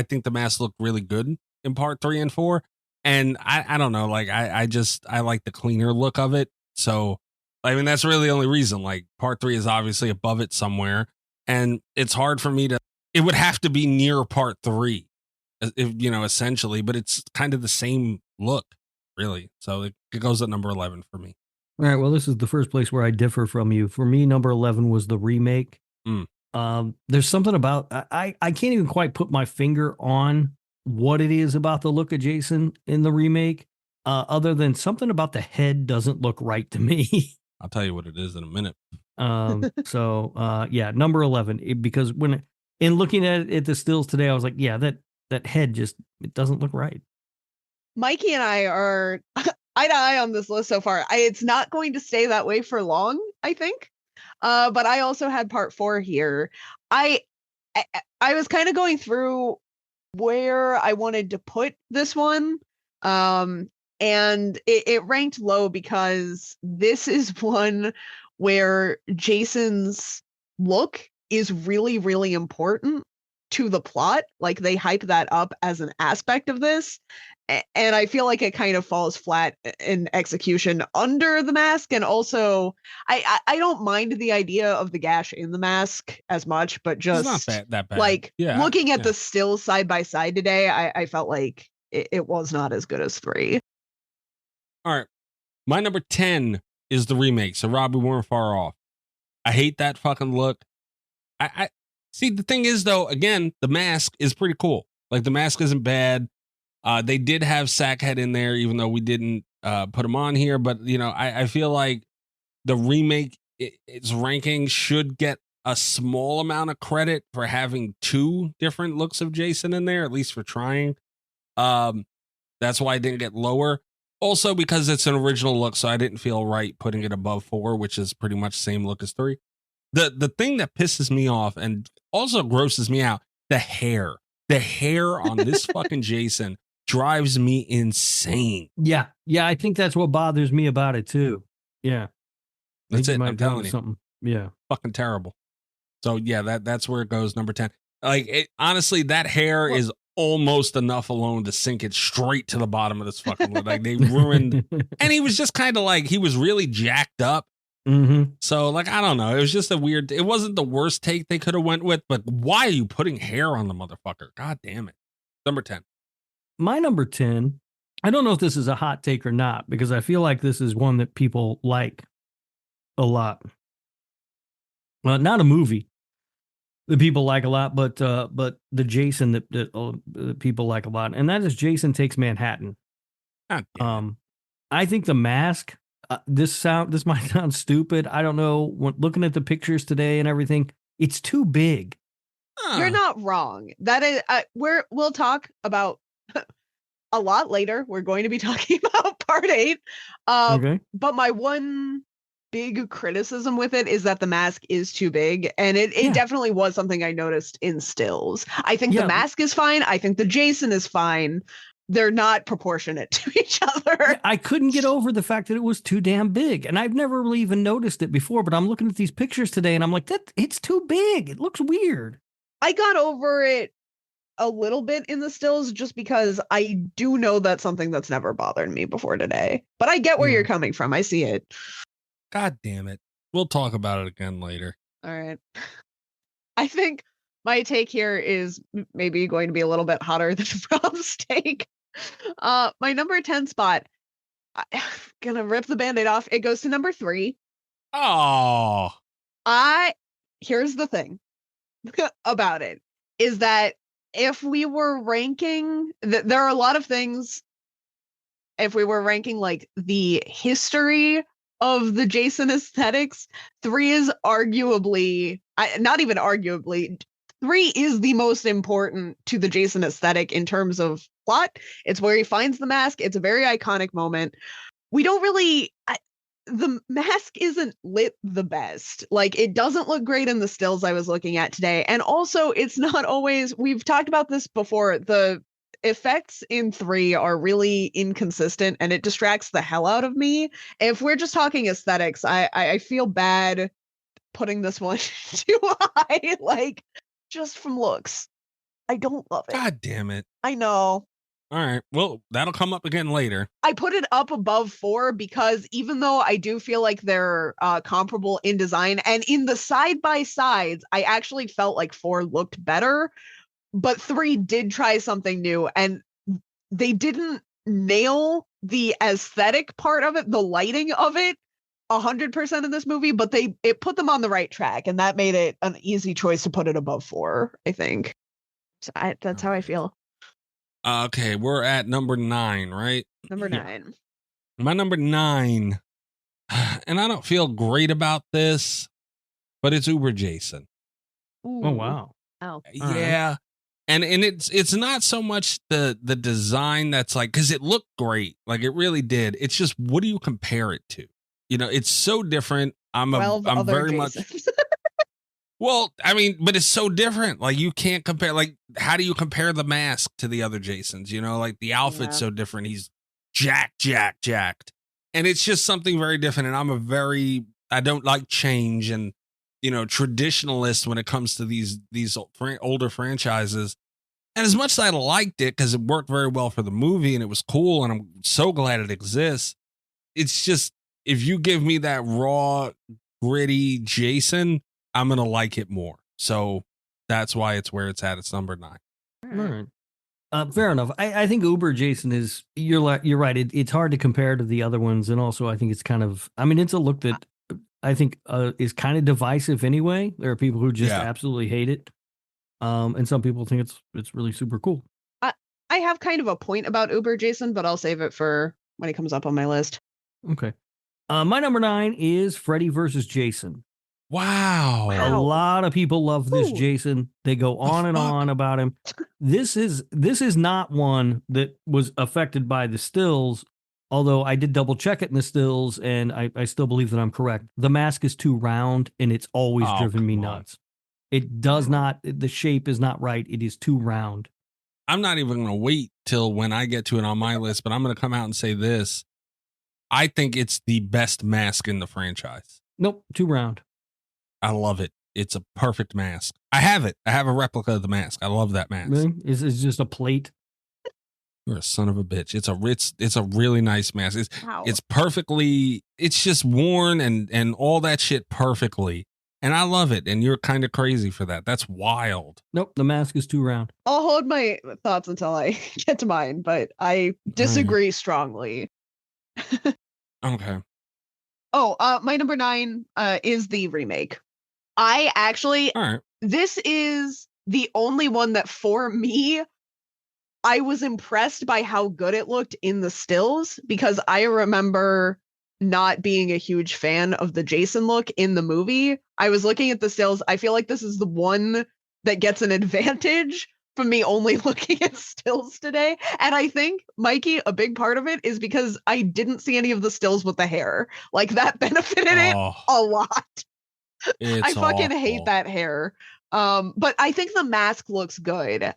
think the mask looked really good in part 3 and 4. And I don't know, like I like the cleaner look of it. So, I mean, that's really the only reason. Like part 3 is obviously above it somewhere. And it's hard for me it would have to be near part 3, essentially, but it's kind of the same look. Really. So it goes at number 11 for me. All right. Well, this is the first place where I differ from you. For me, number 11 was the remake. There's something about, I can't even quite put my finger on what it is about the look of Jason in the remake, other than something about the head doesn't look right to me. I'll tell you what it is in a minute. Yeah, number 11, because in looking at the stills today, I was like, yeah, that head it doesn't look right. Mikey and I are eye to eye on this list so far. It's not going to stay that way for long, I think. But I also had part 4 here. I was kind of going through where I wanted to put this one. And it ranked low because this is one where Jason's look is really, really important to the plot. Like they hype that up as an aspect of this. And I feel like it kind of falls flat in execution under the mask. And also, I don't mind the idea of the gash in the mask as much, but just it's not that bad. Like looking at the stills side by side today, I felt like it was not as good as 3. All right. My number 10 is the remake. So, Rob, we weren't far off. I hate that fucking look. I see. The thing is, though, again, the mask is pretty cool. Like the mask isn't bad. They did have Sackhead in there, even though we didn't put him on here. But, I feel like the remake its ranking should get a small amount of credit for having two different looks of Jason in there, at least for trying. That's why I didn't get lower. Also because it's an original look, so I didn't feel right putting it above 4, which is pretty much the same look as 3. The thing that pisses me off and also grosses me out, the hair. The hair on this fucking Jason drives me insane. Yeah. Yeah, I think that's what bothers me about it too. Yeah. That's it. I'm telling you. Something. Yeah. Fucking terrible. So yeah, that's where it goes, number 10. Like honestly, that hair is almost enough alone to sink it straight to the bottom of this fucking look. Like they ruined, and he was just kind of like, he was really jacked up. Mm-hmm. So like, I don't know. It was just a weird, it wasn't the worst take they could have went with, but why are you putting hair on the motherfucker? God damn it. Number 10. My number 10, I don't know if this is a hot take or not, because I feel like this is one that people like a lot. Well, not a movie that people like a lot, but the Jason that people like a lot, and that is Jason Takes Manhattan. I think The Mask. This might sound stupid. I don't know. When looking at the pictures today and everything, it's too big. You're not wrong. That is, we'll talk about a lot later. We're going to be talking about part 8. Okay. But my one big criticism with it is that the mask is too big, and it definitely was something I noticed in stills. I think the mask is fine. I think the Jason is fine. They're not proportionate to each other. I couldn't get over the fact that it was too damn big, and I've never really even noticed it before, but I'm looking at these pictures today and I'm like, it's too big. It looks weird. I got over it a little bit in the stills just because I do know that's something that's never bothered me before today. But I get where you're coming from. I see it. God damn it. We'll talk about it again later. All right. I think my take here is maybe going to be a little bit hotter than Rob's take. My number 10 spot, I'm gonna rip the Band-Aid off. It goes to number 3. Oh. Here's the thing about it, is that if we were ranking, there are a lot of things, if we were ranking like the history of the Jason aesthetics, 3 is arguably, not even arguably, 3 is the most important to the Jason aesthetic in terms of plot. It's where he finds the mask. It's a very iconic moment. We don't really, the mask isn't lit the best. Like, it doesn't look great in the stills I was looking at today. And also, it's not always, we've talked about this before, the effects in 3 are really inconsistent and it distracts the hell out of me. If we're just talking aesthetics, I feel bad putting this one too high, like, just from looks. I don't love it. God damn it. I know. All right. Well, that'll come up again later. I put it up above 4 because even though I do feel like they're comparable in design and in the side-by-sides, I actually felt like 4 looked better, but 3 did try something new and they didn't nail the aesthetic part of it, the lighting of it, 100% in this movie, but it put them on the right track, and that made it an easy choice to put it above 4, I think. So that's how I feel. Okay, we're at number 9, right? Number 9. My number 9, and I don't feel great about this, but it's Uber Jason. Ooh. Oh, wow. Oh. Yeah. And it's not so much the design that's like, because it looked great. Like, it really did. It's just, what do you compare it to? You know, it's so different. I'm very much. Well, I mean, but it's so different. Like, you can't compare. Like, how do you compare the mask to the other Jasons? You know, like, the outfit's so different. He's jacked. And it's just something very different. And I don't like change and, you know, traditionalist when it comes to these older franchises. And as much as I liked it, because it worked very well for the movie and it was cool, and I'm so glad it exists, it's just, if you give me that raw, gritty Jason, I'm going to like it more. So that's why it's where it's at. It's number 9. All right. Fair enough. I think Uber Jason is, you're right. It's hard to compare to the other ones. And also I think it's kind of, I mean, it's a look that I think is kind of divisive anyway. There are people who just absolutely hate it. And some people think it's really super cool. I have kind of a point about Uber Jason, but I'll save it for when it comes up on my list. Okay. My number 9 is Freddy versus Jason. Wow. A lot of people love this Jason. They go on and on about him. This is not one that was affected by the stills, although I did double check it in the stills, and I still believe that I'm correct. The mask is too round, and it's always driven me nuts. It does not, the shape is not right. It is too round. I'm not even going to wait till when I get to it on my list, but I'm going to come out and say this. I think it's the best mask in the franchise. Nope, too round. I love it. It's a perfect mask. I have it. I have a replica of the mask. I love that mask. Really? Is it just a plate? You're a son of a bitch. It's a really nice mask. It's perfectly, it's just worn and all that shit perfectly. And I love it. And you're kind of crazy for that. That's wild. Nope, the mask is too round. I'll hold my thoughts until I get to mine, but I disagree strongly. Okay. My number 9 is the remake. I actually, this is the only one that for me, I was impressed by how good it looked in the stills, because I remember not being a huge fan of the Jason look in the movie. I was looking at the stills. I feel like this is the one that gets an advantage from me only looking at stills today. And I think, Mikey, a big part of it is because I didn't see any of the stills with the hair. Like, that benefited it a lot. I fucking hate that hair. But I think the mask looks good.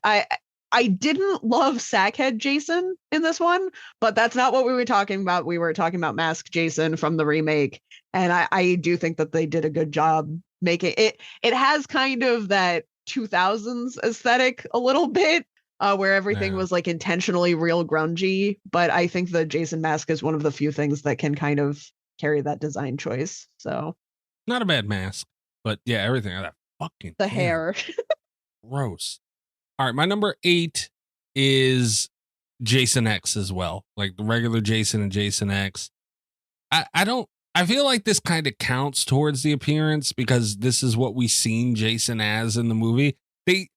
I didn't love Sackhead Jason in this one, but that's not what we were talking about. We were talking about Mask Jason from the remake. And I do think that they did a good job making it. It has kind of that 2000s aesthetic a little bit, where everything was like intentionally real grungy. But I think the Jason mask is one of the few things that can kind of carry that design choice. So not a bad mask, but yeah, everything. That fucking hair. Gross. All right, my number 8 is Jason X as well, like the regular Jason and Jason X. I feel like this kind of counts towards the appearance because this is what we seen Jason as in the movie. It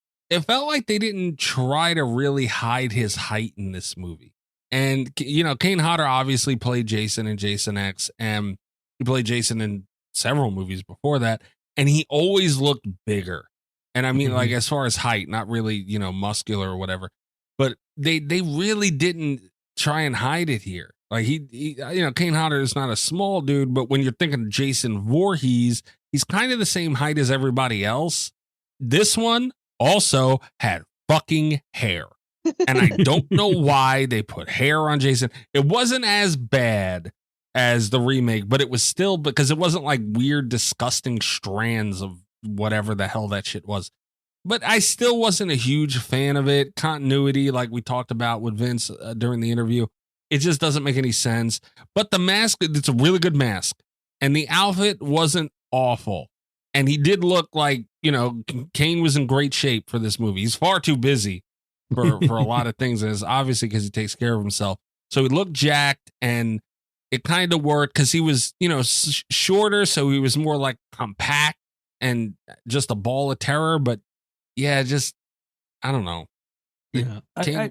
felt like they didn't try to really hide his height in this movie. And, you know, Kane Hodder obviously played Jason in Jason X, and he played Jason in several movies before that, and he always looked bigger. And I mean, like, as far as height, not really, you know, muscular or whatever, but they really didn't try and hide it here. Like he you know, Kane Hodder is not a small dude, but when you're thinking Jason Voorhees, he's kind of the same height as everybody else. This one also had fucking hair. And I don't know why they put hair on Jason. It wasn't as bad as the remake, but it was still, because it wasn't like weird, disgusting strands of whatever the hell that shit was. But I still wasn't a huge fan of it. Continuity, like we talked about with Vince during the interview, it just doesn't make any sense. But the mask, it's a really good mask. And the outfit wasn't awful. And he did look like, you know, Kane was in great shape for this movie. He's far too busy for a lot of things. And it's obviously because he takes care of himself. So he looked jacked, and it kind of worked because he was, you know, shorter. So he was more like compact and just a ball of terror. But yeah, just, I don't know. Yeah,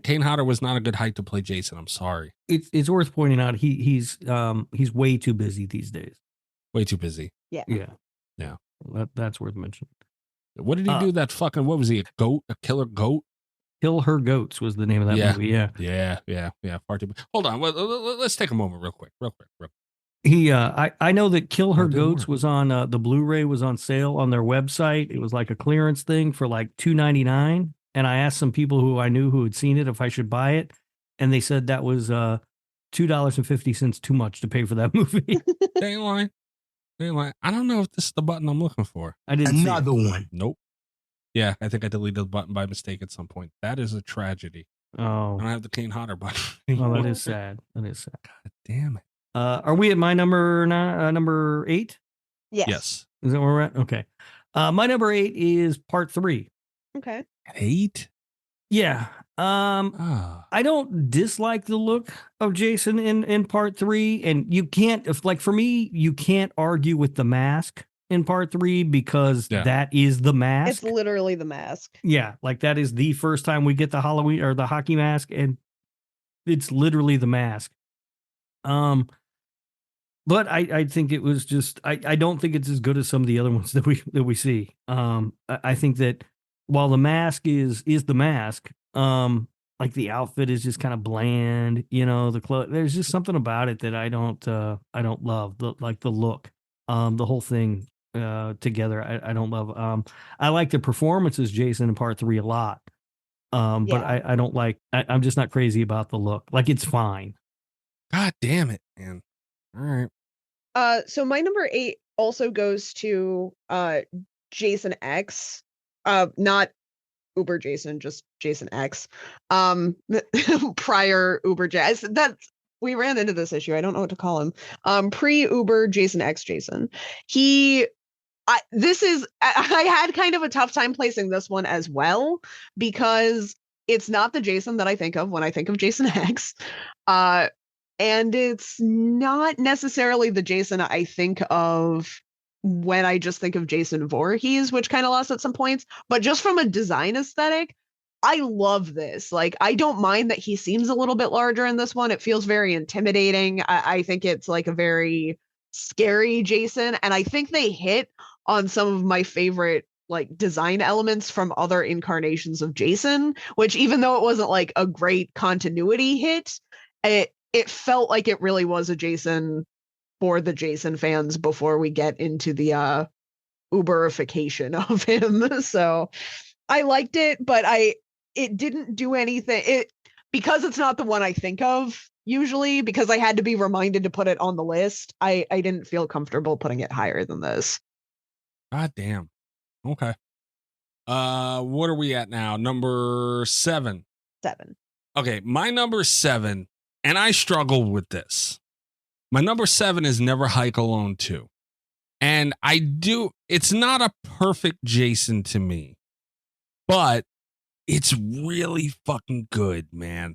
Kane Hodder was not a good height to play Jason. I'm sorry. It's worth pointing out he's way too busy these days. Way too busy. Yeah. That's worth mentioning. What did he do? That fucking, what was he? A killer goat? Kill Her Goats was the name of that movie. Yeah. Far too. Hold on. Let's take a moment, real quick. He, I know that Kill Her Goats was on the Blu-ray was on sale on their website. It was like a clearance thing for like $2.99. And I asked some people who I knew who had seen it if I should buy it, and they said that was $2.50 too much to pay for that movie. They ain't lying. I don't know if this is the button I'm looking for. I didn't. Another one. Nope. Yeah, I think I deleted the button by mistake at some point. That is a tragedy. Oh, I don't have the Kane Hodder button anymore. Well, that is sad. God damn it. Are we at my number 8? Yes. Is that where we're at? Okay. My number 8 is part 3. Okay. 8? Yeah. I don't dislike the look of Jason in part 3, and you can't, for me, you can't argue with the mask in part 3 because that is the mask. It's literally the mask. Yeah, like that is the first time we get the Halloween or the hockey mask, and it's literally the mask. But I think it was just I don't think it's as good as some of the other ones that we see. I think that while the mask is the mask, like the outfit is just kind of bland, the clothes. There's just something about it that I don't love. The look, the whole thing together. I don't love. I like the performances, Jason, in part 3 a lot. But I don't like. I'm just not crazy about the look. Like, it's fine. God damn it, man. All right. So my number 8 also goes to Jason X. Not Uber Jason, just Jason X. Prior Uber Jason. We ran into this issue. I don't know what to call him. Pre-Uber Jason X Jason. I had kind of a tough time placing this one as well, because it's not the Jason that I think of when I think of Jason X. And it's not necessarily the Jason I think of when I just think of Jason Voorhees, which kind of lost at some points. But just from a design aesthetic, I love this. Like, I don't mind that he seems a little bit larger in this one. It feels very intimidating. I think it's like a very scary Jason. And I think they hit on some of my favorite like design elements from other incarnations of Jason, which, even though it wasn't like a great continuity hit, it felt like it really was a Jason for the Jason fans before we get into the Uberification of him. So I liked it, but it didn't do anything. Because it's not the one I think of usually, because I had to be reminded to put it on the list. I didn't feel comfortable putting it higher than this. God damn. Okay. What are we at now? Number 7. 7. Okay, my number 7, and I struggled with this. My number 7 is Never Hike Alone 2. And it's not a perfect Jason to me, but it's really fucking good, man.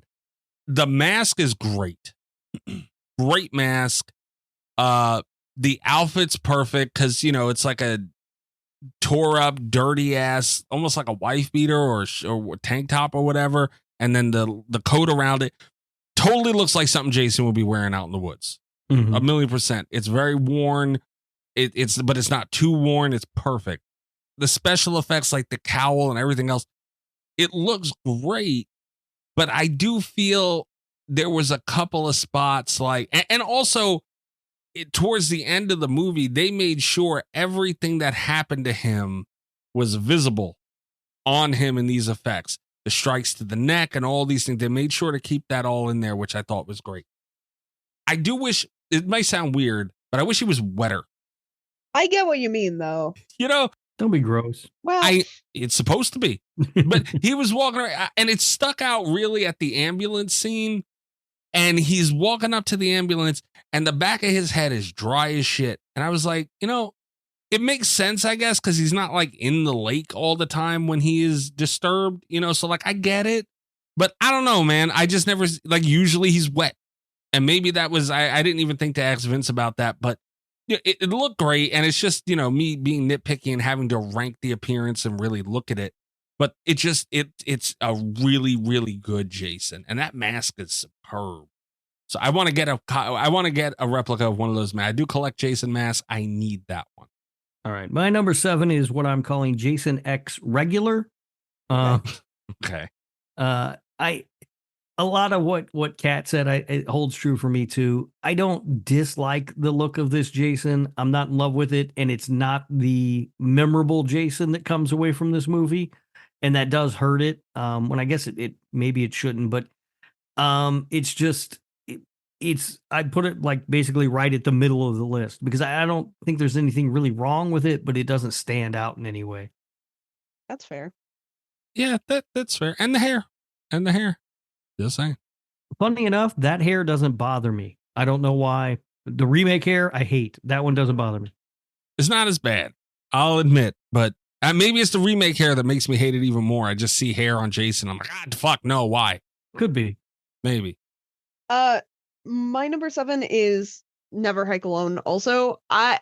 The mask is great. Great mask. The outfit's perfect because, it's like a tore up, dirty ass, almost like a wife beater or tank top or whatever. And then the coat around it totally looks like something Jason would be wearing out in the woods. Mm-hmm. 1,000,000%. It's very worn. But it's not too worn. It's perfect. The special effects, like the cowl and everything else, it looks great. But I do feel there was a couple of spots and also towards the end of the movie, they made sure everything that happened to him was visible on him in these effects. The strikes to the neck and all these things. They made sure to keep that all in there, which I thought was great. I do wish, it might sound weird, but I wish he was wetter. I get what you mean, though. Don't be gross. Well, it's supposed to be, but he was walking around, and it stuck out really at the ambulance scene. And he's walking up to the ambulance, and the back of his head is dry as shit. And I was like, it makes sense, I guess, because he's not like in the lake all the time when he is disturbed, so like I get it, but I don't know, man. I just never, like, usually he's wet, and maybe that was, I didn't even think to ask Vince about that, but it looked great. And it's just, me being nitpicky and having to rank the appearance and really look at it. But it's a really, really good Jason. And that mask is superb. So I want to get a replica of one of those masks. I do collect Jason masks. I need that one. All right. My number 7 is what I'm calling Jason X regular. Okay. A lot of what Kat said, it holds true for me too. I don't dislike the look of this Jason. I'm not in love with it, and it's not the memorable Jason that comes away from this movie, and that does hurt it. When I guess it maybe it shouldn't, but it's just I'd put it like basically right at the middle of the list, because I don't think there's anything really wrong with it, but it doesn't stand out in any way. That's fair. Yeah, that's fair. And the hair. Just saying. Funny enough, that hair doesn't bother me. I don't know why. The remake hair, I hate. That one doesn't bother me. It's not as bad, I'll admit, but maybe it's the remake hair that makes me hate it even more. I just see hair on Jason. I'm like, God, fuck, no, why? Could be. Maybe. My number 7 is Never Hike Alone. Also, I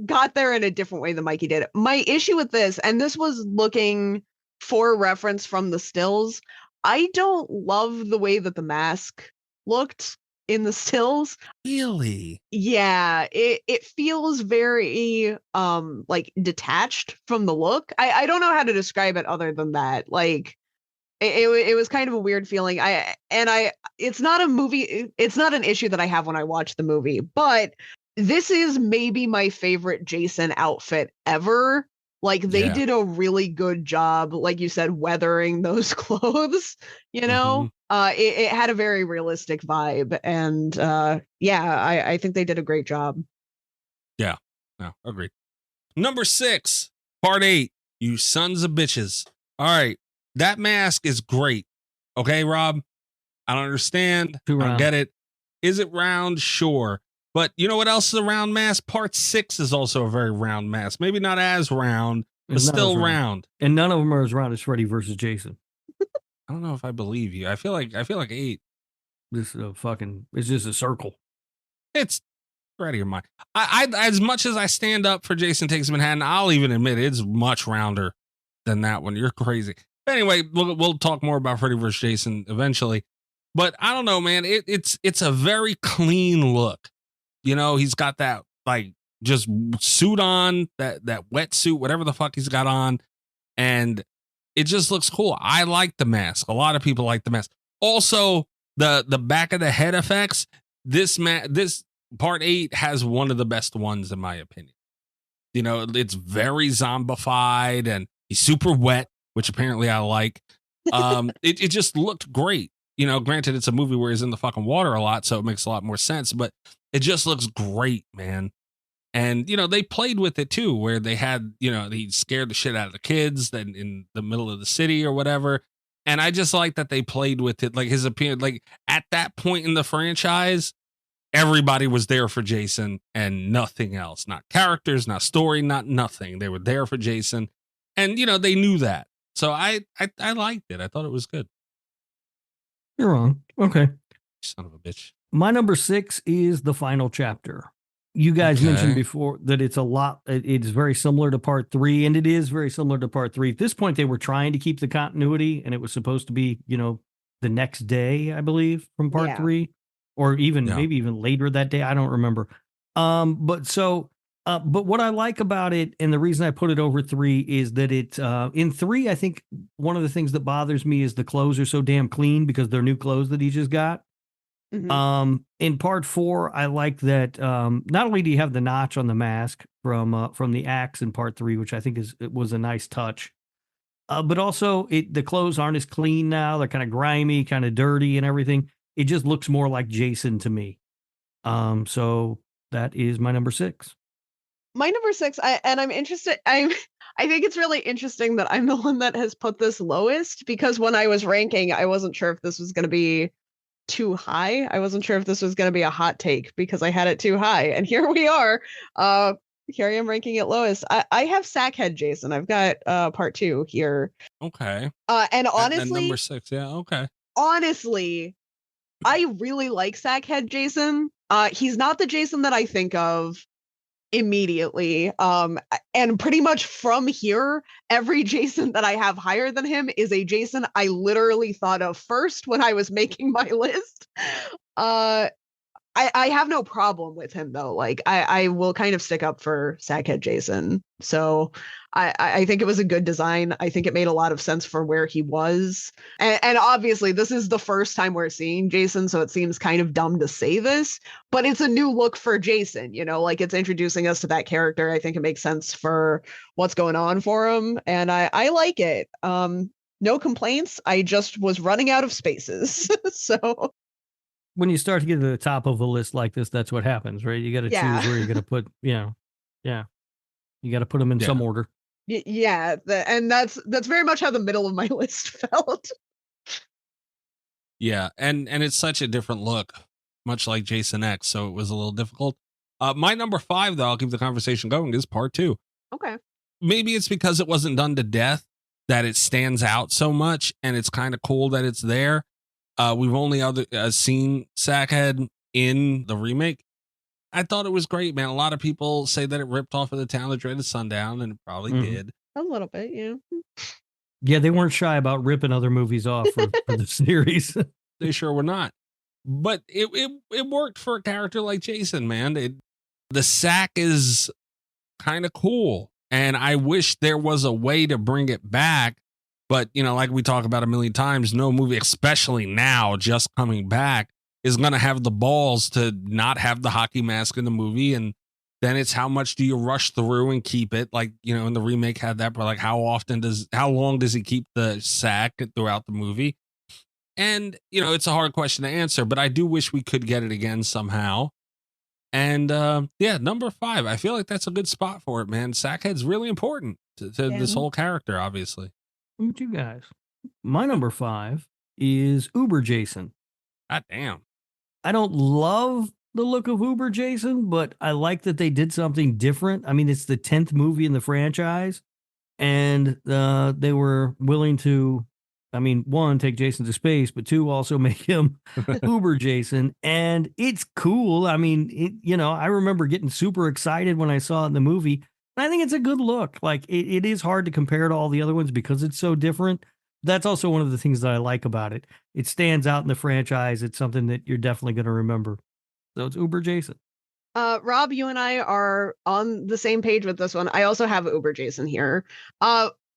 got there in a different way than Mikey did. My issue with this, and this was looking for reference from the stills, I don't love the way that the mask looked. in the stills. Really? Yeah, it feels very like detached from the look. I don't know how to describe it other than that. Like it was kind of a weird feeling. It's not a movie, it's not an issue that I have when I watch the movie, but this is maybe my favorite Jason outfit ever. Like they did a really good job, like you said, weathering those clothes, you know? It had a very realistic vibe. And I think they did a great job. Yeah. No, agreed. Number 6, part 8, you sons of bitches. All right. That mask is great. Okay, Rob? I don't understand. I don't get it. Is it round? Sure. But you know what else is a round mask? Part 6 is also a very round mask. Maybe not as round, but still round. And none of them are as round as Freddy versus Jason. I don't know if I believe you. I feel like 8. This is it's just a circle. It's Freddy or mine. I as much as I stand up for Jason Takes Manhattan, I'll even admit it's much rounder than that one. You're crazy. Anyway, we'll talk more about Freddy versus Jason eventually. But I don't know, man. It's a very clean look. You know, he's got that like just suit on, that wetsuit, whatever the fuck he's got on, and it just looks cool. I like the mask. A lot of people like the mask. Also, the back of the head effects. This part 8 has one of the best ones in my opinion. You know, it's very zombified and he's super wet, which apparently I like. It just looked great. You know, granted, it's a movie where he's in the fucking water a lot, so it makes a lot more sense, but it just looks great, man. And, you know, they played with it too, where they had, you know, he scared the shit out of the kids then in the middle of the city or whatever. And I just like that they played with it. Like his appearance, like at that point in the franchise, everybody was there for Jason and nothing else, not characters, not story, not nothing. They were there for Jason. And, you know, they knew that. So I liked it. I thought it was good. You're wrong. Okay. Son of a bitch. My number 6 is the final chapter. You guys mentioned before that it's it's very similar to part 3, and it is very similar to part 3. At this point, they were trying to keep the continuity, and it was supposed to be, you know, the next day, I believe, from part 3, or even maybe even later that day. I don't remember. But what I like about it, and the reason I put it over 3 is that it in 3, I think one of the things that bothers me is the clothes are so damn clean because they're new clothes that he just got. In part 4, I like that not only do you have the notch on the mask from the axe in part 3, which I think was a nice touch, but also the clothes aren't as clean now. They're kind of grimy, kind of dirty and everything. It just looks more like Jason to me. So that is my number 6. My number 6, I'm interested. I think it's really interesting that I'm the one that has put this lowest, because when I was ranking, I wasn't sure if this was going to be too high. I wasn't sure if this was going to be a hot take because I had it too high. And here we are. Here I am ranking it lowest. I have Sackhead Jason. I've got part 2 here. Okay. And honestly, number 6. Yeah. Okay. Honestly, I really like Sackhead Jason. He's not the Jason that I think of immediately. And pretty much from here, every Jason that I have higher than him is a Jason I literally thought of first when I was making my list. I have no problem with him though. Like I will kind of stick up for Sackhead Jason. So I think it was a good design. I think it made a lot of sense for where he was. And obviously this is the first time we're seeing Jason, so it seems kind of dumb to say this, but it's a new look for Jason, you know, like it's introducing us to that character. I think it makes sense for what's going on for him. And I like it. No complaints. I just was running out of spaces. So when you start to get to the top of a list like this, that's what happens, right? You got to choose where you're going to put, you got to put them in some order. Yeah. And that's very much how the middle of my list felt. Yeah. And it's such a different look, much like Jason X. So it was a little difficult. My number 5, though, I'll keep the conversation going, is part 2. Okay. Maybe it's because it wasn't done to death that it stands out so much. And it's kind of cool that it's there. We've only seen Sackhead in the remake. I thought it was great, man. A lot of people say that it ripped off of The Town That Dreaded Sundown, and it probably did. A little bit, yeah. Yeah, they weren't shy about ripping other movies off for the series. They sure were not. but it worked for a character like Jason, man. The sack is kind of cool, and I wish there was a way to bring it back. But, you know, like we talk about a million times, no movie, especially now, just coming back, is going to have the balls to not have the hockey mask in the movie. And then it's how much do you rush through and keep it? Like, you know, in the remake had that, but like how long does he keep the sack throughout the movie? And, you know, it's a hard question to answer, but I do wish we could get it again somehow. And yeah, number 5, I feel like that's a good spot for it, man. Sackhead's really important to this whole character, obviously. Look at you guys. My number 5 is Uber Jason. God damn. I don't love the look of Uber Jason, but I like that they did something different. I mean, it's the 10th movie in the franchise, and they were willing to, I mean, 1, take Jason to space, but 2, also make him Uber Jason. And it's cool. I mean, you know, I remember getting super excited when I saw it in the movie. And I think it's a good look. Like, it is hard to compare to all the other ones because it's so different. That's also one of the things that I like about it. It stands out in the franchise. It's something that you're definitely going to remember. So it's Uber Jason. Rob, you and I are on the same page with this one. I also have Uber Jason here.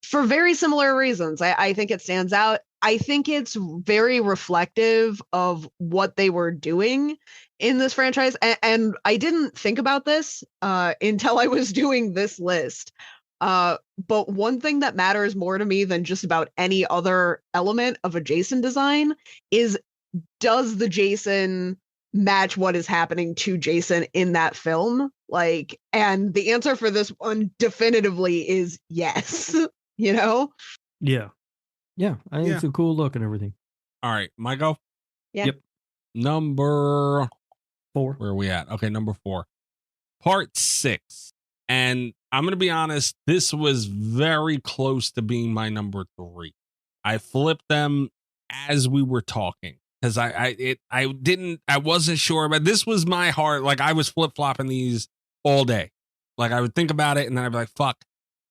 For very similar reasons. I think it stands out. I think it's very reflective of what they were doing in this franchise. And I didn't think about this until I was doing this list. But one thing that matters more to me than just about any other element of a Jason design is, does the Jason match what is happening to Jason in that film? Like, and the answer for this one definitively is yes. You know? Yeah. I think it's a cool look and everything. All right, my go. Yeah. Yep. Number 4. Where are we at? Okay, number 4. Part 6. And I'm going to be honest, this was very close to being my number 3. I flipped them as we were talking because I wasn't sure, but this was my heart. Like, I was flip-flopping these all day. Like, I would think about it and then I'd be like, fuck,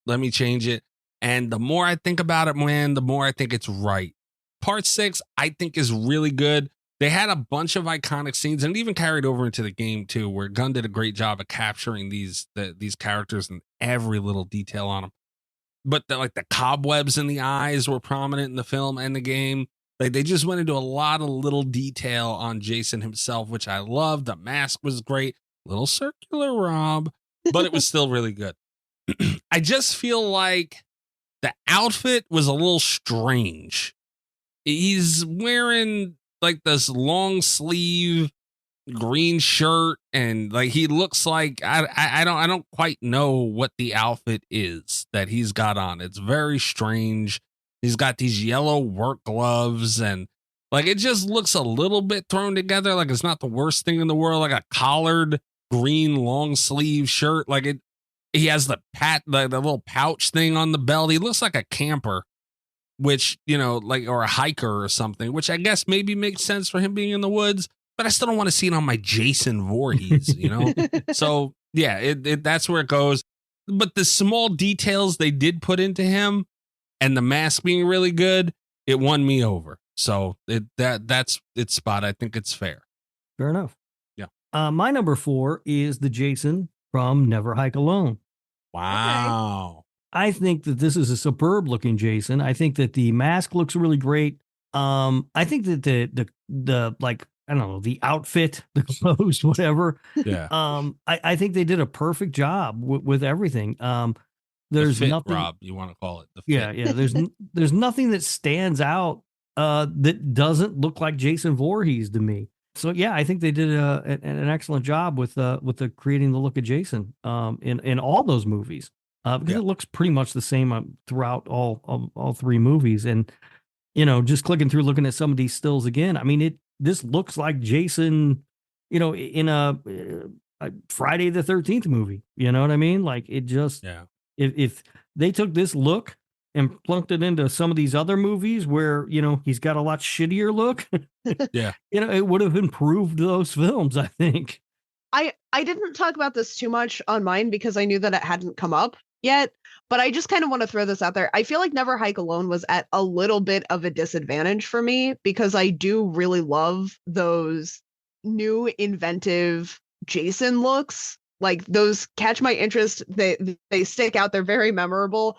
let me change it. And the more I think about it, man, the more I think it's right. Part 6, I think, is really good. They had a bunch of iconic scenes, and it even carried over into the game too, where Gunn did a great job of capturing these characters and every little detail on them. But the cobwebs in the eyes were prominent in the film and the game. Like, they just went into a lot of little detail on Jason himself, which I loved. The mask was great, little circular, Rob, but it was still really good. I just feel like the outfit was a little strange. He's wearing like this long sleeve green shirt, and like he looks like I don't quite know what the outfit is that he's got on. It's very strange. He's got these yellow work gloves, and like it just looks a little bit thrown together. Like, it's not the worst thing in the world. Like a collared green long sleeve shirt. Like it. He has the little pouch thing on the belt. He looks like a camper, which, you know, like, or a hiker or something, which I guess maybe makes sense for him being in the woods, but I still don't want to see it on my Jason Voorhees, you know? So yeah, that's where it goes. But the small details they did put into him and the mask being really good, it won me over. So that's its spot. I think it's fair. Fair enough. Yeah. My number 4 is the Jason from Never Hike Alone. Wow. Okay. I think that this is a superb looking Jason. I think that the mask looks really great. I think that the like, I don't know, the outfit, the clothes, whatever. Yeah. I think they did a perfect job with everything. There's the fit, nothing, Rob, you want to call it the fit. Yeah. There's nothing that stands out that doesn't look like Jason Voorhees to me. So yeah, I think they did an excellent job with the creating the look of Jason in all those movies because it looks pretty much the same throughout all 3 movies. And you know, just clicking through, looking at some of these stills again, I mean, this looks like Jason, you know, in a Friday the 13th movie. You know what I mean? Like, it just if they took this look and plunked it into some of these other movies where, you know, he's got a lot shittier look, yeah, you know, it would have improved those films, I think. I didn't talk about this too much on mine because I knew that it hadn't come up, yet, but I just kind of want to throw this out there. I feel like Never Hike Alone was at a little bit of a disadvantage for me because I do really love those new inventive Jason looks. Like those catch my interest. They stick out. They're very memorable.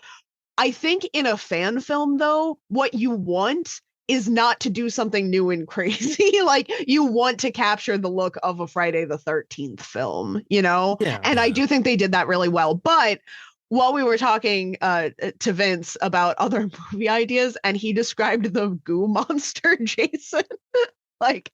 I think in a fan film though, what you want is not to do something new and crazy. Like you want to capture the look of a Friday the 13th film, you know? Yeah. And I do think they did that really well. But while we were talking to Vince about other movie ideas, and he described the goo monster Jason, like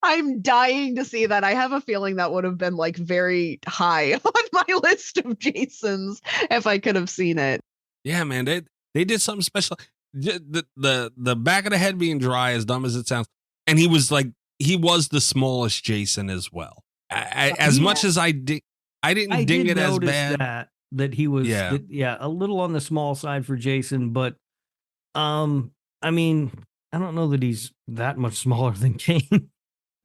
I'm dying to see that. I have a feeling that would have been like very high on my list of Jasons if I could have seen it. Yeah, man, they did something special. The back of the head being dry, as dumb as it sounds, and he was the smallest Jason as well. As much as I didn't ding it as bad. That he was a little on the small side for Jason, but I mean, I don't know that he's that much smaller than Kane.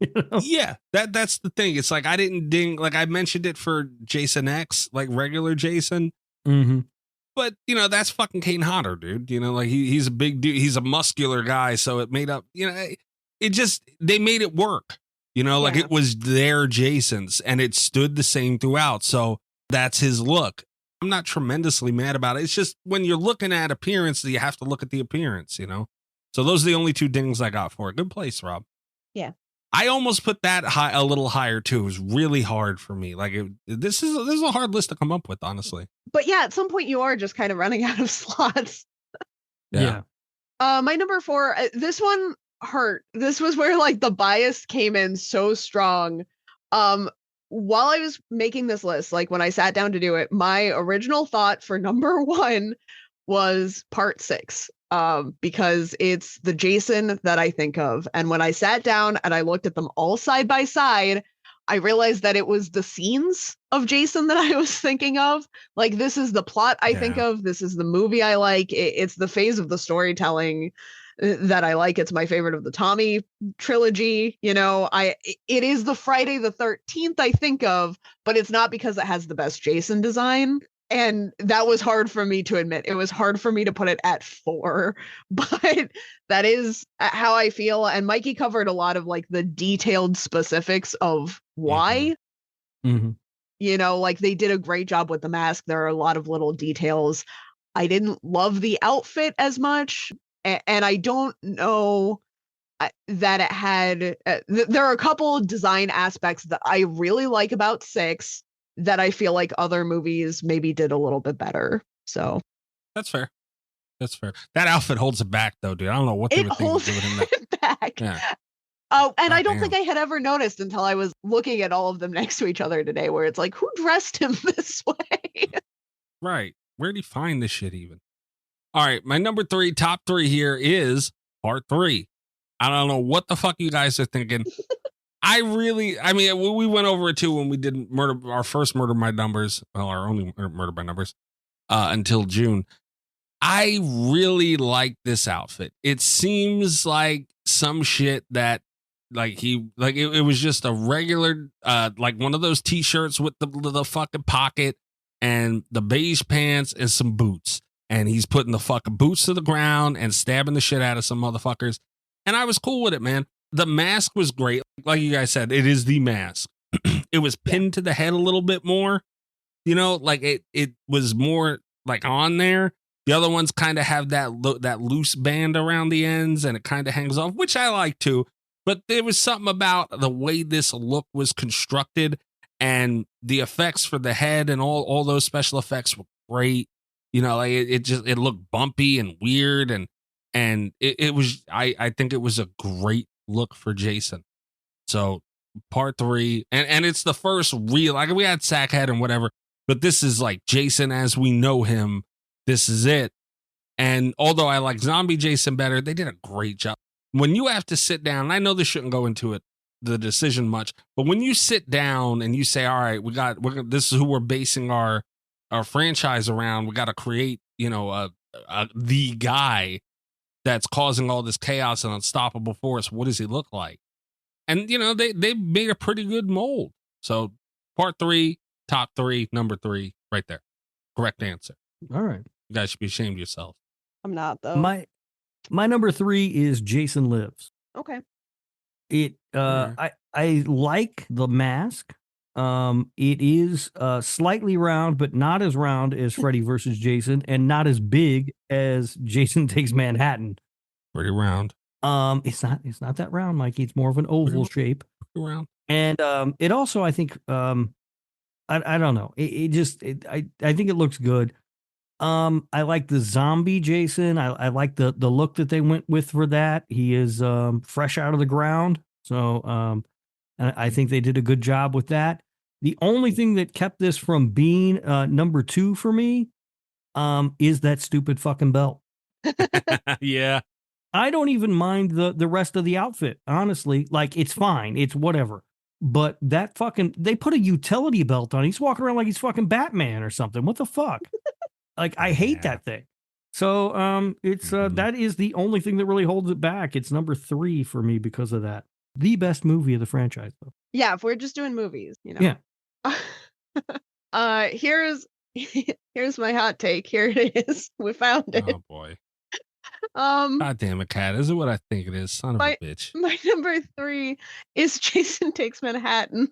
You know? Yeah, that's the thing. It's like I didn't ding, like I mentioned it for Jason X, like regular Jason. Mm-hmm. But you know, that's fucking Kane Hodder, dude. You know, like he's a big dude, he's a muscular guy, so it made up, you know, they made it work. You know, like it was their Jasons and it stood the same throughout. So that's his look. I'm not tremendously mad about it. It's just when you're looking at appearance, you have to look at the appearance, you know? So those are the only two dings I got for it. Good place, Rob. Yeah. I almost put that high, a little higher too. It was really hard for me. Like this is a hard list to come up with, honestly. But yeah, at some point you are just kind of running out of slots. Yeah. My number 4, this one hurt. This was where like the bias came in so strong. While I was making this list, like when I sat down to do it, my original thought for number 1 was part 6, because it's the Jason that I think of. And when I sat down and I looked at them all side by side, I realized that it was the scenes of Jason that I was thinking of. Like, this is the plot I think of. This is the movie I like. It's the phase of the storytelling that I like. It's my favorite of the Tommy trilogy. You know, it is the Friday the 13th I think of, but it's not because it has the best Jason design. And that was hard for me to admit. It was hard for me to put it at 4, but that is how I feel. And Mikey covered a lot of like the detailed specifics of why. Mm-hmm. You know, like they did a great job with the mask. There are a lot of little details. I didn't love the outfit as much. And I don't know that it had, there are a couple design aspects that I really like about 6 that I feel like other movies maybe did a little bit better. So that's fair. That's fair. That outfit holds it back though, dude. I don't know what they were thinking doing it back. Yeah. Oh, and I don't think I had ever noticed until I was looking at all of them next to each other today, where it's like, who dressed him this way? Right. Where'd he find this shit even? All right, my number 3, top 3 here is part 3. I don't know what the fuck you guys are thinking. I mean, we went over it too when we did our first Murder by Numbers, well, our only Murder by Numbers, until June. I really like this outfit. It seems like some shit that it was just a regular, like one of those t-shirts with the fucking pocket and the beige pants and some boots. And he's putting the fucking boots to the ground and stabbing the shit out of some motherfuckers. And I was cool with it, man. The mask was great. Like you guys said, it is the mask. It was pinned to the head a little bit more. You know, like it was more like on there. The other ones kind of have that loose band around the ends and it kind of hangs off, which I like too. But there was something about the way this look was constructed and the effects for the head and all those special effects were great. You know, like it looked bumpy and weird and it was, I think it was a great look for Jason. So part 3, and it's the first real, like we had Sackhead and whatever, but this is like Jason as we know him. This is it. And although I like Zombie Jason better, they did a great job. When you have to sit down, and I know this shouldn't go into the decision much, but when you sit down and you say, all right, this is who we're basing our franchise around, we got to create, you know, the guy that's causing all this chaos and unstoppable force. What does he look like? And, you know, they made a pretty good mold. So part 3, top 3, number 3, right there. correct answer. All right. You guys should be ashamed of yourself. I'm not though. My number 3 is Jason Lives. Okay. It I like the mask. It is slightly round, but not as round as Freddy versus Jason, and not as big as Jason Takes Manhattan. Pretty round. It's not that round, Mikey. It's more of an oval shape. Pretty round. And it also, I think, I don't know. I think it looks good. I like the zombie Jason. I like the look that they went with for that. He is fresh out of the ground. So I think they did a good job with that. The only thing that kept this from being number 2 for me is that stupid fucking belt. Yeah. I don't even mind the rest of the outfit, honestly. Like, it's fine. It's whatever. But that fucking, they put a utility belt on. He's walking around like he's fucking Batman or something. What the fuck? Like, I hate that thing. So it's that is the only thing that really holds it back. It's number 3 for me because of that. The best movie of the franchise, though. Yeah, if we're just doing movies, you know. Yeah. Here's my hot take. Here it is. We found it. Oh boy. God damn it, Cat. Is it what I think it is? Son of a bitch. My number 3 is Jason Takes Manhattan.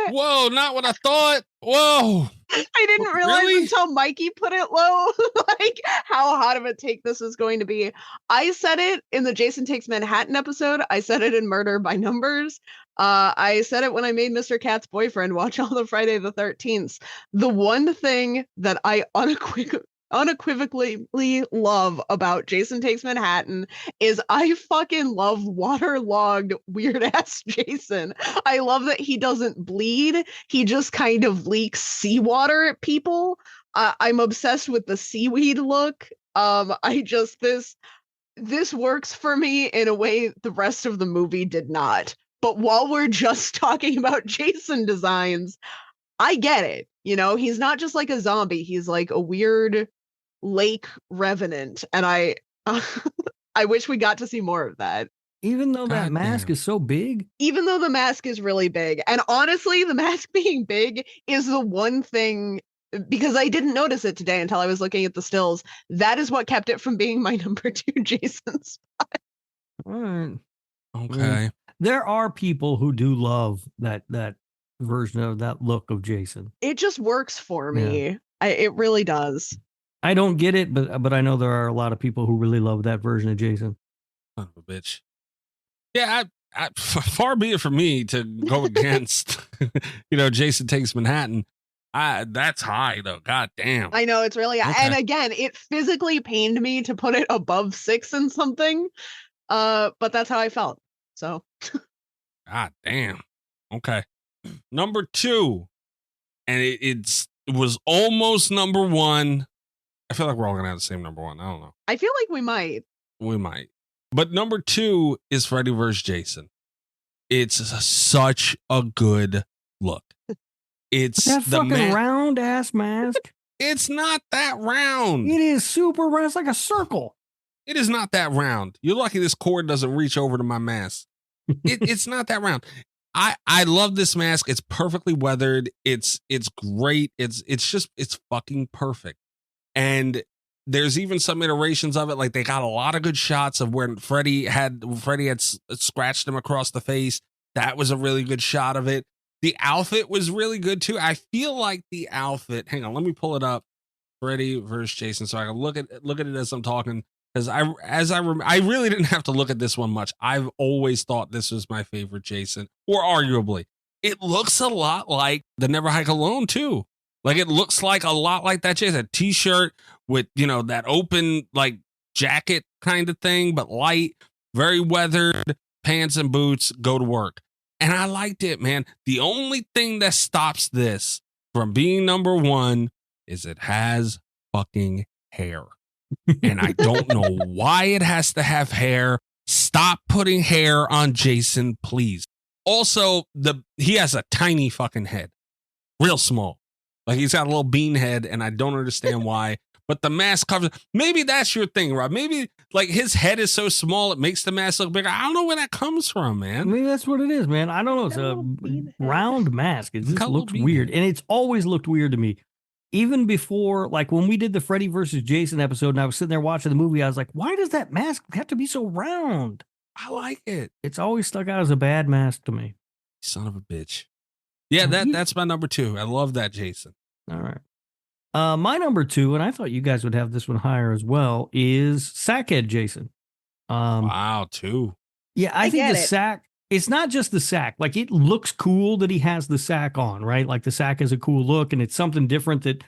Whoa, not what I thought. Whoa. I didn't realize until Mikey put it low, like how hot of a take this is going to be. I said it in the Jason Takes Manhattan episode. I said it in Murder by Numbers. I said it when I made Mr. Cat's boyfriend watch all the Friday the 13th. The one thing that I unequivocally love about Jason Takes Manhattan is I fucking love waterlogged weird ass Jason. I love that he doesn't bleed. He just kind of leaks seawater at people. I'm obsessed with the seaweed look. This works for me in a way the rest of the movie did not. But while we're just talking about Jason designs, I get it. You know, he's not just like a zombie. He's like a weird lake revenant, and I wish we got to see more of that. Even though that mask is so big? Even though the mask is really big. And honestly, the mask being big is the one thing, because I didn't notice it today until I was looking at the stills. That is what kept it from being my number 2 Jason spot. All right. Okay. There are people who do love that version of that look of Jason. It just works for me. Yeah. It really does. I don't get it, but I know there are a lot of people who really love that version of Jason. Son of a bitch. Yeah, far be it from me to go against, Jason Takes Manhattan. That's high though. God damn. I know, it's really, okay. And again, it physically pained me to put it above 6 and something. But that's how I felt. So. God damn. Okay. Number 2, and it was almost number 1. I feel like we're all gonna have the same number 1. I don't know. I feel like we might. We might. But number 2 is Freddy vs. Jason. It's such a good look. It's that fucking round ass mask. It's not that round. It is super round. It's like a circle. It is not that round. You're lucky this cord doesn't reach over to my mask. It's not that round. I love this mask. It's perfectly weathered. It's great. It's fucking perfect. And there's even some iterations of it. Like they got a lot of good shots of where Freddy had scratched him across the face. That was a really good shot of it. The outfit was really good too. I feel like the outfit, hang on, let me pull it up. Freddy versus Jason. So I can look at it as I'm talking. Because I really didn't have to look at this one much. I've always thought this was my favorite Jason, or arguably. It looks a lot like the Never Hike Alone too. Like it looks like a lot like that Jason. A t-shirt with, that open like jacket kind of thing, but light, very weathered, pants and boots, go to work. And I liked it, man. The only thing that stops this from being number 1 is it has fucking hair. And I don't know why it has to have hair. Stop putting hair on Jason, please. Also, he has a tiny fucking head. Real small. Like he's got a little bean head, and I don't understand why. But the mask covers. Maybe that's your thing, Rob. Maybe like his head is so small it makes the mask look bigger. I don't know where that comes from, man. Maybe that's what it is, man. I don't know. It's a round mask. It just looks weird, and it's always looked weird to me. even before, like when we did the Freddy versus Jason episode and I was sitting there watching the movie, I was like, why does that mask have to be so round? I like it. It's always stuck out as a bad mask to me. Son of a bitch. Yeah, that's my number 2. I love that Jason. All right. My number 2, and I thought you guys would have this one higher as well, is Sackhead Jason. Wow, 2. Yeah, I think the sack, it's not just the sack. Like, it looks cool that he has the sack on, right? Like, the sack is a cool look, and it's something different that,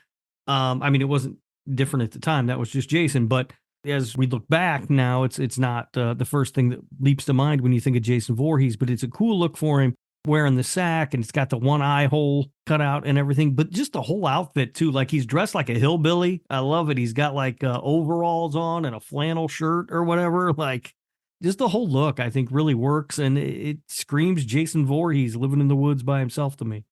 I mean, it wasn't different at the time. That was just Jason. But as we look back now, it's not the first thing that leaps to mind when you think of Jason Voorhees, but it's a cool look for him wearing the sack, and it's got the one eye hole cut out and everything, but just the whole outfit too. Like, he's dressed like a hillbilly. I love it. He's got like overalls on and a flannel shirt or whatever. Like, just the whole look, I think, really works, and it screams Jason Voorhees living in the woods by himself to me.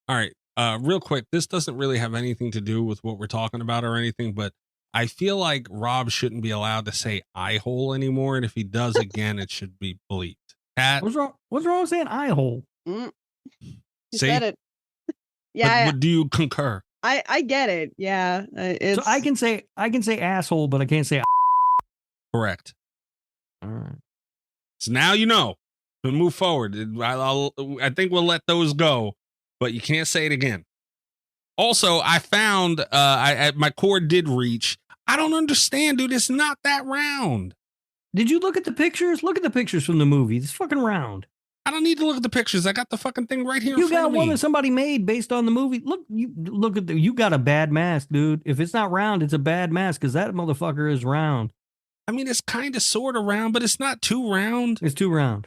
All right. Real quick, this doesn't really have anything to do with what we're talking about or anything, but I feel like Rob shouldn't be allowed to say eye hole anymore, and if he does again, it should be bleeped. What's wrong with saying eye hole? You said it. Yeah. But do you concur? I get it. Yeah. So I can say asshole, but I can't say. Correct. All right. So now you know. We'll move forward. I think we'll let those go, but you can't say it again. Also, I found my cord did reach. I don't understand, dude. It's not that round. Did you look at the pictures? Look at the pictures from the movie. It's fucking round. I don't need to look at the pictures. I got the fucking thing right here. You got one that somebody made based on the movie. You got a bad mask, dude. If it's not round, it's a bad mask because that motherfucker is round. I mean, it's kind of sort of round, but it's not too round. It's too round.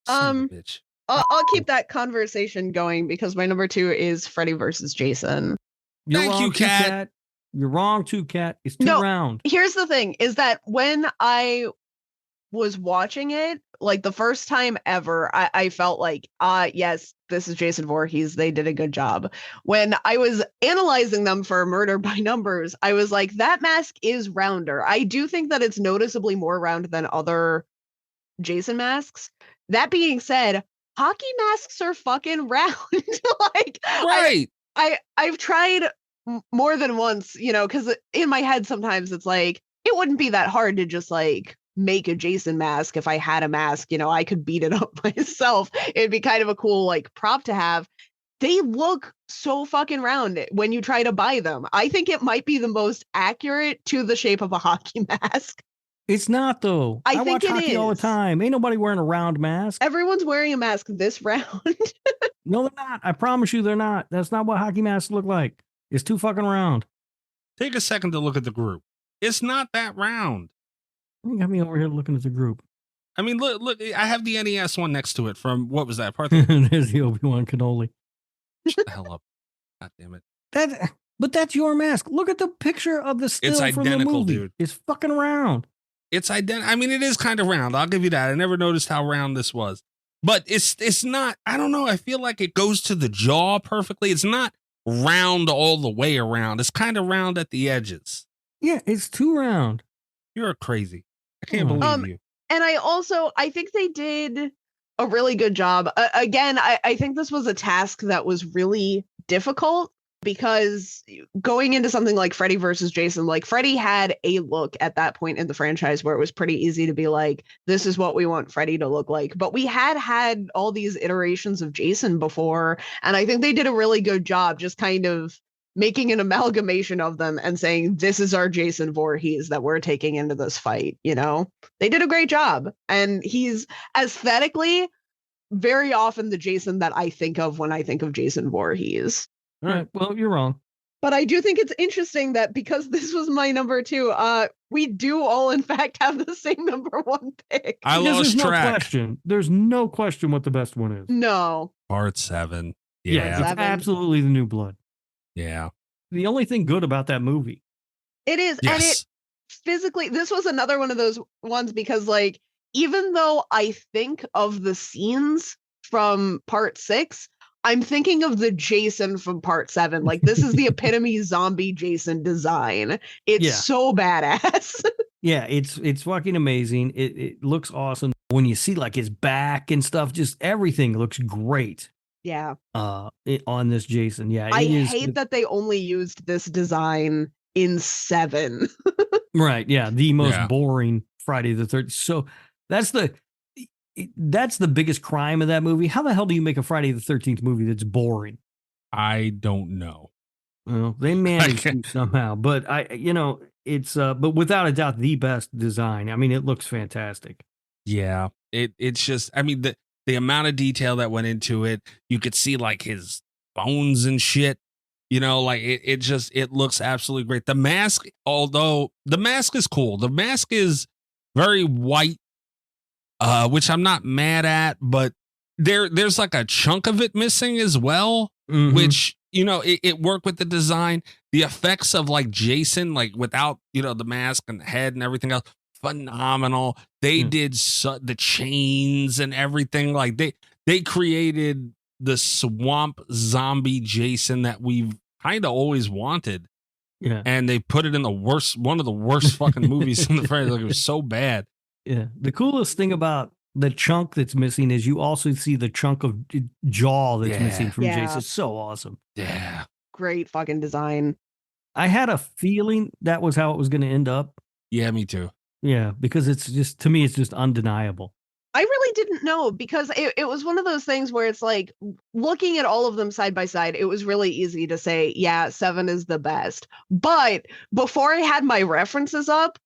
Bitch. I'll keep that conversation going because my number 2 is Freddy versus Jason. Thank you, Kat. You're wrong too, Kat. It's too round. Here's the thing: is that when I was watching it, like the first time ever, I felt like, yes, this is Jason Voorhees. They did a good job. When I was analyzing them for Murder by Numbers, I was like, that mask is rounder. I do think that it's noticeably more round than other Jason masks. That being said, hockey masks are fucking round. Like, right. I've tried more than once, because in my head sometimes it's like, it wouldn't be that hard to just like make a Jason mask. If I had a mask, I could beat it up myself. It'd be kind of a cool like prop to have. They look so fucking round when you try to buy them. I think it might be the most accurate to the shape of a hockey mask. It's not though. I think watch hockey all the time. Ain't nobody wearing a round mask. Everyone's wearing a mask this round. No, they're not. I promise you they're not. That's not what hockey masks look like. It's too fucking round. Take a second to look at the group. It's not that round. You got me over here looking at the group. I mean, look, I have the NES one next to it from, what was that? Part 3? There's the Obi-Wan cannoli. Shut the hell up. God damn it. But that's your mask. Look at the picture of the still from the movie. Dude. It's fucking round. It's identical. I mean, it is kind of round. I'll give you that. I never noticed how round this was. But it's not, I don't know. I feel like it goes to the jaw perfectly. It's not round all the way around. It's kind of round at the edges. Yeah, it's too round. You're crazy. I can't believe you. And I think they did a really good job. Again, I think this was a task that was really difficult because going into something like Freddy versus Jason, like Freddy had a look at that point in the franchise where it was pretty easy to be like, this is what we want Freddy to look like. But we had all these iterations of Jason before, and I think they did a really good job just kind of making an amalgamation of them and saying, this is our Jason Voorhees that we're taking into this fight. They did a great job. And he's aesthetically very often the Jason that I think of when I think of Jason Voorhees. All right. Well, you're wrong. But I do think it's interesting that because this was my number 2, we do all, in fact, have the same number 1 pick. I lost track. No question. There's no question what the best one is. No. Part 7. Yeah, it's absolutely The New Blood. Yeah. The only thing good about that movie. It is. Yes. And it physically, this was another one of those ones because, like, even though I think of the scenes from part 6, I'm thinking of the Jason from part 7. Like, this is the epitome zombie Jason design. It's so badass. Yeah, it's fucking amazing. It looks awesome. When you see like his back and stuff, just everything looks great. Yeah. On this Jason. Yeah. I hate that they only used this design in 7. Right. Yeah. The most boring Friday the 13th. So that's the biggest crime of that movie. How the hell do you make a Friday the 13th movie that's boring? I don't know. Well, they managed to somehow, but it's but without a doubt the best design. I mean, it looks fantastic. Yeah. It's just, I mean, the amount of detail that went into it, you could see like his bones and shit, like it looks absolutely great. The mask, although the mask is cool, the mask is very white, which I'm not mad at, but there's like a chunk of it missing as well, which, it worked with the design. The effects of like Jason, like without, the mask and the head and everything else, phenomenal. They did the chains and everything. Like they created the swamp zombie Jason that we've kind of always wanted. Yeah. And they put it in one of the worst fucking movies in the franchise. Like, it was so bad. Yeah. The coolest thing about the chunk that's missing is you also see the chunk of jaw that's missing from Jason. It's so awesome. Yeah. Great fucking design. I had a feeling that was how it was going to end up. Yeah, me too. Yeah, because it's just, to me, it's just undeniable. I really didn't know, because it was one of those things where it's like, looking at all of them side by side, it was really easy to say, yeah, 7 is the best. But before I had my references up,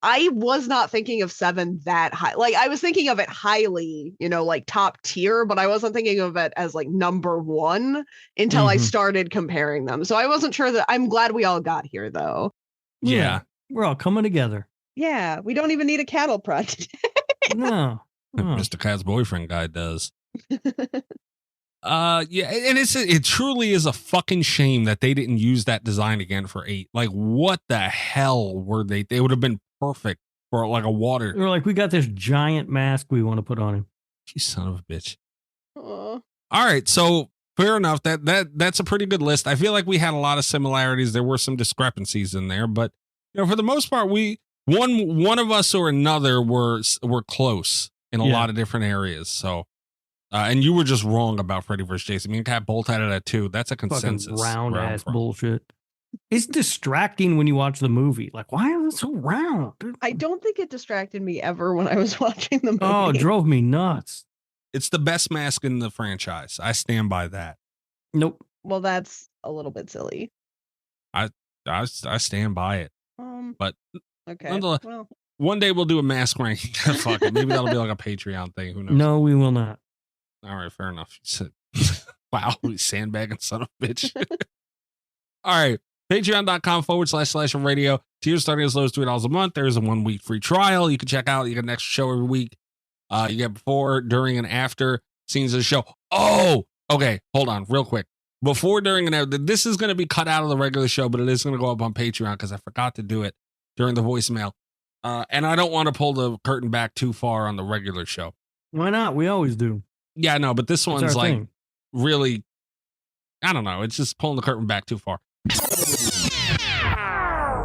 I was not thinking of 7 that high. Like, I was thinking of it highly, like top tier, but I wasn't thinking of it as like number 1 until I started comparing them. So I wasn't sure that. I'm glad we all got here, though. Yeah. We're all coming together. Yeah, we don't even need a cattle prod today. No. Mr. Cat's boyfriend guy does. Yeah, and it truly is a fucking shame that they didn't use that design again for 8. Like, what the hell were they? They would have been perfect for like a water. They're like, we got this giant mask we want to put on him. You son of a bitch. Aww. All right, so fair enough. That's a pretty good list. I feel like we had a lot of similarities. There were some discrepancies in there, but for the most part, one of us or another were close in a lot of different areas. So, and you were just wrong about Freddy vs. Jason. Me and Kat both had it at 2. That's a consensus. Fucking round ass bullshit. It's distracting when you watch the movie. Like, why is it so round? I don't think it distracted me ever when I was watching the movie. Oh, it drove me nuts. It's the best mask in the franchise. I stand by that. Nope. Well, that's a little bit silly. I stand by it. But okay. Well, one day we'll do a mask ranking. Fuck it. Maybe that'll be like a Patreon thing. Who knows? No, we will not. All right, fair enough. Wow, sandbagging son of a bitch. All right. Patreon.com/radio. Tiers starting as low as $3 a month. There's a 1-week free trial you can check out. You get an extra show every week. You get before, during, and after scenes of the show. Oh, okay. Hold on real quick. Before, during, and after. This is going to be cut out of the regular show, but it is going to go up on Patreon because I forgot to do it during the voicemail. And I don't want to pull the curtain back too far on the regular show. Why not? We always do. Yeah, no, but this one's like really, I don't know. It's just pulling the curtain back too far.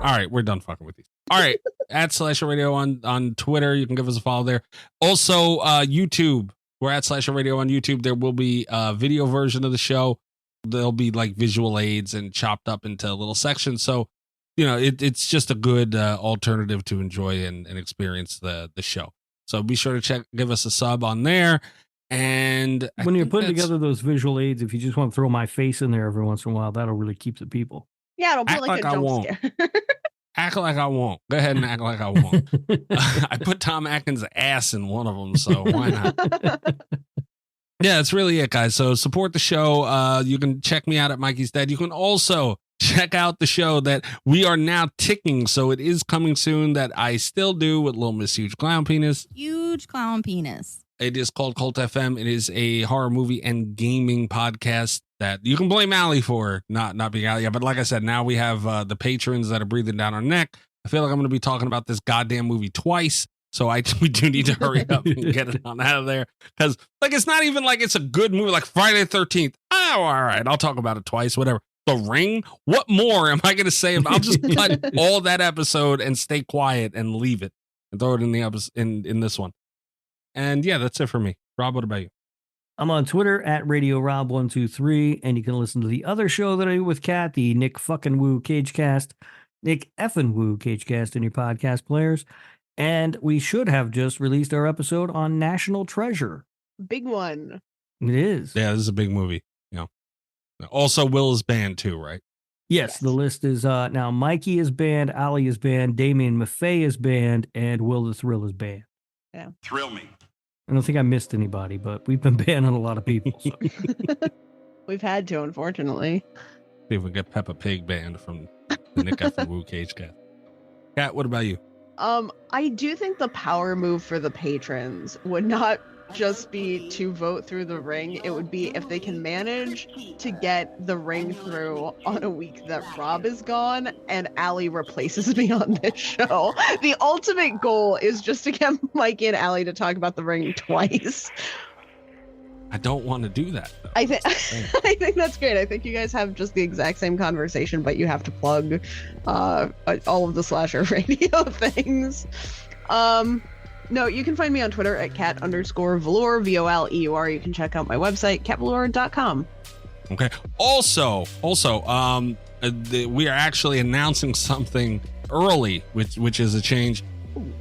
All right, we're done fucking with these. All right, @SlasherRadio on Twitter. You can give us a follow there. Also, YouTube. We're @SlasherRadio on YouTube. There will be a video version of the show. There'll be like visual aids and chopped up into little sections. So, it's just a good alternative to enjoy and experience the show. So be sure to give us a sub on there. And when you're putting together those visual aids, if you just want to throw my face in there every once in a while, that'll really keep the people. Yeah, it'll be like a jump scare. Act like I won't. Go ahead and act like I won't. I put Tom Atkins' ass in one of them, so why not? Yeah, that's really it, guys. So support the show. You can check me out at Mikey's Dead. You can also check out the show that we are now ticking. So it is coming soon that I still do with Little Miss Huge Clown Penis. Huge Clown Penis. It is called Cult FM. It is a horror movie and gaming podcast that you can blame Allie for not being Allie. But like I said, now we have the patrons that are breathing down our neck. I feel like I'm going to be talking about this goddamn movie twice. So we do need to hurry up and get it on out of there. Because like, it's not even like it's a good movie like Friday the 13th. Oh, all right. I'll talk about it twice, whatever. The Ring. What more am I going to say? I'll just cut all that episode and stay quiet and leave it and throw it in the episode in this one. And yeah, that's it for me. Rob, what about you? I'm on Twitter at Radio Rob123, and you can listen to the other show that I do with Kat, the Nick fucking Woo Cagecast, Nick effing Woo Cagecast in your podcast players. And we should have just released our episode on National Treasure. Big one. It is. Yeah, this is a big movie. You know. Also, Will is banned too, right? Yes, the list is now Mikey is banned, Ali is banned, Damien Maffei is banned, and Will the Thrill is banned. Yeah. Thrill me. I don't think I missed anybody, but we've been banning a lot of people. So. We've had to, unfortunately. See if we get Peppa Pig banned from the Nick F. and Woo Cagecast. Kat, what about you? I do think the power move for the patrons would not just be to vote through the ring. It would be if they can manage to get the ring through on a week that Rob is gone and Ali replaces me on this show. The ultimate goal is just to get Mikey and Ali to talk about the ring twice. I don't want to do that, though. I think that's great. I think you guys have just the exact same conversation, but you have to plug all of the slasher radio things. No, you can find me on Twitter at cat_velour, VOLEUR. You can check out my website, catvelour.com. Okay. Also, we are actually announcing something early, which is a change.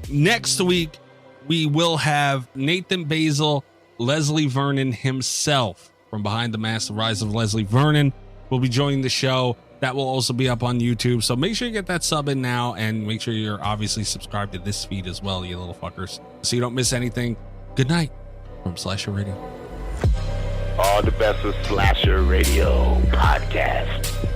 Next week, we will have Nathan Basil, Leslie Vernon himself from Behind the Mask, The Rise of Leslie Vernon will be joining the show. That will also be up on YouTube. So make sure you get that sub in now, and make sure you're obviously subscribed to this feed as well, you little fuckers, so you don't miss anything. Good night from Slasher Radio. All the best of Slasher Radio podcast.